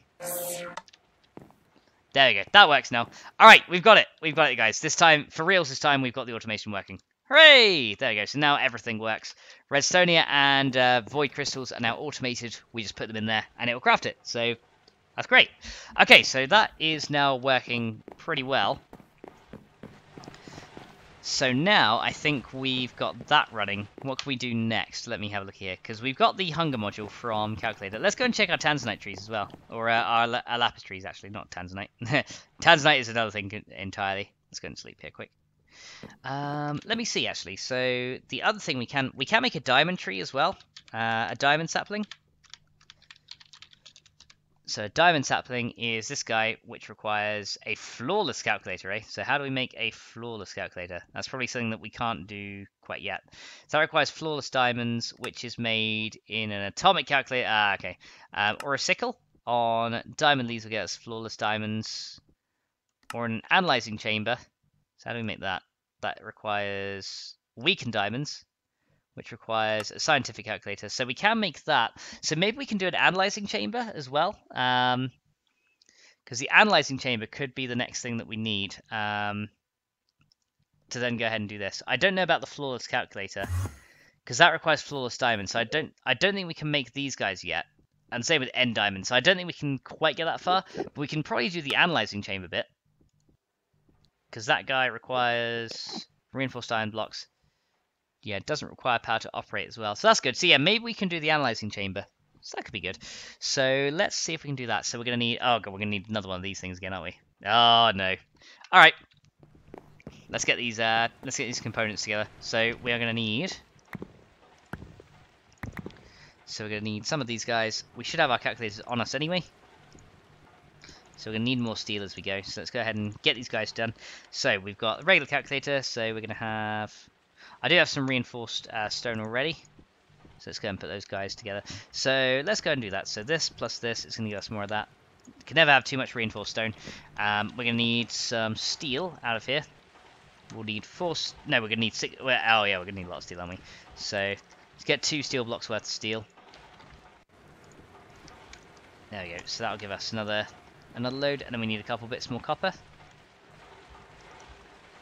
There we go. That works now. Alright, we've got it. We've got it, guys. This time, for reals this time, we've got the automation working. Hooray! There we go. So now everything works. Redstonia and void crystals are now automated. We just put them in there, and it will craft it. So, that's great. Okay, so that is now working pretty well. So now, I think we've got that running. What can we do next? Let me have a look here, because we've got the hunger module from Calculator. Let's go and check our tanzanite trees as well. Or our lapis trees, actually, not tanzanite. Tanzanite is another thing entirely. Let's go and sleep here quick. Let me see, actually. So, the other thing we can make a diamond tree as well. A diamond sapling. So a diamond sapling is this guy, which requires a flawless calculator, eh? So how do we make a flawless calculator? That's probably something that we can't do quite yet. So that requires flawless diamonds, which is made in an atomic calculator. Ah, okay. Or a sickle. On diamond leaves will get us flawless diamonds. Or an analyzing chamber. So how do we make that? That requires weakened diamonds, which requires a scientific calculator. So we can make that. So maybe we can do an analyzing chamber as well. Because the analyzing chamber could be the next thing that we need to then go ahead and do this. I don't know about the flawless calculator, because that requires flawless diamonds. So I don't think we can make these guys yet. And same with end diamonds. So I don't think we can quite get that far. But we can probably do the analyzing chamber bit, because that guy requires reinforced iron blocks. Yeah, it doesn't require power to operate as well. So that's good. So yeah, maybe we can do the analyzing chamber. So that could be good. So let's see if we can do that. So we're going to need... Oh, God, we're going to need another one of these things again, aren't we? Oh, no. All right. Let's get these components together. So we are going to need... So we're going to need some of these guys. We should have our calculators on us anyway. So we're going to need more steel as we go. So let's go ahead and get these guys done. So we've got a regular calculator. So we're going to have... I do have some reinforced stone already. So let's go and put those guys together. So let's go and do that. So this plus this is going to give us more of that. Can never have too much reinforced stone. We're going to need some steel out of here. We'll need 4... No, we're going to need 6... Well, oh yeah, we're going to need a lot of steel, aren't we? So let's get 2 steel blocks worth of steel. There we go. So that'll give us another load. And then we need a couple bits more copper.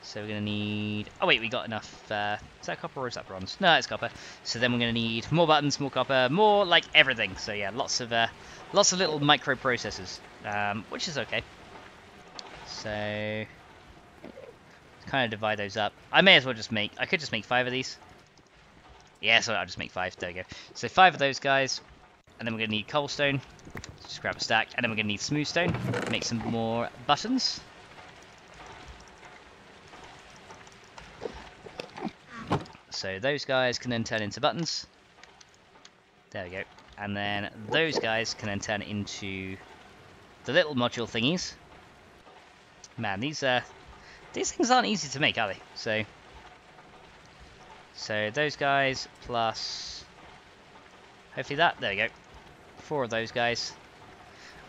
So we're going to need... Oh wait, we got enough... is that copper or is that bronze? No, it's copper. So then we're going to need more buttons, more copper, more like everything. So yeah, lots of little microprocessors, which is okay. So kind of divide those up. I may as well just make... I could just make 5 of these. Yeah, so I'll just make 5. There we go. So 5 of those guys, and then we're going to need cobblestone. Just grab a stack, and then we're going to need smooth stone. Make some more buttons. So those guys can then turn into buttons. There we go. And then those guys can then turn into the little module thingies. Man, these things aren't easy to make, are they? So those guys plus hopefully that. There we go. 4 of those guys.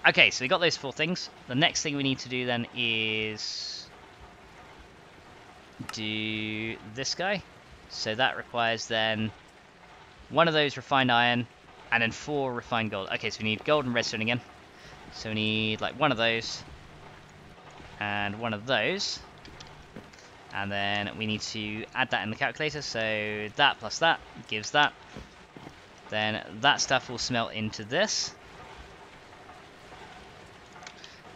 Okay, so we got those 4 things. The next thing we need to do then is do this guy. So that requires then 1 of those refined iron and then 4 refined gold. Okay, so we need gold and redstone again. So we need like 1 of those and 1 of those. And then we need to add that in the calculator. So that plus that gives that. Then that stuff will smelt into this.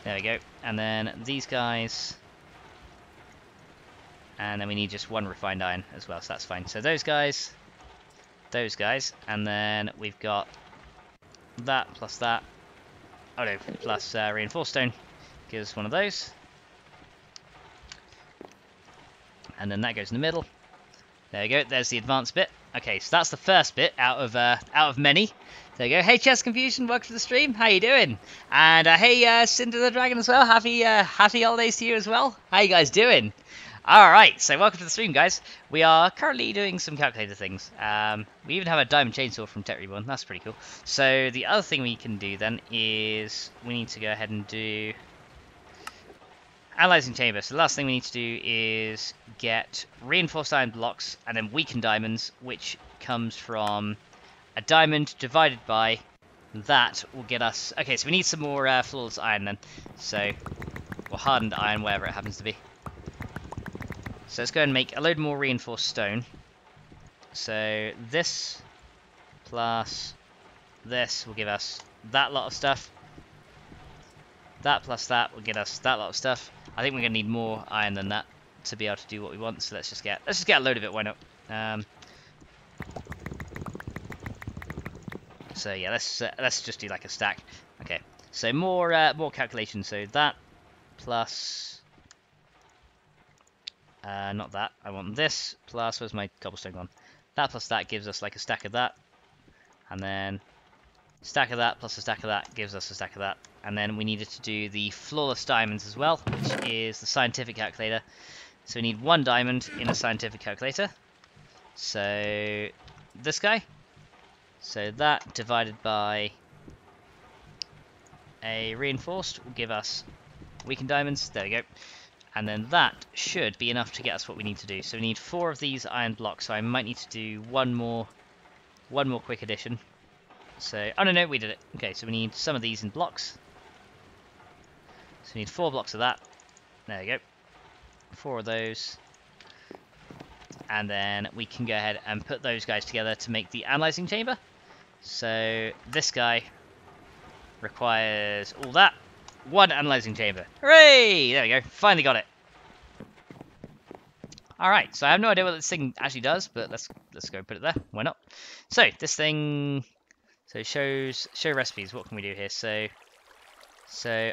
There we go. And then these guys. And then we need just 1 refined iron as well, so that's fine. So those guys, and then we've got that plus that. Oh no, plus reinforced stone gives us 1 of those. And then that goes in the middle. There you go, there's the advanced bit. Okay, so that's the first bit out of many. There you go. Hey Chess Confusion, welcome to the stream. How you doing? And hey Cinder the Dragon as well. Happy holidays to you as well. How you guys doing? Alright, so welcome to the stream, guys. We are currently doing some calculator things. We even have a diamond chainsaw from Tech Reborn. That's pretty cool. So the other thing we can do then is we need to go ahead and do analyzing chamber. So the last thing we need to do is get reinforced iron blocks and then weakened diamonds, which comes from a diamond divided by that will get us... Okay, so we need some more flawless iron then. So, or hardened iron, whatever it happens to be. So let's go ahead and make a load more reinforced stone. So this plus this will give us that lot of stuff. That plus that will get us that lot of stuff. I think we're going to need more iron than that to be able to do what we want. So let's just get a load of it. Why not? So yeah, let's just do like a stack. Okay. So more calculations. So that plus. Not that. I want this plus, where's my cobblestone gone? That plus that gives us like a stack of that. And then stack of that plus a stack of that gives us a stack of that. And then we needed to do the flawless diamonds as well, which is the scientific calculator. So we need 1 diamond in a scientific calculator. So this guy. So that divided by a reinforced will give us weakened diamonds. There we go. And then that should be enough to get us what we need to do. So we need 4 of these iron blocks. So I might need to do one more quick addition. So, oh no, we did it. Okay, so we need some of these in blocks. So we need 4 blocks of that. There we go. 4 of those. And then we can go ahead and put those guys together to make the analyzing chamber. So this guy requires all that. 1 analyzing chamber. Hooray! There we go. Finally got it. Alright, so I have no idea what this thing actually does, but let's go put it there. Why not? So this thing show recipes. What can we do here? So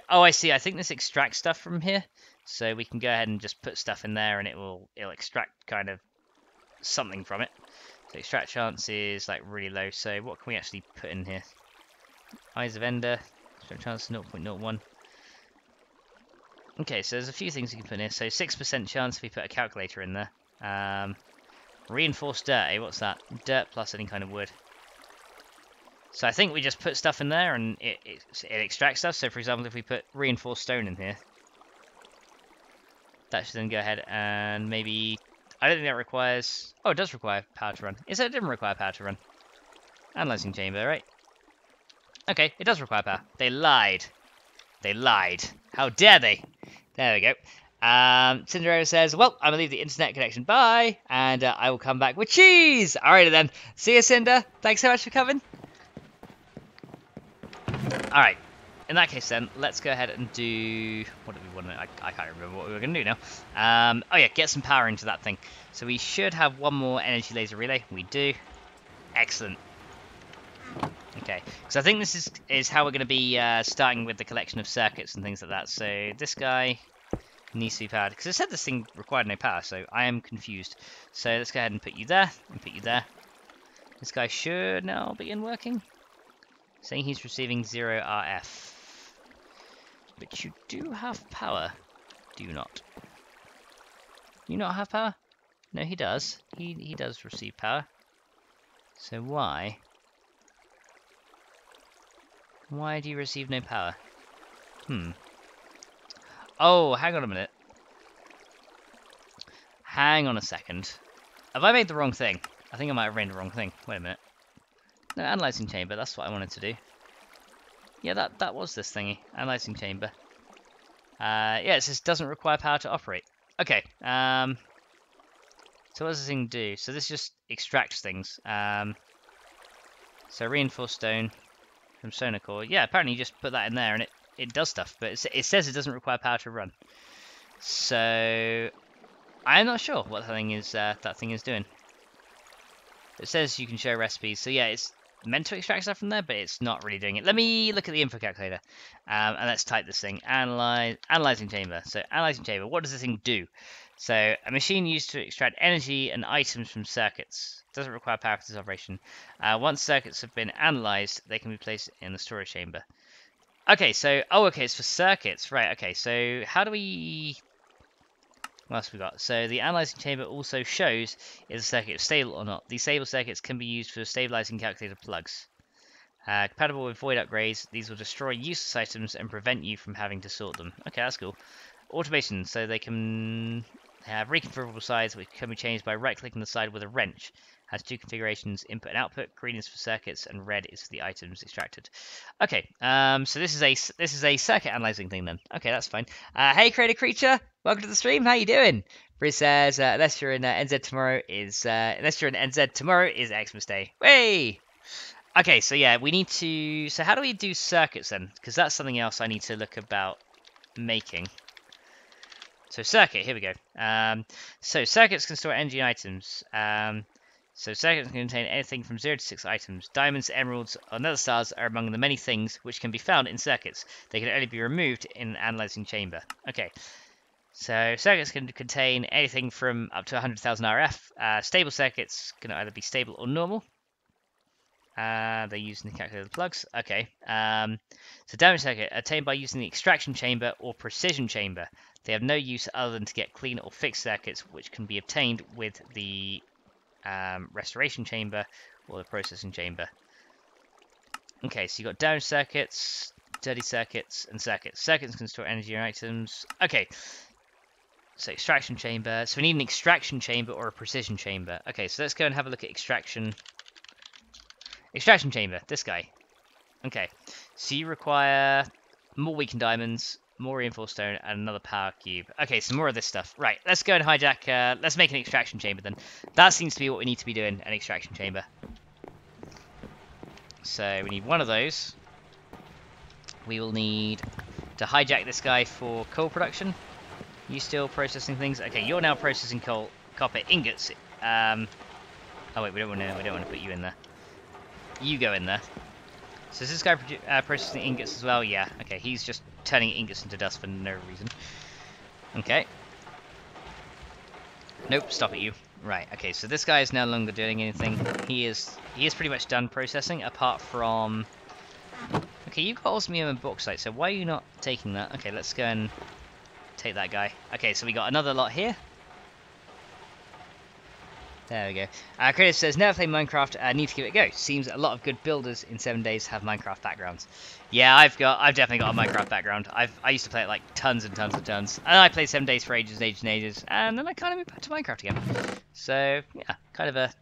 oh, I see. I think this extracts stuff from here. So we can go ahead and just put stuff in there and it'll extract kind of something from it. So extract chance is like really low. So what can we actually put in here? Eyes of Ender. Extract chance 0.01. Okay, so there's a few things you can put in here. So 6% chance if we put a calculator in there. Reinforced dirt, what's that? Dirt plus any kind of wood. So I think we just put stuff in there and it extracts stuff. So for example, if we put reinforced stone in here, that should then go ahead and maybe... I don't think that requires... Oh, it does require power to run. It didn't require power to run. Analyzing chamber, right? Okay, it does require power. They lied. They lied. How dare they? There we go. Cinderella says, well, I'm going to leave the internet connection. Bye. And I will come back with cheese. Alrighty then. See you, Cinder. Thanks so much for coming. Alright. In that case then, let's go ahead and do... What do we want to... I can't remember what we were going to do now. Oh yeah, get some power into that thing. So we should have 1 more energy laser relay. We do. Excellent. Okay, so I think this is how we're going to be starting with the collection of circuits and things like that. So this guy needs to be powered, because it said this thing required no power, so I am confused. So let's go ahead and put you there, and put you there. This guy should now begin working. Saying he's receiving 0 RF. But you do have power, do you not? You not have power? No, he does. He does receive power. So why? Why do you receive no power? Oh, hang on a minute. Hang on a second. Have I made the wrong thing? I think I might have made the wrong thing. Wait a minute. No, analyzing chamber. That's what I wanted to do. Yeah, that was this thingy. Analyzing chamber. Yeah, it says doesn't require power to operate. Okay. So what does this thing do? So this just extracts things. So reinforced stone from sonar core. Yeah, apparently you just put that in there and it does stuff. But it says it doesn't require power to run. So I'm not sure what that thing is doing. It says you can show recipes. So yeah, it's meant to extract stuff from there, but it's not really doing it. Let me look at the info calculator, and let's type this thing. Analyzing chamber. So analyzing chamber. What does this thing do? So a machine used to extract energy and items from circuits. Doesn't require power for this operation. Once circuits have been analyzed, they can be placed in the storage chamber. Okay, so okay, it's for circuits, right? Okay, so how do we? What else we got? So the analyzing chamber also shows if the circuit is stable or not. These stable circuits can be used for stabilizing calculator plugs. Compatible with void upgrades, these will destroy useless items and prevent you from having to sort them. Okay, that's cool. Automation, so they can have reconfigurable sides which can be changed by right-clicking the side with a wrench. Has 2 configurations, input and output. Green is for circuits and red is for the items extracted. Okay, so this is a circuit analyzing thing then. Okay, that's fine. Hey, creative creature, welcome to the stream. How you doing? Bruce says unless you're in NZ tomorrow is Xmas Day. Hey. Okay, so yeah, we need to. So how do we do circuits then? Because that's something else I need to look about making. So circuit, here we go. So circuits can store energy and items. So circuits can contain anything from 0 to 6 items. Diamonds, emeralds, and other stars are among the many things which can be found in circuits. They can only be removed in an analyzing chamber. Okay. So circuits can contain anything from up to 100,000 RF. Stable circuits can either be stable or normal. They're used in the calculator plugs. Okay. So damage circuit attained by using the extraction chamber or precision chamber. They have no use other than to get clean or fixed circuits, which can be obtained with the restoration chamber or the processing chamber. Okay, so you've got damage circuits, dirty circuits, and circuits. Circuits can store energy and items. Okay. So extraction chamber. So we need an extraction chamber or a precision chamber. Okay, so let's go and have a look at extraction. Extraction chamber, this guy. Okay, so you require more weakened diamonds, more reinforced stone, and another power cube. Okay, so more of this stuff. Right, let's go and hijack, let's make an extraction chamber then. That seems to be what we need to be doing, an extraction chamber. So we need one of those. We will need to hijack this guy for coal production. You still processing things? Okay, you're now processing coal, copper ingots. Oh wait, we don't want to put you in there. You go in there. So is this guy processing ingots as well? Yeah. Okay, he's just turning ingots into dust for no reason. Okay. Nope, stop it, you. Right, okay, so this guy is no longer doing anything. He is pretty much done processing, apart from... Okay, you've got osmium and bauxite, so why are you not taking that? Okay, let's go and take that guy. Okay, so we got another lot here. There we go. Creative says, never played Minecraft, need to give it a go. Seems a lot of good builders in 7 days have Minecraft backgrounds. Yeah, I've definitely got a Minecraft background. I used to play it like tons and tons and tons. And I played 7 days for ages and ages and ages. And then I kind of moved back to Minecraft again. So, yeah, kind of a...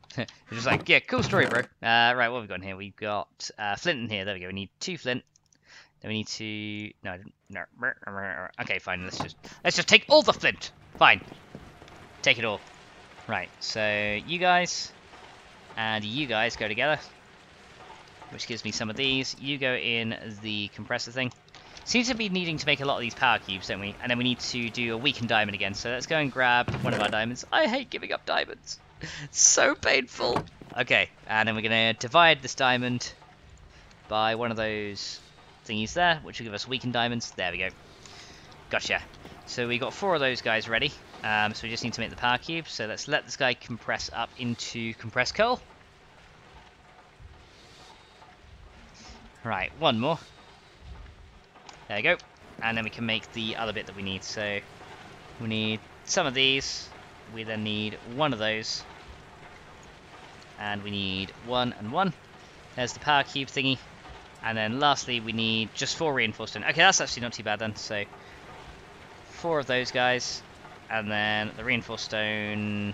just like, yeah, cool story, bro. Right, what have we got in here? We've got flint in here. There we go. We need 2 flint. Then we need to... No. Okay, fine. Let's just take all the flint. Fine. Take it all. Right, so you guys and you guys go together, which gives me some of these. You go in the compressor thing. Seems to be needing to make a lot of these power cubes, don't we? And then we need to do a weakened diamond again. So let's go and grab one of our diamonds. I hate giving up diamonds. It's so painful. Okay, and then we're going to divide this diamond by one of those thingies there, which will give us weakened diamonds. There we go. Gotcha. So we got 4 of those guys ready. So we just need to make the power cube. So let's let this guy compress up into compressed coal. Right, 1 more. There we go. And then we can make the other bit that we need. So we need some of these. We then need 1 of those. And we need 1 and 1. There's the power cube thingy. And then lastly, we need just 4 reinforced stone. Okay, that's actually not too bad then. So 4 of those guys. And then the reinforced stone...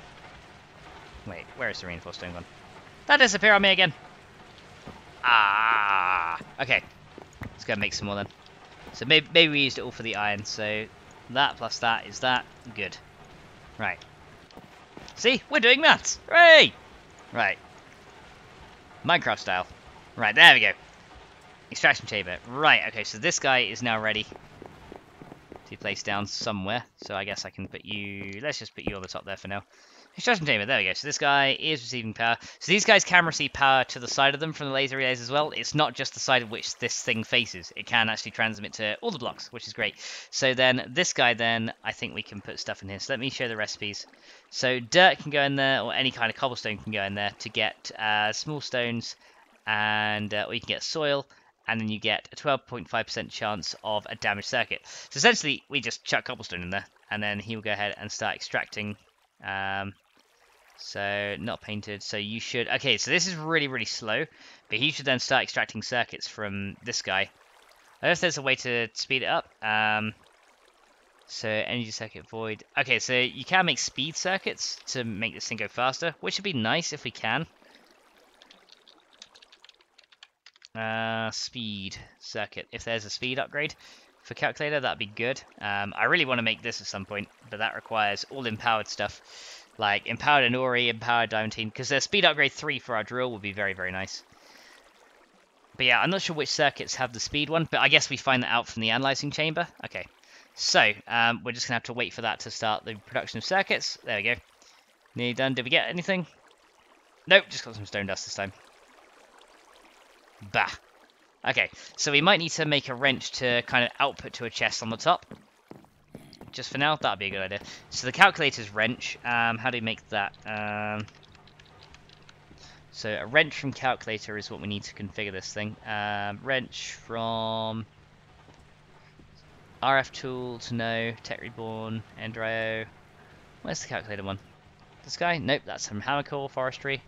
Wait, where is the reinforced stone gone? That disappeared on me again. Ah, okay. Let's go and make some more then. So maybe we used it all for the iron. So that plus that is that. Good. Right. See, we're doing maths. Hooray! Right. Minecraft style. Right, there we go. Extraction chamber. Right, okay, so this guy is now ready to be placed down somewhere. So I guess I can put you... Let's just put you on the top there for now. Extraction chamber, there we go. So this guy is receiving power. So these guys can receive power to the side of them from the laser relays as well. It's not just the side of which this thing faces. It can actually transmit to all the blocks, which is great. So then this guy then, I think we can put stuff in here. So let me show the recipes. So dirt can go in there, or any kind of cobblestone can go in there to get small stones, and or you can get soil, and then you get a 12.5% chance of a damaged circuit. So essentially, we just chuck cobblestone in there, and then he will go ahead and start extracting... So, not painted, so you should... Okay, so this is really, really slow, but he should then start extracting circuits from this guy. I don't know if there's a way to speed it up. So, energy circuit void. Okay, so you can make speed circuits to make this thing go faster, which would be nice if we can. Speed circuit. If there's a speed upgrade for calculator, that'd be good. I really want to make this at some point, but that requires all empowered stuff. Like empowered Inori, empowered Diamantine, because their speed upgrade 3 for our drill would be very, very nice. But yeah, I'm not sure which circuits have the speed one, but I guess we find that out from the analyzing chamber. Okay, so we're just gonna have to wait for that to start the production of circuits. There we go. Nearly done. Did we get anything? Nope, just got some stone dust this time. Bah. Okay, so we might need to make a wrench to kind of output to a chest on the top. Just for now, that'd be a good idea. So the calculator's wrench, how do we make that? So a wrench from calculator is what we need to configure this thing. Wrench from RF tools, no. Tech Reborn, Endrio. Where's the calculator one? This guy? Nope, that's from Hammer Core, Forestry.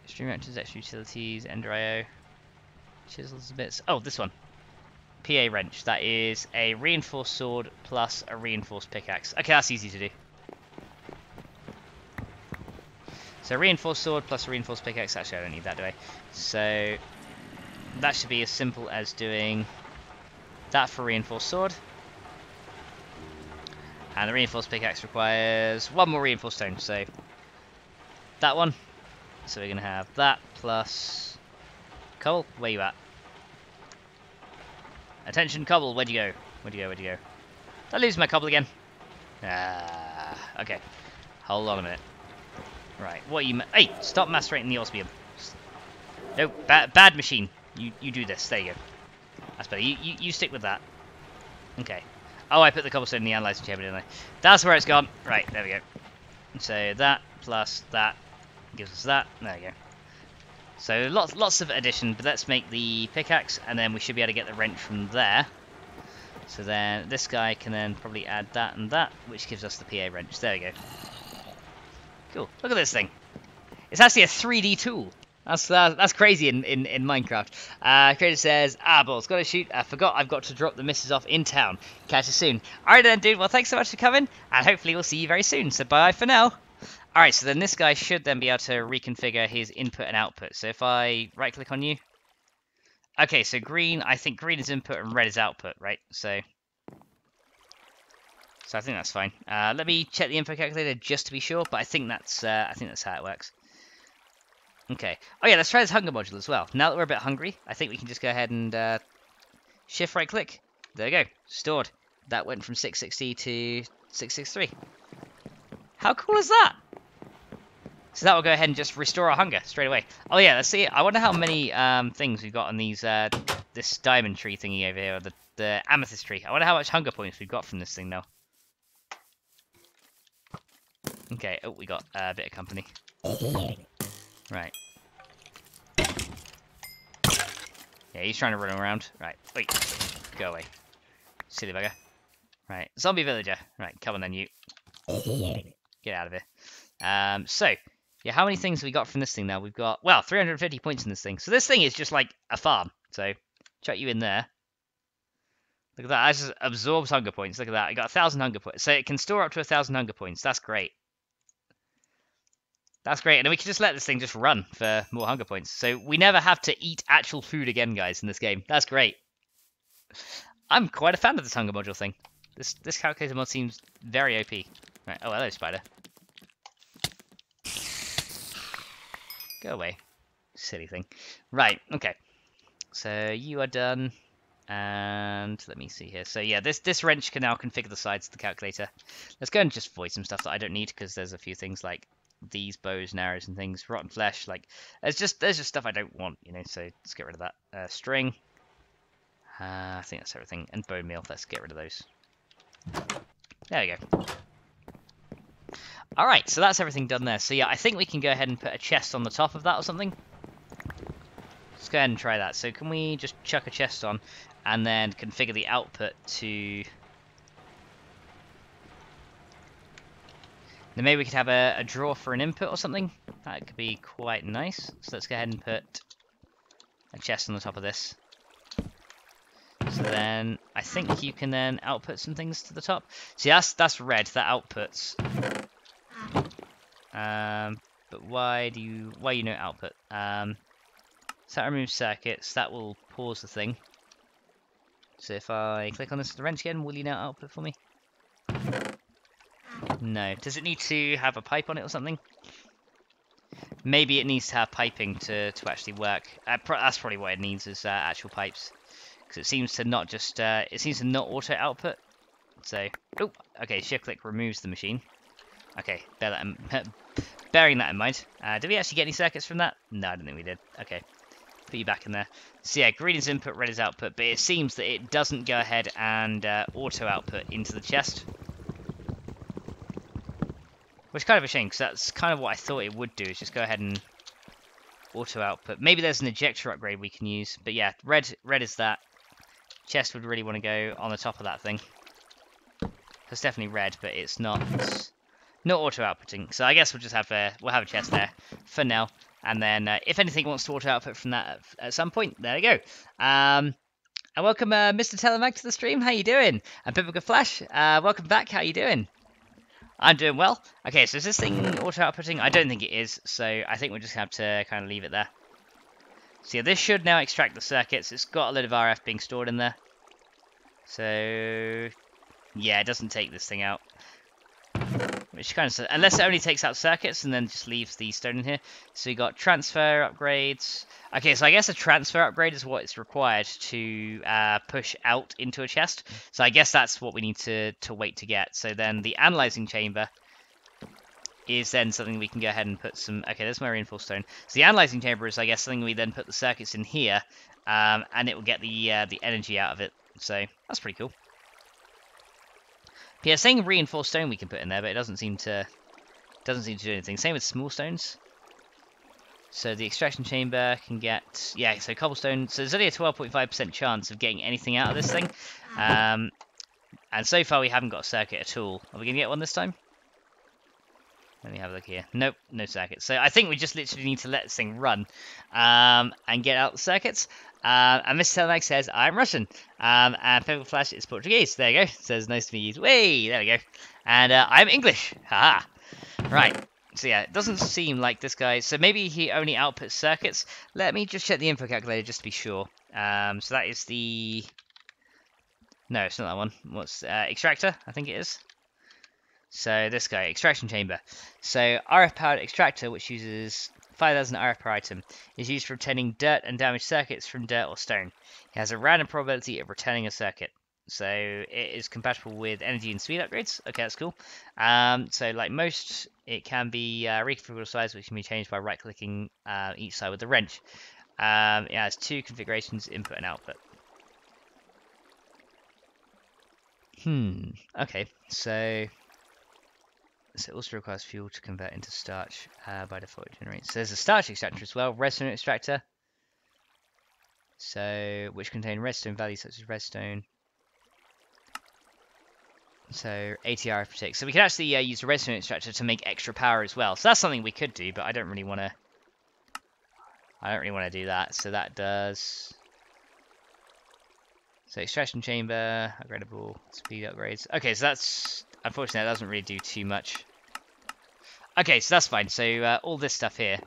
Extreme wrenches, extra utilities, Endrio. Chisels and bits. Oh, this one. PA wrench. That is a reinforced sword plus a reinforced pickaxe. Okay, that's easy to do. So reinforced sword plus a reinforced pickaxe. Actually, I don't need that, do I? So that should be as simple as doing that for reinforced sword. And the reinforced pickaxe requires 1 more reinforced stone. So that one. So we're going to have that plus coal. Where you at? Attention, cobble, where'd you go? Where'd you go? Where'd you go? Did I lose my cobble again? Okay. Hold on a minute. Right, what are you... Hey, stop macerating the osmium. No, bad machine. You do this. There you go. That's better. You stick with that. Okay. Oh, I put the cobblestone in the analyzing chamber, didn't I? That's where it's gone. Right, there we go. So that plus that gives us that. There we go. So lots of addition, but let's make the pickaxe, and then we should be able to get the wrench from there. So then this guy can then probably add that and that, which gives us the PA wrench. There we go. Cool. Look at this thing. It's actually a 3D tool. That's crazy in Minecraft. Creator says, balls, gotta shoot. I forgot I've got to drop the missus off in town. Catch you soon. Alright then, dude. Well, thanks so much for coming, and hopefully we'll see you very soon. So bye for now. Alright, so then this guy should then be able to reconfigure his input and output. So if I right-click on you... Okay, so green, I think green is input and red is output, right? So I think that's fine. Let me check the info calculator just to be sure, but I think that's how it works. Okay. Oh yeah, let's try this hunger module as well. Now that we're a bit hungry, I think we can just go ahead and shift right-click. There we go. Stored. That went from 660 to 663. How cool is that? So that will go ahead and just restore our hunger straight away. Oh yeah, let's see. I wonder how many things we've got on these this diamond tree thingy over here, or the amethyst tree. I wonder how much hunger points we've got from this thing now. Okay, oh, we got a bit of company. Right. Yeah, he's trying to run around. Right, wait. Go away. Silly bugger. Right, zombie villager. Right, come on then, you. Get out of here. So, yeah, how many things have we got from this thing now? We've got, well, 350 points in this thing. So this thing is just like a farm. So, chuck you in there. Look at that, that just absorbs hunger points. Look at that, I got 1,000 hunger points. So it can store up to 1,000 hunger points. That's great. That's great, and then we can just let this thing just run for more hunger points. So we never have to eat actual food again, guys, in this game. That's great. I'm quite a fan of this hunger module thing. This calculator mod seems very OP. Right. Oh, hello, spider. Go away. Silly thing. Right, okay. So you are done. And let me see here. So yeah, this wrench can now configure the sides of the calculator. Let's go and just void some stuff that I don't need, because there's a few things like these bows and arrows and things, rotten flesh, like there's just stuff I don't want, you know, so let's get rid of that. String, I think that's everything, and bone meal, let's get rid of those. There we go. Alright, so that's everything done there. So yeah, I think we can go ahead and put a chest on the top of that or something. Let's go ahead and try that. So can we just chuck a chest on and then configure the output to... Then maybe we could have a drawer for an input or something. That could be quite nice. So let's go ahead and put a chest on the top of this. So then I think you can then output some things to the top. See, that's red. That outputs. But why you know output? So that removes circuits. That will pause the thing. So if I click on this wrench again, will you now output for me? No. Does it need to have a pipe on it or something? Maybe it needs to have piping to actually work. That's probably what it needs, is actual pipes. Because it seems to not just... it seems to not auto-output. So... Oh! Okay, shift-click removes the machine. Okay, bearing that in mind. Did we actually get any circuits from that? No, I don't think we did. Okay. Put you back in there. So yeah, green is input, red is output. But it seems that it doesn't go ahead and auto-output into the chest. Which is kind of a shame, because that's kind of what I thought it would do, is just go ahead and auto-output. Maybe there's an ejector upgrade we can use. But yeah, red is that. Chest would really want to go on the top of that thing. It's definitely red, but it's not auto-outputting. So I guess we'll just have a chest there for now. And then if anything wants to auto-output from that at some point, there we go. And welcome Mr. Telemag to the stream. How you doing? And Biblical Flash, welcome back. How you doing? I'm doing well. Okay, so is this thing auto-outputting? I don't think it is, so I think we'll just have to kind of leave it there. So yeah, this should now extract the circuits. It's got a lot of RF being stored in there. So yeah, it doesn't take this thing out. Which kind of, unless it only takes out circuits and then just leaves the stone in here. So you got transfer upgrades. Okay, so I guess a transfer upgrade is what is required to push out into a chest. So I guess that's what we need to wait to get. So then the analyzing chamber is then something we can go ahead and put some... Okay, there's my reinforced stone. So the analyzing chamber is, I guess, something we then put the circuits in here, and it will get the energy out of it. So that's pretty cool. Yeah, saying reinforced stone we can put in there, but it doesn't seem to do anything. Same with small stones. So the extraction chamber can get, yeah, so cobblestone. So there's only a 12.5% chance of getting anything out of this thing. And so far we haven't got a circuit at all. Are we going to get one this time? Let me have a look here. Nope, no circuits. So I think we just literally need to let this thing run and get out the circuits. And Mr. Telemag says, I'm Russian. And Pebble Flash is Portuguese. There you go. Says, nice to meet you. Way, there we go. And I'm English. Haha. Right. So yeah, it doesn't seem like this guy... So maybe he only outputs circuits. Let me just check the info calculator just to be sure. So that is the... No, it's not that one. What's extractor? I think it is. So this guy, extraction chamber. So RF powered extractor, which uses 5,000 RF per item, is used for obtaining dirt and damaged circuits from dirt or stone. It has a random probability of returning a circuit. So it is compatible with energy and speed upgrades. Okay, that's cool. So like most, it can be reconfigurable size, which can be changed by right-clicking each side with the wrench. It has 2 configurations, input and output. Okay, so it also requires fuel to convert into starch by default generates. So there's a starch extractor as well, redstone extractor. So which contain redstone values such as redstone. So 80 RF per tick. So we can actually use a redstone extractor to make extra power as well. So that's something we could do, but I don't really want to. I don't really want to do that. So that does. So extraction chamber, upgradable, speed upgrades. Okay, so that's unfortunately that doesn't really do too much. Okay, so that's fine. So all this stuff here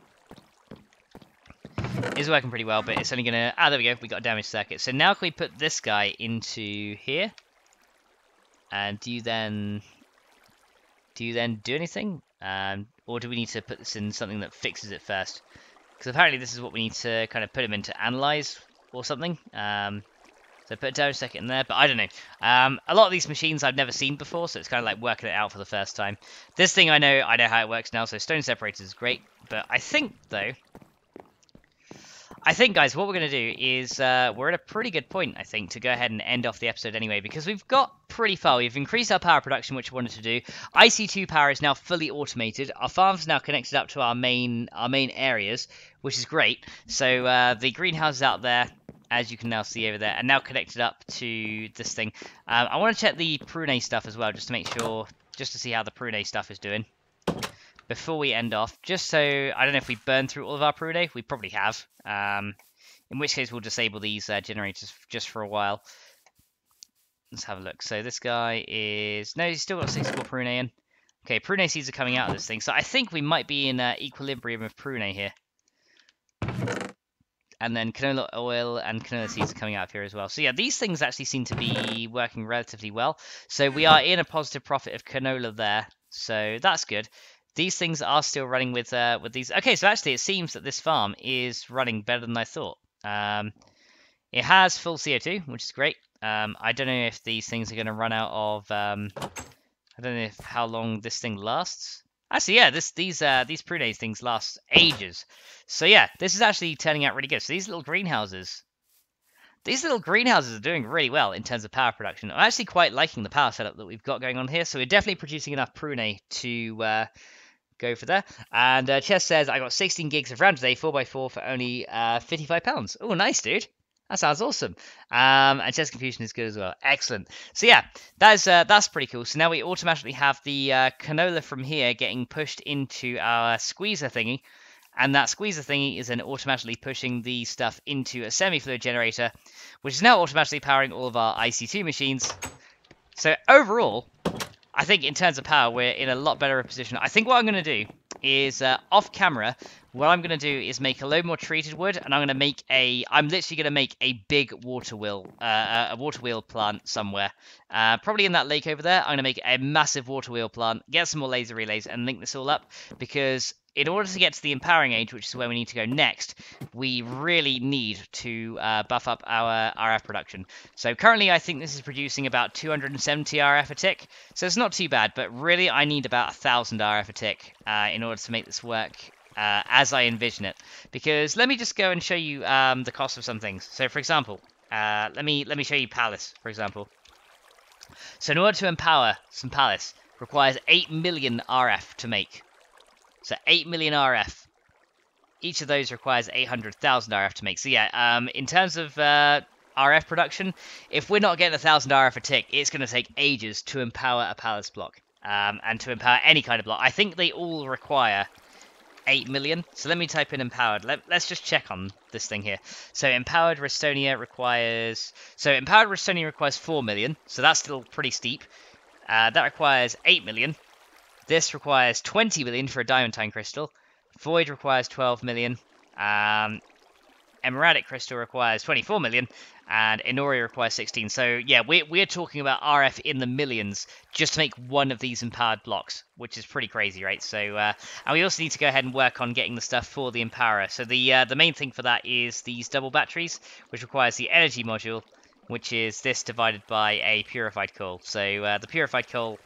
is working pretty well, but it's only gonna. Ah, there we go. We got a damaged circuit. So now can we put this guy into here? And do you then do anything? Or do we need to put this in something that fixes it first? Because apparently this is what we need to kind of put him in to analyze or something. So put a damage circuit in there, but I don't know. A lot of these machines I've never seen before, so it's kind of like working it out for the first time. This thing I know how it works now, so stone separators is great. But I think, though, guys, what we're going to do is we're at a pretty good point, I think, to go ahead and end off the episode anyway, because we've got pretty far. We've increased our power production, which we wanted to do. IC2 power is now fully automated. Our farm's now connected up to our main areas, which is great. So the greenhouses out there, as you can now see over there, are now connected up to this thing. I want to check the prune stuff as well, just to make sure, just to see how the prune stuff is doing before we end off. Just so, I don't know if we burned through all of our prune. We probably have. In which case we'll disable these generators just for a while. Let's have a look. So this guy is... No, he's still got 64 prune in. Okay, prune seeds are coming out of this thing. So I think we might be in equilibrium of prune here. And then canola oil and canola seeds are coming out of here as well. So yeah, these things actually seem to be working relatively well. So we are in a positive profit of canola there. So that's good. These things are still running with these. Okay, so actually it seems that this farm is running better than I thought. It has full CO2, which is great. I don't know if these things are going to run out of... I don't know how long this thing lasts. Actually, yeah, these prune things last ages. So yeah, this is actually turning out really good. So these little greenhouses are doing really well in terms of power production. I'm actually quite liking the power setup that we've got going on here. So we're definitely producing enough prune to go for there. And Chess says, I got 16 gigs of RAM today, 4x4 for only £55. Oh, nice, dude. That sounds awesome. And Chess Confusion is good as well. Excellent. So yeah, that's pretty cool. So now we automatically have the canola from here getting pushed into our squeezer thingy. And that squeezer thingy is then automatically pushing the stuff into a semi-fluid generator, which is now automatically powering all of our IC2 machines. So overall, I think in terms of power, we're in a lot better position. I think what I'm going to do is, off camera, what I'm going to do is make a load more treated wood, and I'm literally going to make a big water wheel, a water wheel plant somewhere. Probably in that lake over there, I'm going to make a massive water wheel plant, get some more laser relays, and link this all up, because in order to get to the empowering age, which is where we need to go next, we really need to buff up our RF production. So currently, I think this is producing about 270 RF a tick, so it's not too bad, but really I need about 1,000 RF a tick in order to make this work as I envision it. Because let me just go and show you the cost of some things. So for example, let me show you Palace, for example. So in order to empower some Palace, requires 8 million RF to make. So 8 million RF. Each of those requires 800,000 RF to make. So yeah, in terms of RF production, if we're not getting 1,000 RF a tick, it's going to take ages to empower a Palace block. And to empower any kind of block. I think they all require 8 million. So let me type in empowered. Let's just check on this thing here. So empowered Restonia requires... So empowered Restonia requires 4 million. So that's still pretty steep. That requires 8 million. This requires 20 million for a diamantine crystal. Void requires 12 million. Emeradic crystal requires 24 million. And Enoria requires 16. So yeah, we're talking about RF in the millions just to make one of these empowered blocks, which is pretty crazy, right? So and we also need to go ahead and work on getting the stuff for the empowerer. So the main thing for that is these double batteries, which requires the energy module which is this divided by a purified coal. So the purified coal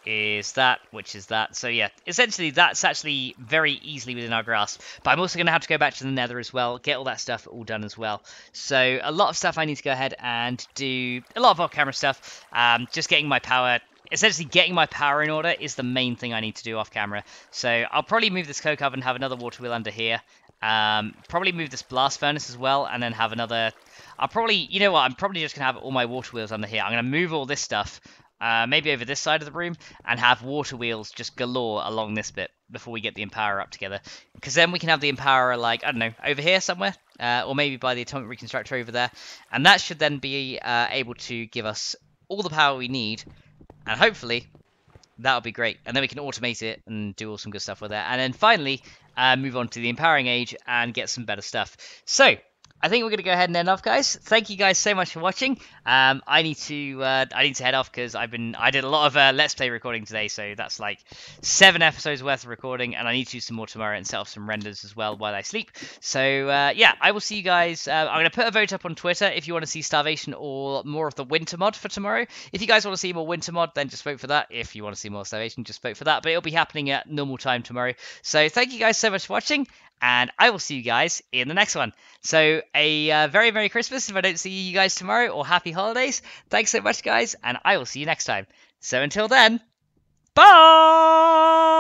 is that, which is that. So yeah, essentially that's actually very easily within our grasp. But I'm also going to have to go back to the nether as well, get all that stuff all done as well. So a lot of stuff I need to go ahead and do, a lot of off-camera stuff. Just getting my power, essentially getting my power in order is the main thing I need to do off-camera. So I'll probably move this coke oven, have another water wheel under here. Probably move this blast furnace as well, and then have another... I'll probably, you know what, I'm probably just going to have all my water wheels under here. I'm going to move all this stuff, maybe over this side of the room, and have water wheels just galore along this bit before we get the Empower up together. Because then we can have the Empower, like, I don't know, over here somewhere, or maybe by the Atomic Reconstructor over there. And that should then be able to give us all the power we need, and hopefully that'll be great. And then we can automate it and do all some good stuff with it. And then finally, move on to the Empowering Age and get some better stuff. So I think we're going to go ahead and end off, guys. Thank you guys so much for watching. I need to head off because I did a lot of Let's Play recording today, so that's like 7 episodes worth of recording, and I need to do some more tomorrow and set off some renders as well while I sleep. So yeah, I will see you guys. I'm going to put a vote up on Twitter if you want to see Starvation or more of the Winter mod for tomorrow. If you guys want to see more Winter mod, then just vote for that. If you want to see more Starvation, just vote for that. But it'll be happening at normal time tomorrow. So thank you guys so much for watching, and I will see you guys in the next one. So a very Merry Christmas if I don't see you guys tomorrow, or Happy Holidays. Thanks so much, guys, and I will see you next time. So until then, bye!